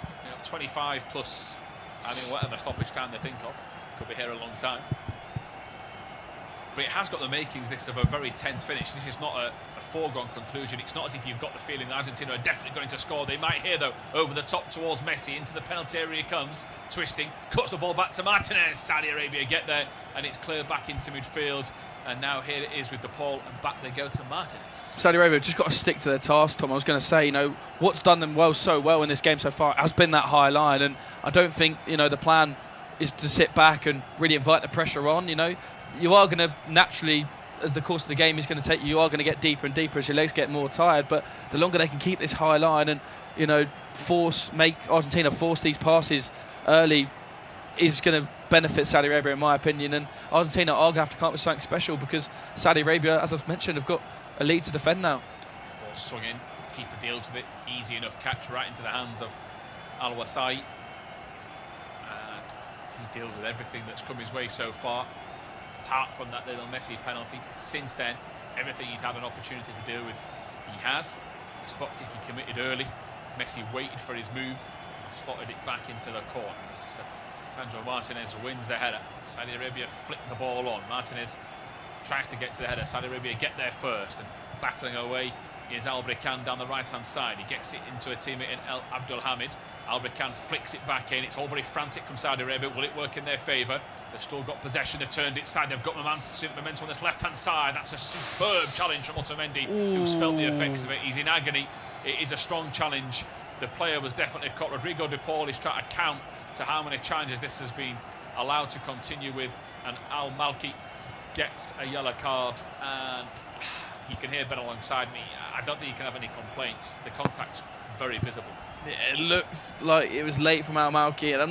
25 plus, I mean, whatever stoppage time they think of. Could be here a long time. But it has got the makings, this, of a very tense finish. This is not a foregone conclusion. It's not as if you've got the feeling that Argentina are definitely going to score. They might here, though, over the top towards Messi. Into the penalty area he comes, twisting, cuts the ball back to Martinez. Saudi Arabia get there, and it's cleared back into midfield. And now here it is with De Paul, and back they go to Martinez. Saudi Arabia have just got to stick to their task, Tom. I was going to say, what's done them so well in this game so far has been that high line. And I don't think, the plan is to sit back and really invite the pressure on, You are going to naturally, as the course of the game is going to take you are going to get deeper and deeper as your legs get more tired. But the longer they can keep this high line and, make Argentina force these passes early is going to benefit Saudi Arabia, in my opinion. And Argentina are going to have to come up with something special because Saudi Arabia, as I've mentioned, have got a lead to defend now. Ball swung in, keeper deals with it. Easy enough catch right into the hands of Al-Wasai. And he deals with everything that's come his way so far. Apart from that little Messi penalty, since then, everything he's had an opportunity to deal with, he has. The spot kick he committed early. Messi waited for his move and slotted it back into the corner. Alejandro Martinez wins the header. Saudi Arabia flip the ball on. Martinez tries to get to the header. Saudi Arabia get there first, and battling away is Albrican down the right-hand side. He gets it into a teammate in El Abdulhamid. Albrican flicks it back in. It's all very frantic from Saudi Arabia. Will it work in their favour? They've still got possession. They've turned it side. They've got momentum on this left-hand side. That's a superb challenge from Otamendi, who's felt the effects of it. He's in agony. It is a strong challenge. The player was definitely caught. Rodrigo De Paul is trying to count to how many challenges this has been allowed to continue with, and Al Malki gets a yellow card, and he can hear Ben alongside me. I don't think he can have any complaints. The contact's very visible. Yeah, it looks like it was late from Al Malki, and I'm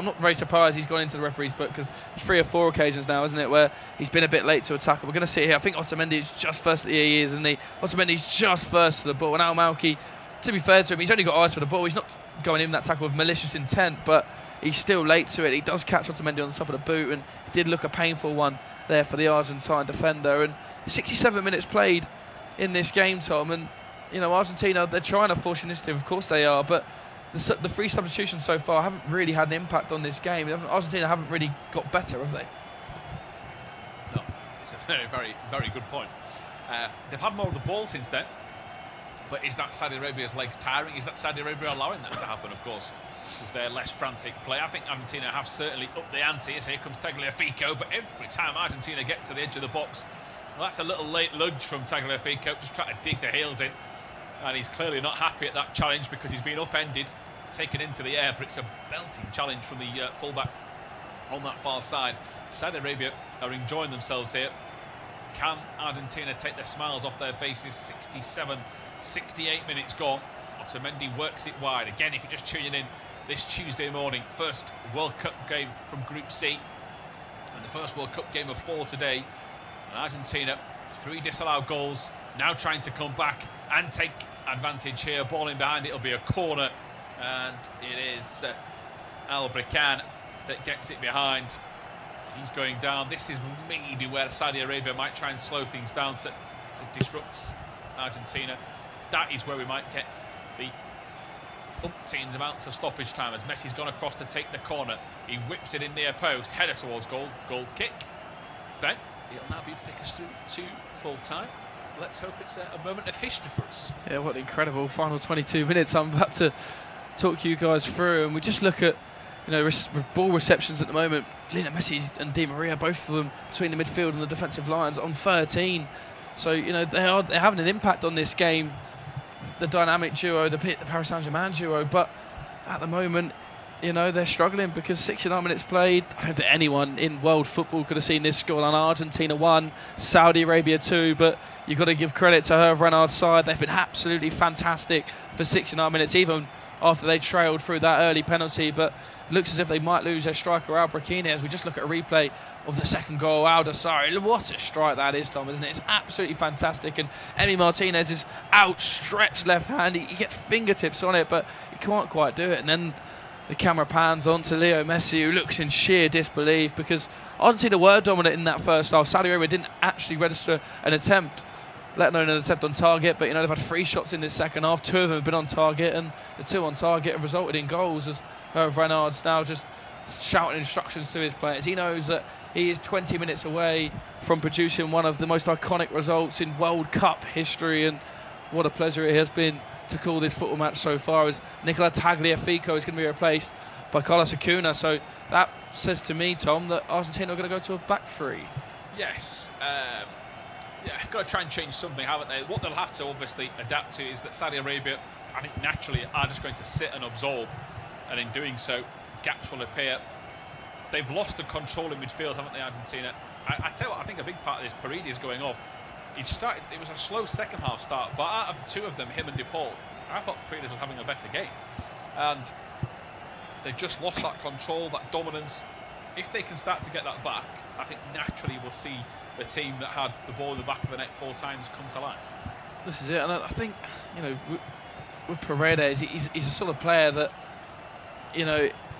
not very surprised he's gone into the referee's book, because it's 3 or 4 occasions now, isn't it, where he's been a bit late to attack. We're going to see it here. I think Otamendi is just first. He is, isn't he? Otamendi's just first to the ball, and Al Malki, to be fair to him, he's only got eyes for the ball. He's not going in that tackle with malicious intent, but he's still late to it. He does catch Otamendi on the top of the boot, and it did look a painful one there for the Argentine defender. And 67 minutes played in this game, Tom, and Argentina, they're trying to force initiative, of course they are, but the three substitutions so far haven't really had an impact on this game. Argentina haven't really got better, have they? No, it's a very, very, very good point. They've had more of the ball since then, but is that Saudi Arabia's legs tiring? Is that Saudi Arabia allowing that to happen, of course, with their less frantic play? I think Argentina have certainly upped the ante. So here comes Tagliafico, but every time Argentina get to the edge of the box, well, that's a little late lunge from Tagliafico, just trying to dig the heels in. And he's clearly not happy at that challenge because he's been upended, taken into the air, but it's a belting challenge from the fullback on that far side. Saudi Arabia are enjoying themselves here. Can Argentina take their smiles off their faces? 67, 68 minutes gone. Otamendi works it wide. Again, if you're just tuning in this Tuesday morning, first World Cup game from Group C, and the first World Cup game of 4 today. And Argentina, 3 disallowed goals, now trying to come back and take advantage here. Ball in behind, it'll be a corner, and it is Argetina that gets it behind. He's going down. This is maybe where Saudi Arabia might try and slow things down to disrupt Argentina. That is where we might get the umpteens amounts of stoppage time, as Messi's gone across to take the corner. He whips it in near post, header towards goal, goal kick. Then it'll now be to take us through to full time. Let's hope it's a moment of history for us. Yeah, what incredible final 22 minutes I'm about to talk you guys through, and we just look at ball receptions at the moment. Lionel Messi and Di Maria, both of them between the midfield and the defensive lines on 13. So they're having an impact on this game, the dynamic duo, the Paris Saint-Germain duo. But at the moment, they're struggling because 69 minutes played. I don't think anyone in world football could have seen this scoreline. Argentina 1, Saudi Arabia 2, but you've got to give credit to Hervé Renard's side. They've been absolutely fantastic for 69 minutes, even after they trailed through that early penalty. But it looks as if they might lose their striker Argetina as we just look at a replay of the second goal. Sorry, what a strike that is, Tom, isn't it? It's absolutely fantastic. And Emi Martinez's outstretched left hand, he gets fingertips on it, but he can't quite do it. And then the camera pans on to Leo Messi, who looks in sheer disbelief because Argentina were dominant in that first half. Saudi Arabia didn't actually register an attempt, let alone an attempt on target, but they've had 3 shots in this second half. 2 of them have been on target, and the 2 on target have resulted in goals, as Hervé Renard's now just shouting instructions to his players. He knows that he is 20 minutes away from producing one of the most iconic results in World Cup history, and what a pleasure it has been to call this football match so far, as Nicola Tagliafico is going to be replaced by Carlos Acuna. So that says to me, Tom, that Argentina are going to go to a back 3. Yes. Got to try and change something, haven't they? What they'll have to obviously adapt to is that Saudi Arabia, I think naturally, are just going to sit and absorb, and in doing so, gaps will appear. They've lost the control in midfield, haven't they, Argentina? I tell you what, I think a big part of this, Paredes going off. It was a slow second half start, but out of the 2 of them, him and De Paul, I thought Paredes was having a better game. And they've just lost that control, that dominance. If they can start to get that back, I think naturally we'll see the team that had the ball in the back of the net 4 times come to life. This is it, and I think, with Paredes, he's a sort of player that,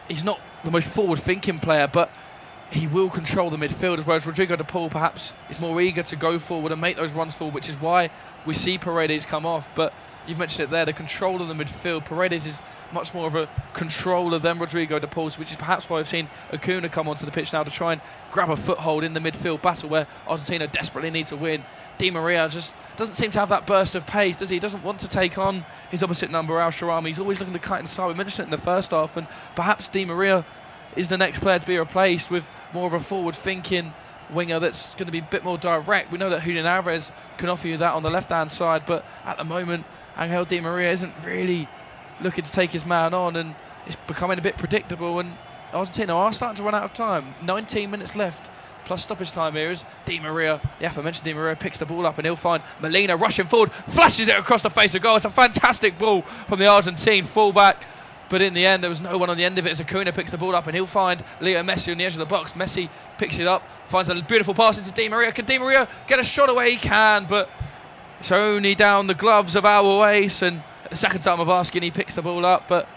he's not the most forward-thinking player, but he will control the midfield, whereas Rodrigo de Paul perhaps is more eager to go forward and make those runs forward, which is why we see Paredes come off. But you've mentioned it there, the control of the midfield. Paredes is much more of a controller than Rodrigo de Paul, which is perhaps why we've seen Acuna come onto the pitch now to try and grab a foothold in the midfield battle where Argentina desperately need to win. Di Maria just doesn't seem to have that burst of pace, does he? He doesn't want to take on his opposite number, Al Sharami. He's always looking to cut inside. We mentioned it in the first half, and perhaps Di Maria is the next player to be replaced with more of a forward-thinking winger that's going to be a bit more direct. We know that Julian Alvarez can offer you that on the left-hand side, but at the moment, Angel Di Maria isn't really looking to take his man on, and it's becoming a bit predictable, and Argentina are starting to run out of time. 19 minutes left, plus stoppage time here as Di Maria, the aforementioned Di Maria, picks the ball up, and he'll find Molina rushing forward, flashes it across the face of goal. It's a fantastic ball from the Argentine fullback, but in the end, there was no one on the end of it as Acuna picks the ball up, and he'll find Leo Messi on the edge of the box. Messi picks it up, finds a beautiful pass into Di Maria. Can Di Maria get a shot away? He can, but it's only down the gloves of O.A.T, and at the second time of asking, he picks the ball up, but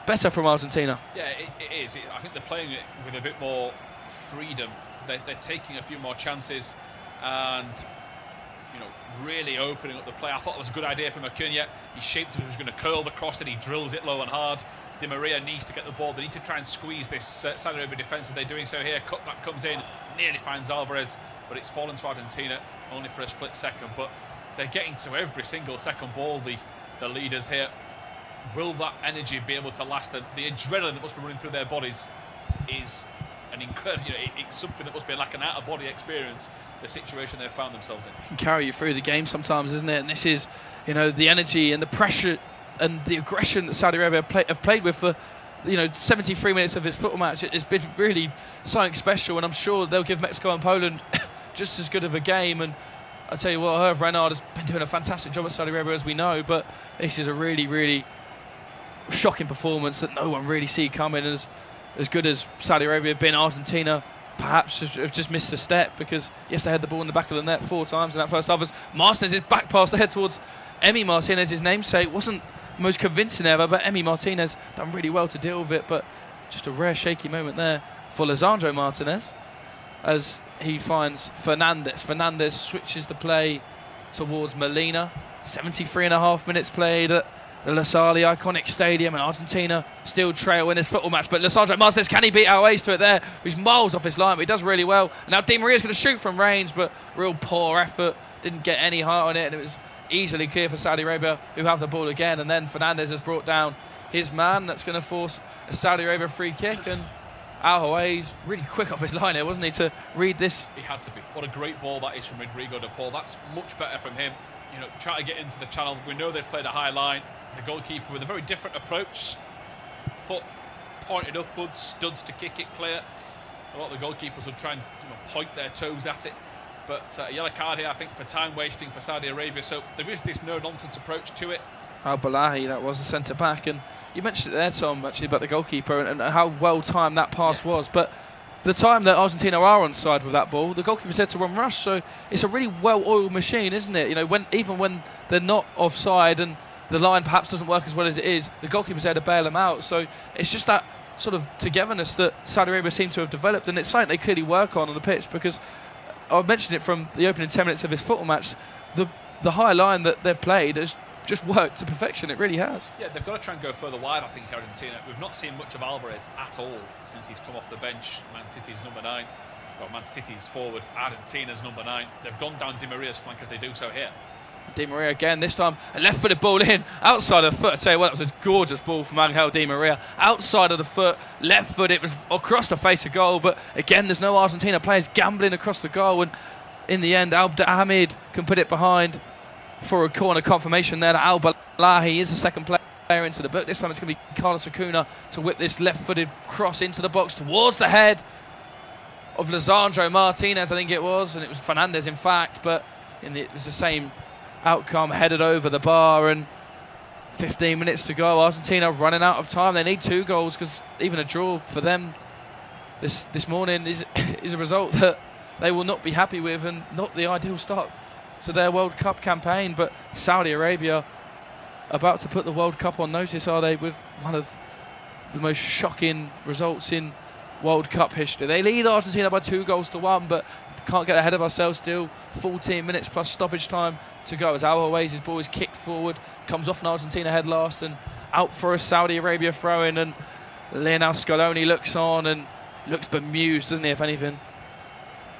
better from Argentina. Yeah, it is. I think they're playing it with a bit more freedom. They're taking a few more chances and, really opening up the play. I thought it was a good idea from Acuna. He shaped it, he was going to curl the cross, and he drills it low and hard. Di Maria needs to get the ball. They need to try and squeeze this Saudi Arabia defence, and they're doing so here. Cutback comes in, nearly finds Alvarez, but it's fallen to Argentina only for a split second. But they're getting to every single second ball, the leaders here. Will that energy be able to last? The adrenaline that must be running through their bodies is an incredible. It's something that must be like an out-of-body experience. The situation they've found themselves in. It can carry you through the game sometimes, isn't it? And this is, the energy and the pressure and the aggression that Saudi Arabia have played with for, 73 minutes of this football match. It's been really something special, and I'm sure they'll give Mexico and Poland just as good of a game. And I tell you what, Hervé Renard has been doing a fantastic job at Saudi Arabia, as we know, but this is a really, really shocking performance that no one really see coming. As good as Saudi Arabia have been, Argentina perhaps have just missed a step, because yes, they had the ball in the back of the net 4 times in that first half. As Martinez's back pass ahead towards Emi Martinez, his namesake, wasn't the most convincing ever, but Emi Martinez done really well to deal with it. But just a rare shaky moment there for Lisandro Martinez as he finds Fernandez. Fernandez switches the play towards Molina. 73.5 minutes played at the Lusail iconic stadium, and Argentina still trail in this football match. But Lisandro Martinez, can he beat Oates to it there? He's miles off his line, but he does really well. And now Di Maria's going to shoot from range, but real poor effort. Didn't get any height on it, and it was easily clear for Saudi Arabia, who have the ball again. And then Fernandez has brought down his man. That's going to force a Saudi Arabia free kick. And Oates really quick off his line here, wasn't he, to read this? He had to be. What a great ball that is from Rodrigo de Paul. That's much better from him. Try to get into the channel. We know they've played a high line. The goalkeeper with a very different approach. Foot pointed upwards, studs to kick it clear. A lot of the goalkeepers would try and point their toes at it. But a yellow card here, I think, for time wasting for Saudi Arabia. So there is this no-nonsense approach to it. Al-Balahi, that was the centre-back. And you mentioned it there, Tom, actually, about the goalkeeper and how well-timed that pass was. But the time that Argentina are on side with that ball, the goalkeeper said to run rush. So it's a really well-oiled machine, isn't it? Even when they're not offside and the line perhaps doesn't work as well as it is, the goalkeeper's there to bail them out. So it's just that sort of togetherness that Saudi Arabia seem to have developed, and it's something they clearly work on the pitch, because I mentioned it from the opening 10 minutes of this football match, the high line that they've played has just worked to perfection. It really has. Yeah, they've got to try and go further wide, I think, Argentina. We've not seen much of Alvarez at all since he's come off the bench. Man City's number 9. Well, Man City's forward, Argentina's number 9. They've gone down Di Maria's flank as they do so here. Di Maria again, this time a left-footed ball in, outside of the foot. I tell you what, that was a gorgeous ball from Angel Di Maria. Outside of the foot, left foot, it was across the face of goal, but again, there's no Argentina players gambling across the goal, and in the end, Abdelhamid can put it behind for a corner confirmation there that Al-Balahi is the second player into the book. This time it's going to be Carlos Acuna to whip this left-footed cross into the box towards the head of Lisandro Martinez, I think it was, and it was Fernandez, in fact, but it was the same outcome, headed over the bar. And 15 minutes to go, Argentina running out of time. They need 2 goals, because even a draw for them this morning is a result that they will not be happy with, and not the ideal start to their World Cup campaign. But Saudi Arabia about to put the World Cup on notice, are they, with one of the most shocking results in World Cup history. They lead Argentina by 2-1, but can't get ahead of ourselves still. 14 minutes plus stoppage time to go as Oates' ball is kicked forward, comes off an Argentina head last, and out for a Saudi Arabia throw-in. And Lionel Scaloni looks on and looks bemused, doesn't he, if anything?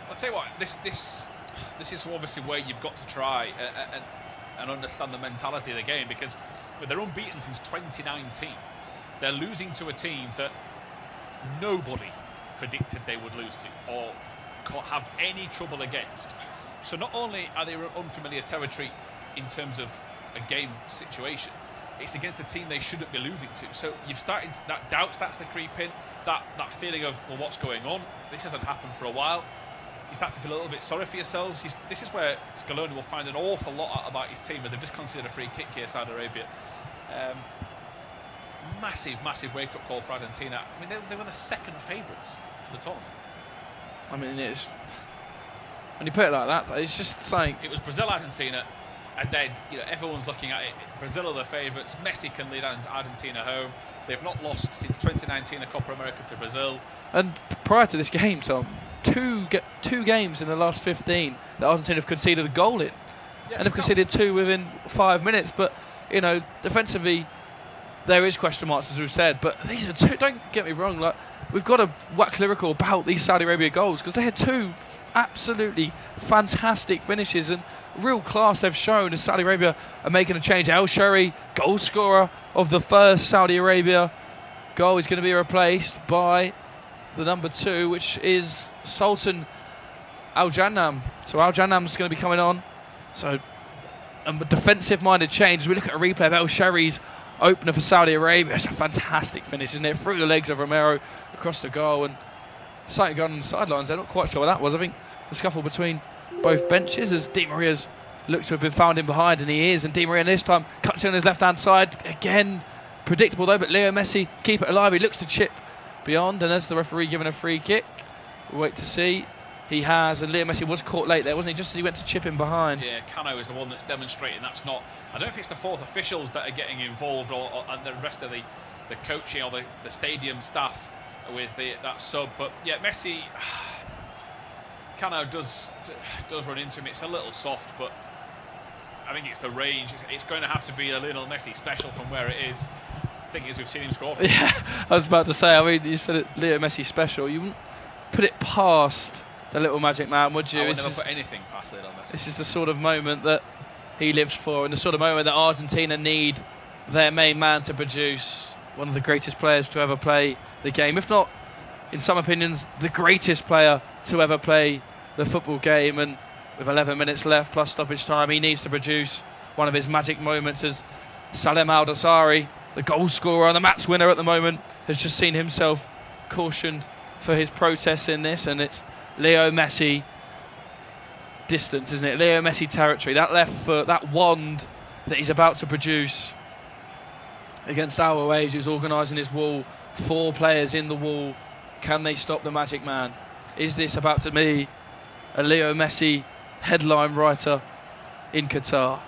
I'll tell you what, this is obviously where you've got to try and understand the mentality of the game, because they're unbeaten since 2019. They're losing to a team that nobody predicted they would lose to or have any trouble against. So not only are they in unfamiliar territory in terms of a game situation, it's against a team they shouldn't be losing to. So you've started, that doubt starts to creep in, that feeling of, well, what's going on? This hasn't happened for a while. You start to feel a little bit sorry for yourselves. This is where Scaloni will find an awful lot out about his team, as they've just considered a free kick here, Saudi Arabia. Massive wake-up call for Argentina. I mean, they were the second favourites for the tournament. I mean, when you put it like that, it's just saying... It was Brazil, Argentina, And then, everyone's looking at it. Brazil are the favourites. Messi can lead Argentina home. They've not lost since 2019 the Copa America to Brazil. And prior to this game, Tom, two games in the last 15 that Argentina have conceded a goal in. Yeah, And have conceded 2 within 5 minutes. But, defensively, there is question marks, as we've said. But these are 2, don't get me wrong, we've got to wax lyrical about these Saudi Arabia goals, because they had 2 absolutely fantastic finishes and real class they've shown as Saudi Arabia are making a change. El Shari, goal scorer of the first Saudi Arabia goal, is going to be replaced by the number 2, which is Sultan Al Jannam. So Al Jannam's going to be coming on. So a defensive-minded change. As we look at a replay of El Shari's opener for Saudi Arabia, it's a fantastic finish, isn't it? Through the legs of Romero across the goal, and something going on the sidelines. They're not quite sure what that was. I think the scuffle between both benches as Di Maria's looked to have been found in behind, and he is. And Di Maria this time cuts in on his left-hand side. Again, predictable though, but Leo Messi keep it alive. He looks to chip beyond, and as the referee giving a free kick, we'll wait to see. He has, and Leo Messi was caught late there, wasn't he? Just as he went to chip in behind. Yeah, Cano is the one that's demonstrating that's not. I don't know if it's the 4th officials that are getting involved, or and the rest of the coaching or the stadium staff with that sub. But yeah, Messi, Cano does run into him. It's a little soft, but I think it's the range. It's going to have to be a little Messi special from where it is. The thing is, we've seen him score. Yeah, I was about to say. I mean, you said it, Leo Messi special. You wouldn't put it past the little magic man, would you? I would never put anything past Lionel Messi. This is the sort of moment that he lives for, and the sort of moment that Argentina need their main man to produce. One of the greatest players to ever play the game, if not, in some opinions, the greatest player to ever play the football game. And with 11 minutes left plus stoppage time, he needs to produce one of his magic moments, as Salem Al-Dosari, the goal scorer and the match winner at the moment, has just seen himself cautioned for his protests in this. And it's Leo Messi distance, isn't it? Leo Messi territory. That left foot, that wand that he's about to produce against O.A.T, who's organising his wall. 4 players in the wall. Can they stop the magic man? Is this about to be a Leo Messi headline writer in Qatar?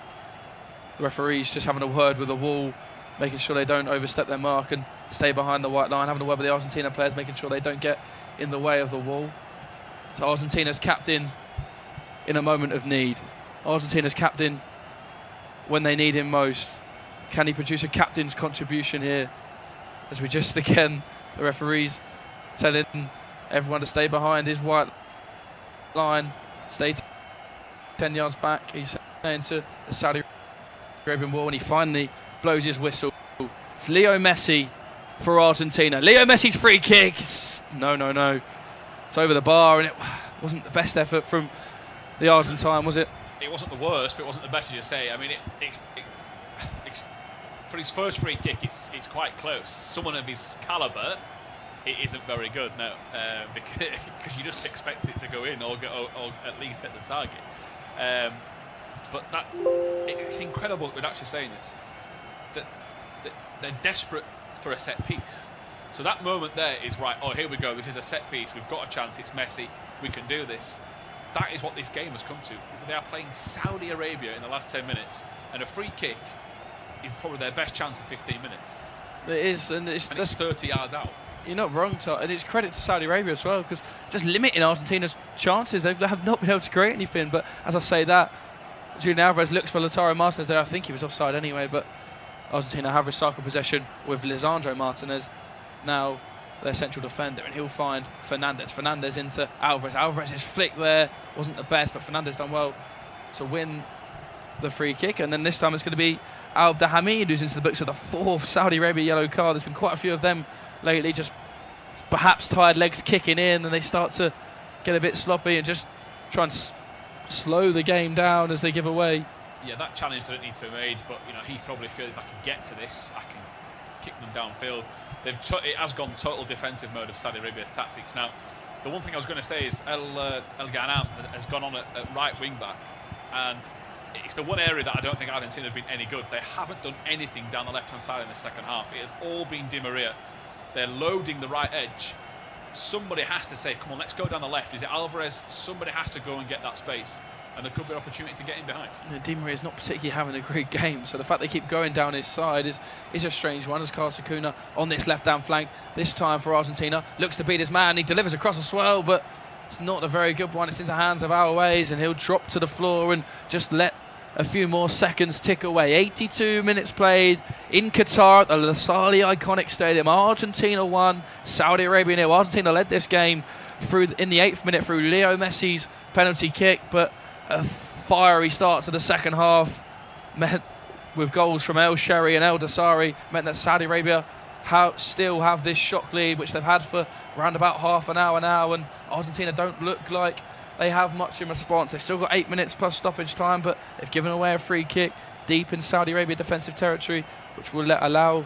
The referees just having a word with the wall, making sure they don't overstep their mark and stay behind the white line, having a word with the Argentina players, making sure they don't get in the way of the wall. So Argentina's captain in a moment of need. Argentina's captain when they need him most. Can he produce a captain's contribution here? As we just, again, the referees telling everyone to stay behind his white line, stay 10 yards back. He's saying to the Saudi Arabian wall, and he finally blows his whistle. It's Leo Messi for Argentina. Leo Messi's free kick. No. It's over the bar, and it wasn't the best effort from the Argentine, was it? It wasn't the worst, but it wasn't the best, as you say. I mean, it's for his first free kick, it's quite close. Someone of his calibre, it isn't very good, no, because you just expect it to go in or at least hit the target. But it's incredible that we're actually saying this, that they're desperate for a set piece. So that moment there is right. Oh, here we go. This is a set piece. We've got a chance. It's Messi. We can do this. That is what this game has come to. They are playing Saudi Arabia in the last 10 minutes, and a free kick is probably their best chance for 15 minutes. It is, and it's 30 yards out. You're not wrong, Todd. And it's credit to Saudi Arabia as well, because just limiting Argentina's chances. They have not been able to create anything. But as I say that, Julian Alvarez looks for Lautaro Martinez there. I think he was offside anyway, but Argentina have recycled possession with Lisandro Martinez now their central defender, and he'll find Fernandez into Alvarez's flick there wasn't the best, but Fernandez done well to win the free kick. And then this time it's going to be Abdelhamid who's into the books of the 4th Saudi Arabia yellow card. There's been quite a few of them lately, just perhaps tired legs kicking in, and they start to get a bit sloppy and just try and slow the game down as they give away. Yeah, that challenge didn't need to be made, but he probably feels if I can get to this, I can kick them downfield. It has gone total defensive mode of Saudi Arabia's tactics. Now, the one thing I was going to say is El Ghanam has gone on at right wing back, and it's the one area that I don't think Argentina have been any good. They haven't done anything down the left-hand side in the second half. It has all been Di Maria. They're loading the right edge somebody has to say, come on, let's go down the left. Is it Alvarez? Somebody has to go and get that space. And there could be an opportunity to get in behind. Di Maria is not particularly having a great game, so the fact they keep going down his side is a strange one. As Carlos Acuna on this left-hand flank, this time for Argentina, looks to beat his man. He delivers across a swell, but it's not a very good one. It's into the hands of O.A.T, and he'll drop to the floor and just let a few more seconds tick away. 82 minutes played in Qatar at the Lusail iconic stadium. Argentina won, Saudi Arabia nil. Argentina led this game through in the 8th minute through Leo Messi's penalty kick, but a fiery start to the second half with goals from El Sherry and El Dasari meant that Saudi Arabia still have this shock lead, which they've had for around about half an hour now, and Argentina don't look like they have much in response. They've still got 8 minutes plus stoppage time, but they've given away a free kick deep in Saudi Arabia defensive territory, which will allow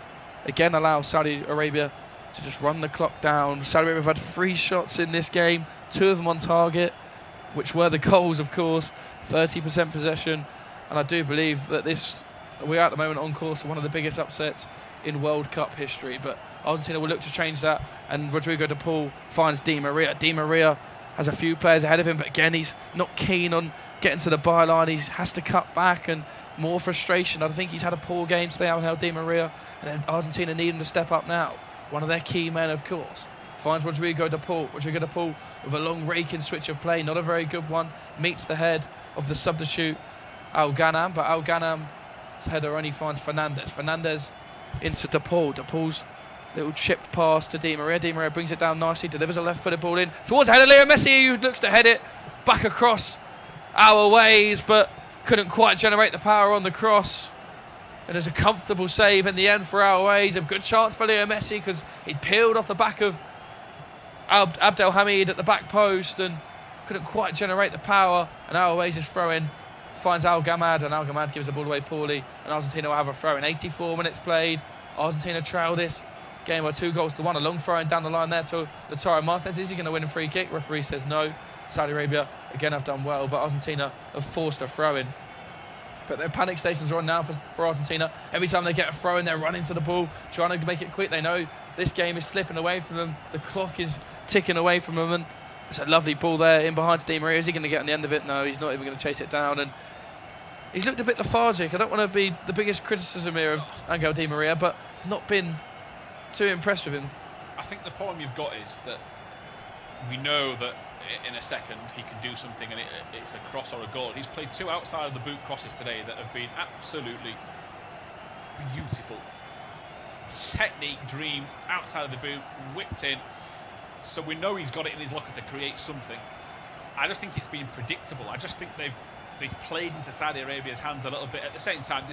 Saudi Arabia to just run the clock down. Saudi Arabia have had 3 shots in this game, 2 of them on target, which were the goals, of course. 30% possession, and I do believe that we are at the moment on course for one of the biggest upsets in World Cup history. But Argentina will look to change that, and Rodrigo de Paul finds Di Maria. Di Maria has a few players ahead of him, but again, he's not keen on getting to the byline. He has to cut back, and more frustration. I think he's had a poor game today, Angel Di Maria, and Argentina need him to step up now. One of their key men, of course. Finds Rodrigo de Paul. Rodrigo de Paul with a long raking switch of play, not a very good one. Meets the head of the substitute Al Ghanam, but Al Ghanam's header only finds Fernandez. Fernandez into de Paul. De Paul's little chipped pass to Di Maria. Di Maria brings it down nicely, delivers a left-footed ball in towards the head of Leo Messi, who looks to head it back across our ways, but couldn't quite generate the power on the cross. And there's a comfortable save in the end for our ways. A good chance for Leo Messi because he'd peeled off the back of Abdelhamid at the back post and couldn't quite generate the power, and Al-Oasis throw-in finds Al Ghamad, and Al Ghamad gives the ball away poorly, and Argentina will have a throw-in. 84 minutes played. Argentina trail this game by 2-1. A long throw-in down the line there to Lautaro Martinez. Is he going to win a free kick? Referee says no. Saudi Arabia again have done well, but Argentina have forced a throw-in. But their panic stations are on now for Argentina. Every time they get a throw-in, they're running to the ball, trying to make it quick. They know this game is slipping away from them. The clock is ticking away from them, and it's a lovely ball there in behind Di Maria. Is he going to get on the end of it? No, he's not even going to chase it down, and he's looked a bit lethargic. I don't want to be the biggest criticism here of Angel Di Maria, but I've not been too impressed with him. I think the problem you've got is that we know that in a second he can do something, and it's a cross or a goal. He's played 2 outside of the boot crosses today that have been absolutely beautiful. Technique, dream, outside of the boot, whipped in. So we know he's got it in his locker to create something. I just think it's been predictable. I just think they've played into Saudi Arabia's hands a little bit. At the same time,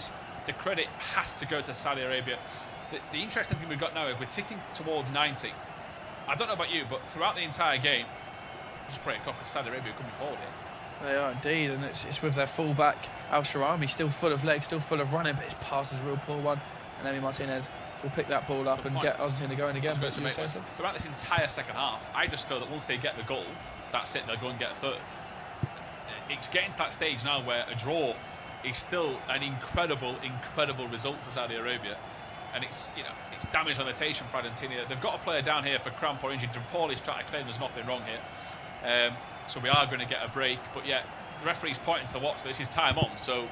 the credit has to go to Saudi Arabia. The interesting thing we've got now is we're ticking towards 90. I don't know about you, but throughout the entire game, just break off because Saudi Arabia coming forward here. They are indeed, and it's with their fullback Al Sharami, still full of legs, still full of running, but his pass is a real poor one. And Emi Martinez will pick that ball up and get Argentina going again. Throughout this entire second half, I just feel that once they get the goal, that's it, they'll go and get a third. It's getting to that stage now where a draw is still an incredible result for Saudi Arabia. And it's damage limitation for Argentina. They've got a player down here for cramp or injury. Paul is trying to claim there's nothing wrong here. So we are going to get a break. But yeah, the referee's pointing to the watch. This is time on. So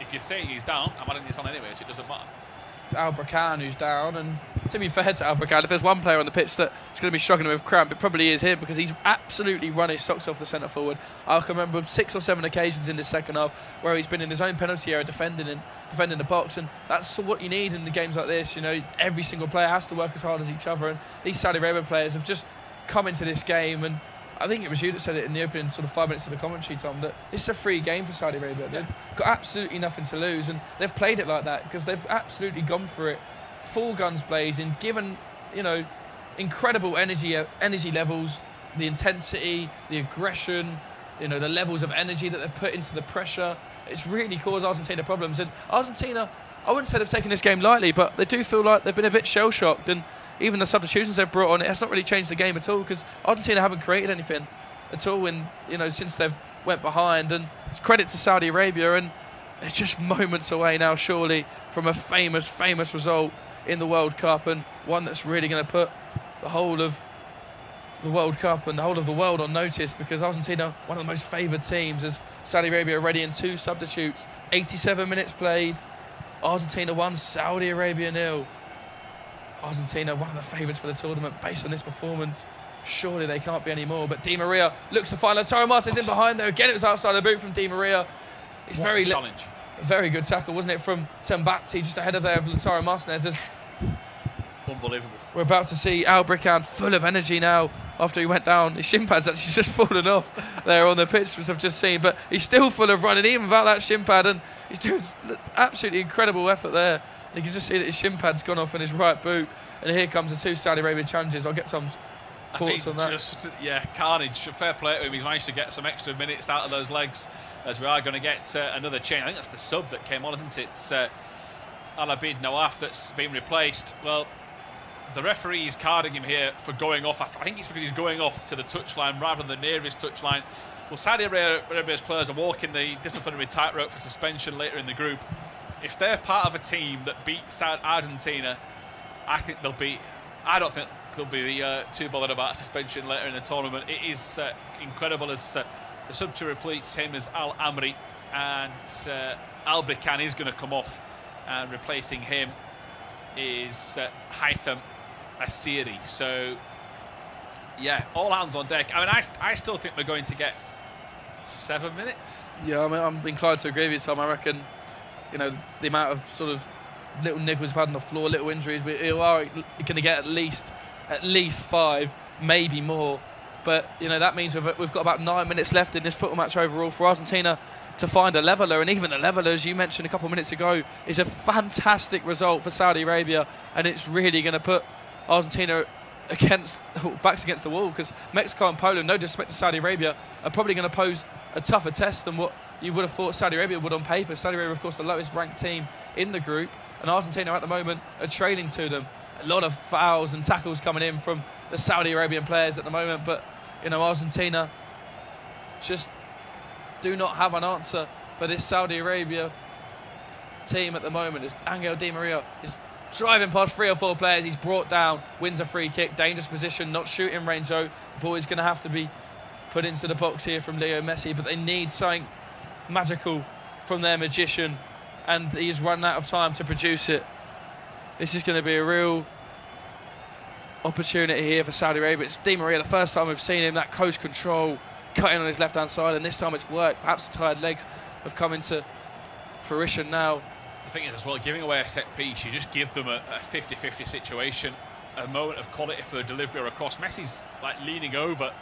if you're saying he's down, I'm adding this on anyway, so it doesn't matter. It's Albracan who's down, and to be fair to Albracan, if there's one player on the pitch that's going to be struggling with cramp, it probably is him, because he's absolutely run his socks off the centre forward. I can remember 6 or 7 occasions in this second half where he's been in his own penalty area defending the box, and that's what you need in the games like this. You know, every single player has to work as hard as each other, and these Saudi Arabian players have just come into this game, and I think it was you that said it in the opening sort of 5 minutes of the commentary, Tom, that this is a free game for Saudi Arabia. They've got absolutely nothing to lose, and they've played it like that because they've absolutely gone for it, full guns blazing, given, you know, incredible energy levels, the intensity, the aggression, you know, the levels of energy that they've put into the pressure. It's really caused Argentina problems, and Argentina, I wouldn't say they've taken this game lightly, but they do feel like they've been a bit shell-shocked, and even the substitutions they've brought on, it has not really changed the game at all, because Argentina haven't created anything at all since they've went behind. And it's credit to Saudi Arabia, and they're just moments away now, surely, from a famous result in the World Cup, and one that's really going to put the whole of the World Cup and the whole of the world on notice, because Argentina, one of the most favoured teams, as Saudi Arabia already in 2 substitutes. 87 minutes played. Argentina 1, Saudi Arabia 0. Argentina, one of the favourites for the tournament based on this performance. Surely they can't be any more. But Di Maria looks to find Lautaro Martinez in behind there. Again, it was outside the boot from Di Maria. It's what a challenge. Very good tackle, wasn't it, from Tambacti, just ahead of there of Lautaro Martinez. Unbelievable. We're about to see Argetina full of energy now after he went down. His shin pad's actually just fallen off there on the pitch, which I've just seen. But he's still full of running, even without that shin pad. And he's doing absolutely incredible effort there. And you can just see that his shin pad's gone off in his right boot. And here comes the 2 Saudi Arabia challenges. I'll get Tom's thoughts on that. Carnage. Fair play to him. He's managed to get some extra minutes out of those legs, as we are going to get another change. I think that's the sub that came on, isn't it? It's Alabid Nawaf that's been replaced. Well, the referee is carding him here for going off. I think it's because he's going off to the touchline rather than near his touchline. Well, Saudi Arabia's players are walking the disciplinary tightrope for suspension later in the group. If they're part of a team that beats Argentina, I don't think they'll be too bothered about a suspension later in the tournament. It is incredible as the sub to replace him as Al Amri, and Albrican is going to come off, and replacing him is Haitham Asiri. So yeah, all hands on deck. I mean, I still think we're going to get 7 minutes. Yeah, I mean, I'm inclined to agree with you, Tom. I reckon, you know, the amount of sort of little niggles we've had on the floor, little injuries, we are going to get at least 5, maybe more. But you know, that means we've got about 9 minutes left in this football match overall for Argentina to find a leveller. And even the leveller, as you mentioned a couple of minutes ago, is a result for Saudi Arabia, and it's really going to put Argentina backs against the wall, because Mexico and Poland, no disrespect to Saudi Arabia, are probably going to pose a tougher test than what you would have thought Saudi Arabia would on paper. Saudi Arabia, of course, the lowest ranked team in the group, and Argentina at the moment are trailing to them. A lot of fouls and tackles coming in from the Saudi Arabian players at the moment, but you know, Argentina just do not have an answer for this Saudi Arabia team at the moment. As Angel Di Maria is driving past 3 or 4 players, he's brought down, wins a free kick, dangerous position, not shooting range though. The ball is going to have to be put into the box here from Leo Messi, but they need something magical from their magician, and he's run out of time to produce it. This is going to be a real opportunity here for Saudi Arabia. It's Di Maria, the first time we've seen him, that close control, cutting on his left-hand side, and this time it's worked. Perhaps the tired legs have come into fruition now. The thing is as well, giving away a set piece, you just give them a 50-50 situation, a moment of quality for a delivery or a cross. Messi's like leaning over,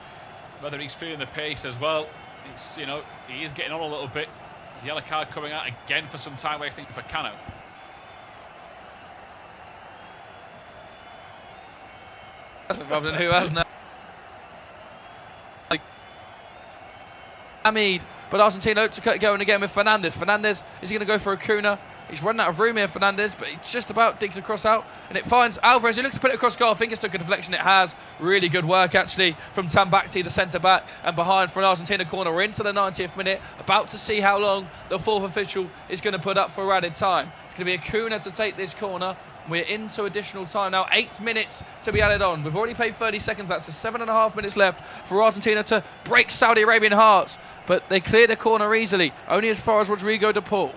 whether he's feeling the pace as well. It's, you know, he is getting on a little bit. The yellow card coming out again for some time wasting for Cano. That's a problem. Who has now? Hamid, but Argentina look to cut it going again with Fernandez. Fernandez is going to go for Acuna. He's running out of room here, Fernandez, but he just about digs across out, and it finds Alvarez. He looks to put it across goal. I think it's took a deflection. It has. Really good work, actually, from Tambacti, the centre-back, and behind for an Argentina corner. We're into the 90th minute, about to see how long the 4th official is going to put up for added time. It's going to be Acuna to take this corner. We're into additional time now, 8 minutes to be added on. We've already played 30 seconds. That's the 7.5 minutes left for Argentina to break Saudi Arabian hearts. But they clear the corner easily, only as far as Rodrigo de Paul.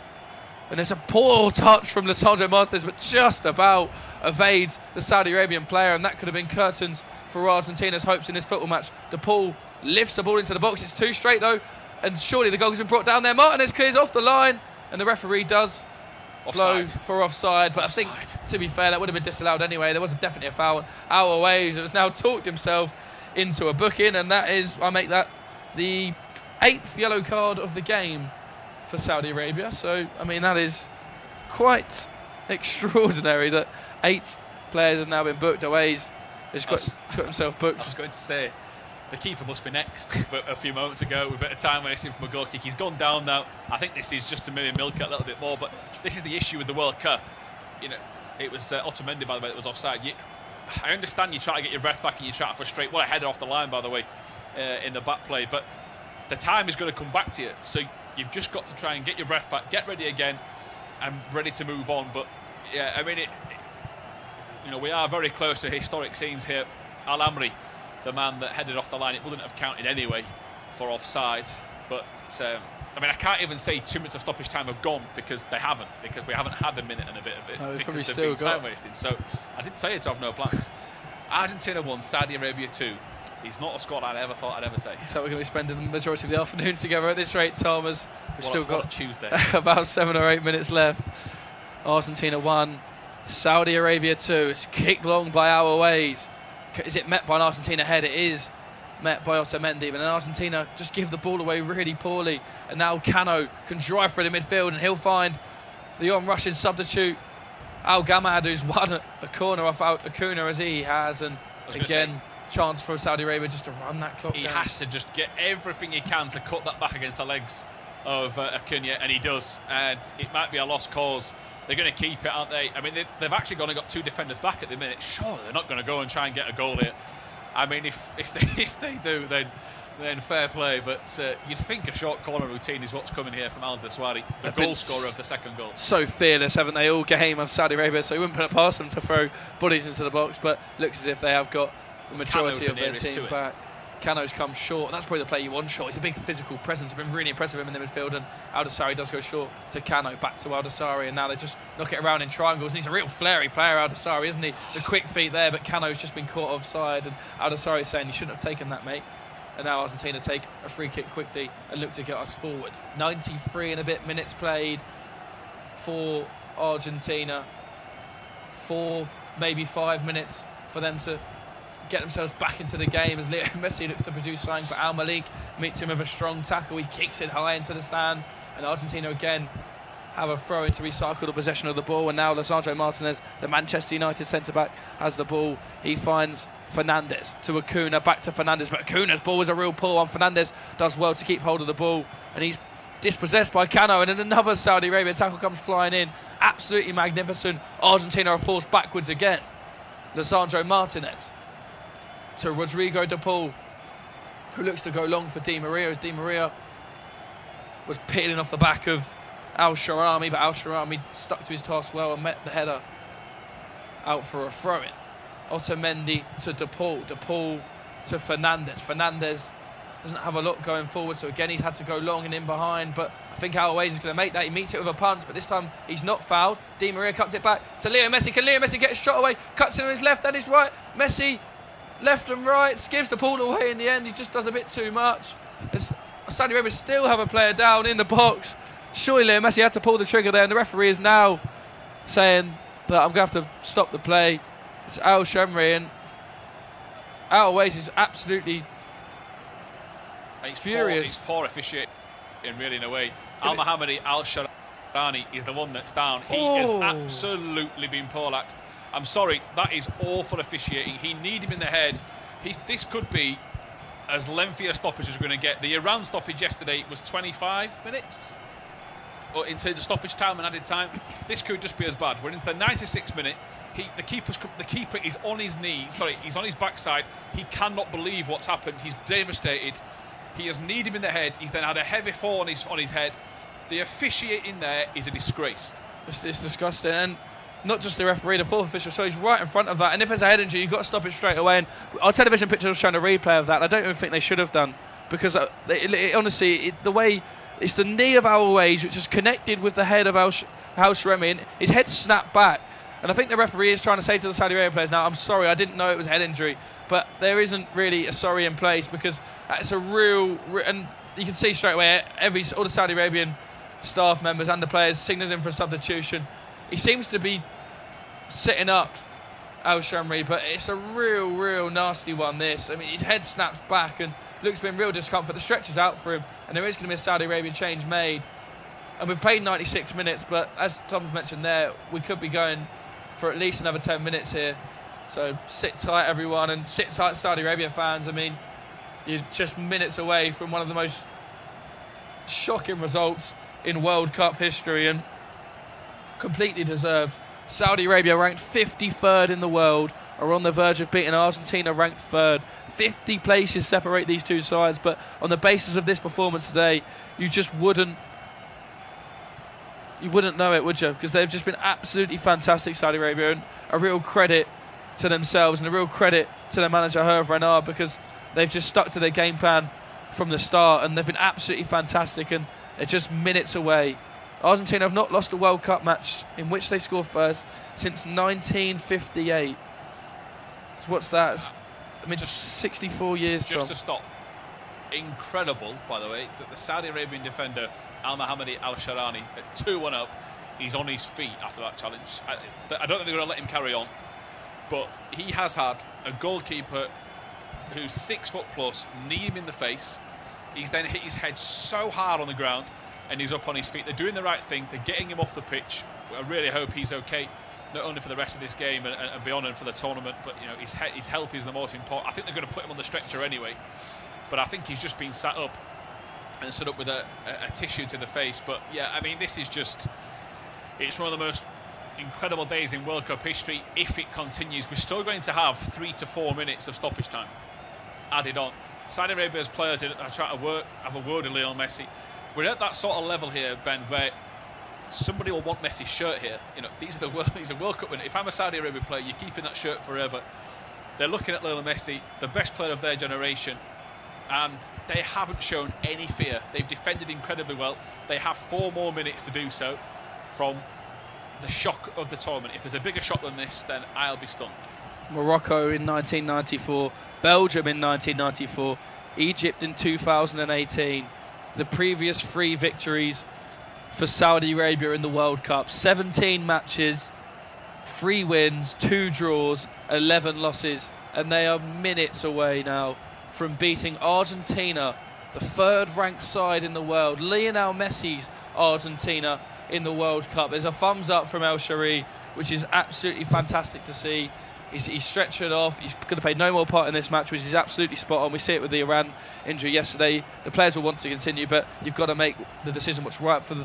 And it's a poor touch from Lisandro Martinez, but just about evades the Saudi Arabian player, and that could have been curtains for Argentina's hopes in this football match. De Paul lifts the ball into the box. It's too straight though, and surely the goal has been brought down there. Martinez clears off the line, and the referee does blow for offside. But offside. I think, to be fair, that would have been disallowed anyway. There was definitely a foul. O.A.T has now talked himself into a booking, and that is, I make that the 8th yellow card of the game for Saudi Arabia. So, I mean, that is quite extraordinary that 8 players have now been booked. O.A.T has got himself booked. I was going to say, the keeper must be next, but a few moments ago, with a bit of time wasting from a goal kick. He's gone down now. I think this is just to maybe milk it a little bit more, but this is the issue with the World Cup. You know, it was Otamendi, by the way, that was offside. I understand you try to get your breath back and you try to frustrate. What a header off the line, by the way, in the back play, but the time is going to come back to you. So you've just got to try and get your breath back, get ready again, and ready to move on. But yeah, I mean, you know, we are very close to historic scenes here. Al Amri the man that headed off the line. It wouldn't have counted anyway for offside. But I mean, I can't even say 2 minutes of stoppage time have gone, because they haven't, because we haven't had a minute and a bit of it, No, because they've been time wasted. So I didn't tell you to have no plans. Argentina 1, Saudi Arabia 2. He's not a squad I ever thought I'd ever say. So we're going to be spending the majority of the afternoon together at this rate, Tom, as we've still got Tuesday. about 7 or 8 minutes left. Argentina 1, Saudi Arabia 2. It's kicked long by our ways. Is it met by an Argentina head? It is met by Otamendi, but then Argentina just give the ball away really poorly. And now Cano can drive through the midfield, and he'll find the on-rushing substitute, Al Gamad, who's won a corner off Acuna as he has. And again, chance for Saudi Arabia just to run that clock He down. has to just get everything he can to cut that back against the legs of Acuna, and he does. And it might be a lost cause. They're going to keep it, aren't they? I mean, they've actually gone and got 2 defenders back at the minute. Sure, they're not going to go and try and get a goal here. I mean, if they do, then fair play. But you'd think a short corner routine is what's coming here from Al Daswari, the goal scorer of the second goal. So fearless, haven't they, all game of Saudi Arabia? So you wouldn't put it past them to throw bodies into the box, but looks as if they have got the majority of their team back. Cano's come short, and that's probably the play you want short. He's a big physical presence. It's been really impressive him in the midfield, and Aldasari does go short to Cano, back to Aldasari, and now they just knock it around in triangles, and he's a real flary player, Aldasari, isn't he? The quick feet there, but Cano's just been caught offside, and Aldasari's saying, you shouldn't have taken that, mate. And now Argentina take a free kick quickly and look to get us forward. 93 and a bit minutes played for Argentina. 4, maybe 5 minutes for them to get themselves back into the game as Leo Messi looks to produce something, but Al Malik meets him with a strong tackle. He kicks it high into the stands, and Argentina again have a throw in to recycle the possession of the ball. And now Lisandro Martinez, the Manchester United centre-back, has the ball. He finds Fernandes to Acuna, back to Fernandes, but Acuna's ball is a real pull on. Fernandes does well to keep hold of the ball, and he's dispossessed by Cano, and then another Saudi Arabia tackle comes flying in. Absolutely magnificent. Argentina are forced backwards again. Lisandro Martinez to Rodrigo de Paul, who looks to go long for Di Maria, as Di Maria was peeling off the back of Al Sharami, but Al Sharami stuck to his task well and met the header out for a throw-in. Otamendi to De Paul to Fernandes. Fernandes doesn't have a lot going forward, so again he's had to go long and in behind, but I think Al-Aways is going to make that. He meets it with a punch, but this time he's not fouled. Di Maria cuts it back to Leo Messi. Can Leo Messi get his shot away? Cuts it on his left and his right. Messi left and right, gives the ball away in the end. He just does a bit too much. Saudi Arabia still have a player down in the box. Surely Leo Messi had to pull the trigger there, and the referee is now saying that I'm going to have to stop the play. It's Al Shamri, and Al-Aways is absolutely furious. It's poor officiating, really, in a way. Al-Mohammadi Al-Sharani is the one that's down. He has absolutely been poleaxed. I'm sorry, that is awful officiating. He needed him in the head. This could be as lengthy a stoppage as we're going to get. The Iran stoppage yesterday was 25 minutes or into the stoppage time and added time. This could just be as bad. We're into the 96th minute. The keeper is on his knee. Sorry, he's on his backside. He cannot believe what's happened. He's devastated. He has kneed him in the head. He's then had a heavy fall on his head. The officiating there is a disgrace. It's disgusting, and not just the referee, the fourth official. So he's right in front of that, and if there's a head injury, you've got to stop it straight away. And our television picture was showing a replay of that. And I don't even think they should have done, because honestly, the way it's the knee of Al-Aways which is connected with the head of Al Sharemi, and his head snapped back. And I think the referee is trying to say to the Saudi Arabia players, now, I'm sorry, I didn't know it was a head injury, but there isn't really a sorry in place, because it's a real, and you can see straight away all the Saudi Arabian staff members and the players signaling for a substitution. He seems to be sitting up, Al Shamri, but it's a real nasty one, this. I mean, his head snaps back and looks to be in real discomfort. The stretch is out for him, and there is going to be a Saudi Arabian change made. And we've played 96 minutes, but as Tom's mentioned there, we could be going for at least another 10 minutes here. So sit tight, everyone, and sit tight, Saudi Arabia fans. I mean, you're just minutes away from one of the most shocking results in World Cup history, and completely deserved. Saudi Arabia, ranked 53rd in the world, are on the verge of beating Argentina, ranked 3rd. 50 places separate these two sides, but on the basis of this performance today, you just wouldn't know it, would you? Because they've just been absolutely fantastic, Saudi Arabia, and a real credit to themselves, and a real credit to their manager Hervé Renard, because they've just stuck to their game plan from the start, and they've been absolutely fantastic, and they're just minutes away. Argentina have not lost a World Cup match in which they scored first since 1958. So what's that? Just 64 years, John. Just to stop. Incredible, by the way, that the Saudi Arabian defender Al-Mohammadi Al-Sharani, at 2-1 up, he's on his feet after that challenge. I don't think they're going to let him carry on, but he has had a goalkeeper who's 6 foot plus knee him in the face. He's then hit his head so hard on the ground, and he's up on his feet. They're doing the right thing. They're getting him off the pitch. I really hope he's okay, not only for the rest of this game and beyond, and for the tournament, but his health is the most important. I think they're going to put him on the stretcher anyway, but I think he's just been sat up and stood up with a tissue to the face. But yeah, I mean, this is just, it's one of the most incredible days in World Cup history. If it continues, we're still going to have 3 to 4 minutes of stoppage time added on. Saudi Arabia's players are trying to have a word with Lionel Messi. We're at that sort of level here, Ben, where somebody will want Messi's shirt here. These are World Cup winners. If I'm a Saudi Arabia player, you're keeping that shirt forever. They're looking at Lionel Messi, the best player of their generation, and they haven't shown any fear. They've defended incredibly well. They have 4 more minutes to do so from the shock of the tournament. If there's a bigger shock than this, then I'll be stunned. Morocco in 1994, Belgium in 1994, Egypt in 2018. The previous 3 victories for Saudi Arabia in the World Cup. 17 matches, 3 wins, 2 draws, 11 losses, and they are minutes away now from beating Argentina, the 3rd ranked side in the world. Lionel Messi's Argentina in the World Cup. There's a thumbs up from El Shaarawy, which is absolutely fantastic to see. He's stretched it off. He's going to play no more part in this match, which is absolutely spot on. We see it with the Iran injury yesterday. The players will want to continue, but you've got to make the decision what's right for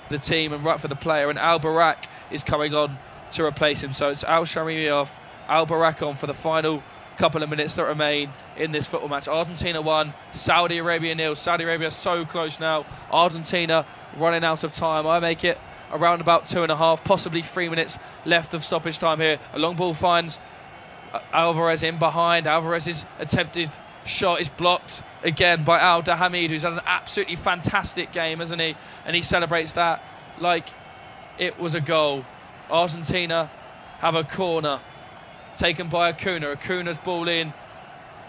the team and right for the player. And Al Barak is coming on to replace him. So it's Al Shaarawy off, Al Barak on for the final couple of minutes that remain in this football match. Argentina 1, Saudi Arabia 0. Saudi Arabia so close now. Argentina running out of time. I make it around about 2.5, possibly 3 minutes left of stoppage time here. A long ball finds Alvarez in behind. Alvarez's attempted shot is blocked again by Al Dahamid, who's had an absolutely fantastic game, hasn't he? And he celebrates that like it was a goal. Argentina have a corner taken by Acuna. Acuna's ball in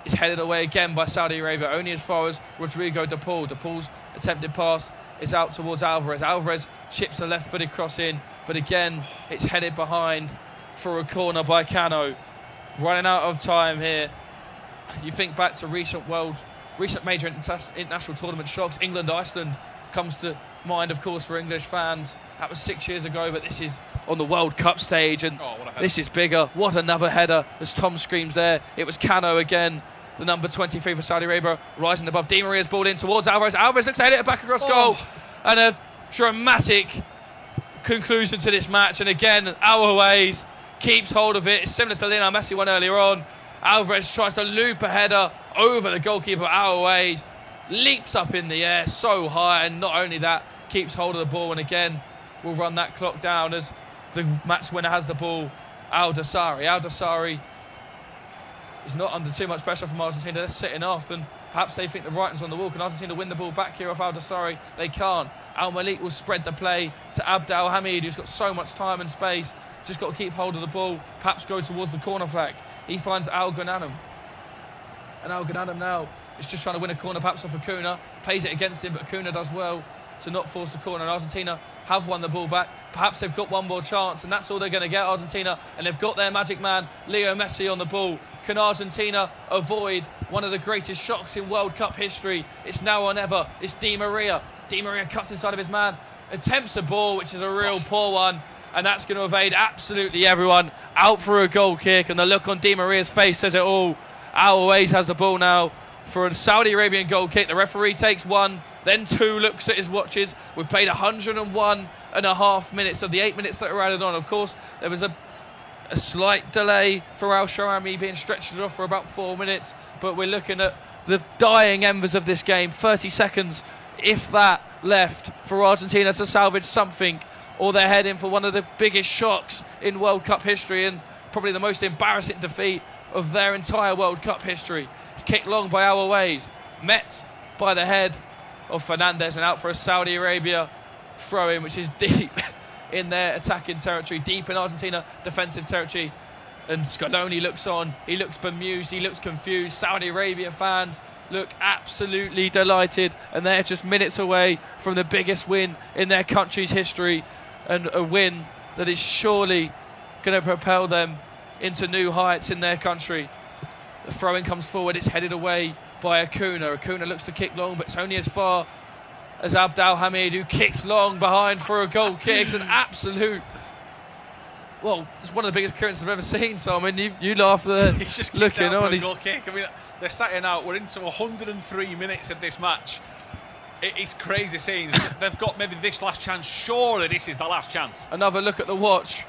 is headed away again by Saudi Arabia, only as far as Rodrigo de Paul. De Paul's attempted pass is out towards Alvarez. Alvarez chips a left-footed cross in, but again it's headed behind for a corner by Cano. Running out of time here. You think back to recent major international tournament shocks. England-Iceland comes to mind, of course, for English fans. That was 6 years ago, but this is on the World Cup stage, and this is bigger. What another header, as Tom screams there. It was Cano again, the number 23 for Saudi Arabia, rising above. Di Maria's ball in towards Alvarez. Alvarez looks to head it back across goal. And a dramatic conclusion to this match. And again, Alvarez keeps hold of it. It's similar to Lionel Messi one earlier on. Alvarez tries to loop a header over the goalkeeper. Alvarez leaps up in the air so high, and not only that, keeps hold of the ball, and again will run that clock down as the match winner has the ball. Al Dassari is not under too much pressure from Argentina. They're sitting off, and perhaps they think the writing's on the wall. Can Argentina win the ball back here off Al Dassari? They can't. Al Malik will spread the play to Abd Al Hamid, who's got so much time and space. Just got to keep hold of the ball, perhaps go towards the corner flag. He finds Al Ghanam. And Al Ghanam now is just trying to win a corner, perhaps off Acuna. Pays it against him, but Acuna does well to not force the corner. And Argentina have won the ball back. Perhaps they've got one more chance, and that's all they're going to get, Argentina. And they've got their magic man, Leo Messi, on the ball. Can Argentina avoid one of the greatest shocks in World Cup history? It's now or never. It's Di Maria. Di Maria cuts inside of his man, attempts a ball, which is a real poor one. And that's going to evade absolutely everyone. Out for a goal kick, and the look on Di Maria's face says it all. Always has the ball now for a Saudi Arabian goal kick. The referee takes 1, then 2, looks at his watches. We've played 101.5 minutes of the 8 minutes that were added on. Of course, there was a slight delay for Al Shaarawy being stretched off for about 4 minutes, but we're looking at the dying embers of this game. 30 seconds, if that, left for Argentina to salvage something, or they're heading for one of the biggest shocks in World Cup history. And probably the most embarrassing defeat of their entire World Cup history. It's kicked long by Aoua's, met by the head of Fernandez, and out for a Saudi Arabia throw-in, which is deep in their attacking territory, deep in Argentina defensive territory. And Scaloni looks on, he looks bemused, he looks confused. Saudi Arabia fans look absolutely delighted, and they're just minutes away from the biggest win in their country's history, and a win that is surely going to propel them into new heights in their country. The throw-in comes forward, it's headed away by Acuna. Acuna looks to kick long, but it's only as far as Abdel Hamid, who kicks long behind for a goal kick. It's an absolute... Well, it's one of the biggest clearances I've ever seen. So, I mean, you laugh there. He's just looking on. For a goal kick. I mean, they're sat in out. We're into 103 minutes of this match. It's crazy scenes. They've got maybe this last chance. Surely this is the last chance. Another look at the watch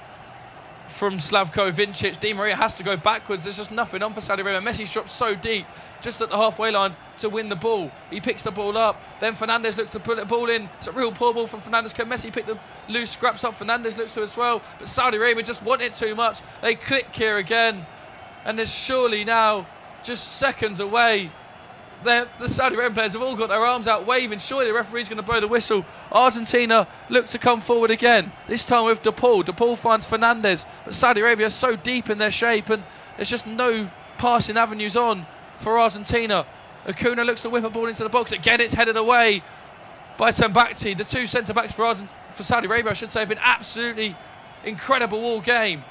from Slavko Vincic. Di Maria has to go backwards. There's just nothing on for Saudi Arabia. Messi's dropped so deep, just at the halfway line, to win the ball. He picks the ball up. Then Fernandez looks to put the ball in. It's a real poor ball from Fernandez. Can Messi pick the loose scraps up? Fernandez looks to as well. But Saudi Arabia just want it too much. They click here again. And there's surely now just seconds away. The Saudi Arabian players have all got their arms out waving. Surely the referee's going to blow the whistle. Argentina look to come forward again, this time with De Paul. De Paul finds Fernandez, but Saudi Arabia is so deep in their shape, and there's just no passing avenues on for Argentina. Acuna looks to whip a ball into the box. Again, it's headed away by Tambakti. The two centre-backs for Saudi Arabia, I should say, have been absolutely incredible all game.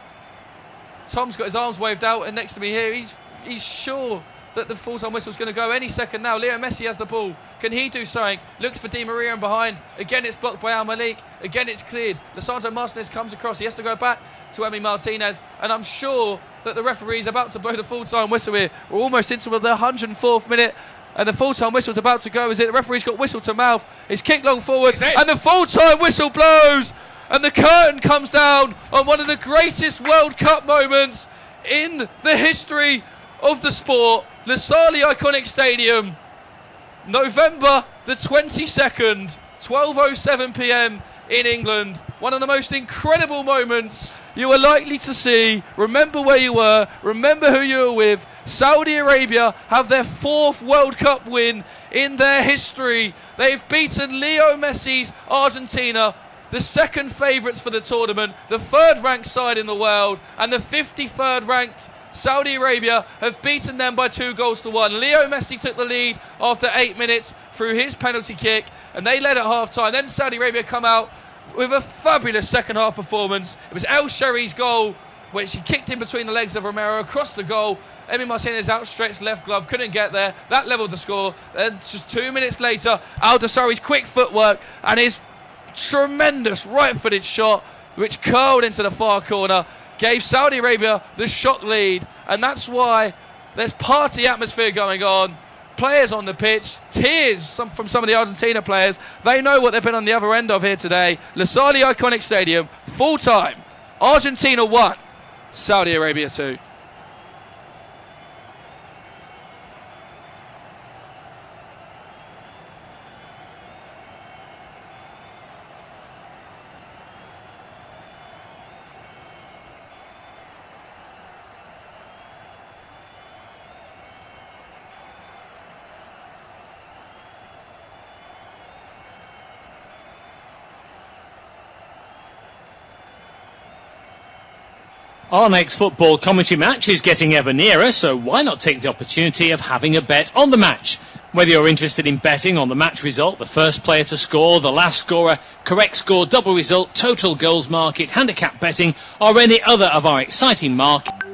Tom's got his arms waved out, and next to me here, he's sure that the full-time whistle's going to go any second now. Leo Messi has the ball. Can he do something? Looks for Di Maria in behind. Again, it's blocked by Al Malik. Again, it's cleared. Lisandro Martinez comes across. He has to go back to Emi Martinez. And I'm sure that the referee's about to blow the full-time whistle here. We're almost into the 104th minute. And the full-time whistle's about to go. Is it? The referee's got whistle to mouth. He's kicked long forward. And the full-time whistle blows. And the curtain comes down on one of the greatest World Cup moments in the history of the sport. Lusail Iconic Stadium, November the 22nd, 12:07 p.m. in England. One of the most incredible moments you are likely to see. Remember where you were, remember who you were with. Saudi Arabia have their 4th World Cup win in their history. They've beaten Leo Messi's Argentina, the second favourites for the tournament, the 3rd ranked side in the world, and the 53rd ranked Saudi Arabia have beaten them by 2-1. Leo Messi took the lead after 8 minutes through his penalty kick, and they led at half-time. Then Saudi Arabia come out with a fabulous second-half performance. It was El Sheri's goal, which he kicked in between the legs of Romero across the goal. Emi Martinez outstretched left glove, couldn't get there. That levelled the score. Then just 2 minutes later, Al Dasari's quick footwork and his tremendous right-footed shot, which curled into the far corner, gave Saudi Arabia the shock lead, and that's why there's party atmosphere going on. Players on the pitch, tears from some of the Argentina players. They know what they've been on the other end of here today. Lusail Iconic Stadium, full time. Argentina 1, Saudi Arabia 2. Our next football commentary match is getting ever nearer, so why not take the opportunity of having a bet on the match? Whether you're interested in betting on the match result, the first player to score, the last scorer, correct score, double result, total goals market, handicap betting, or any other of our exciting markets.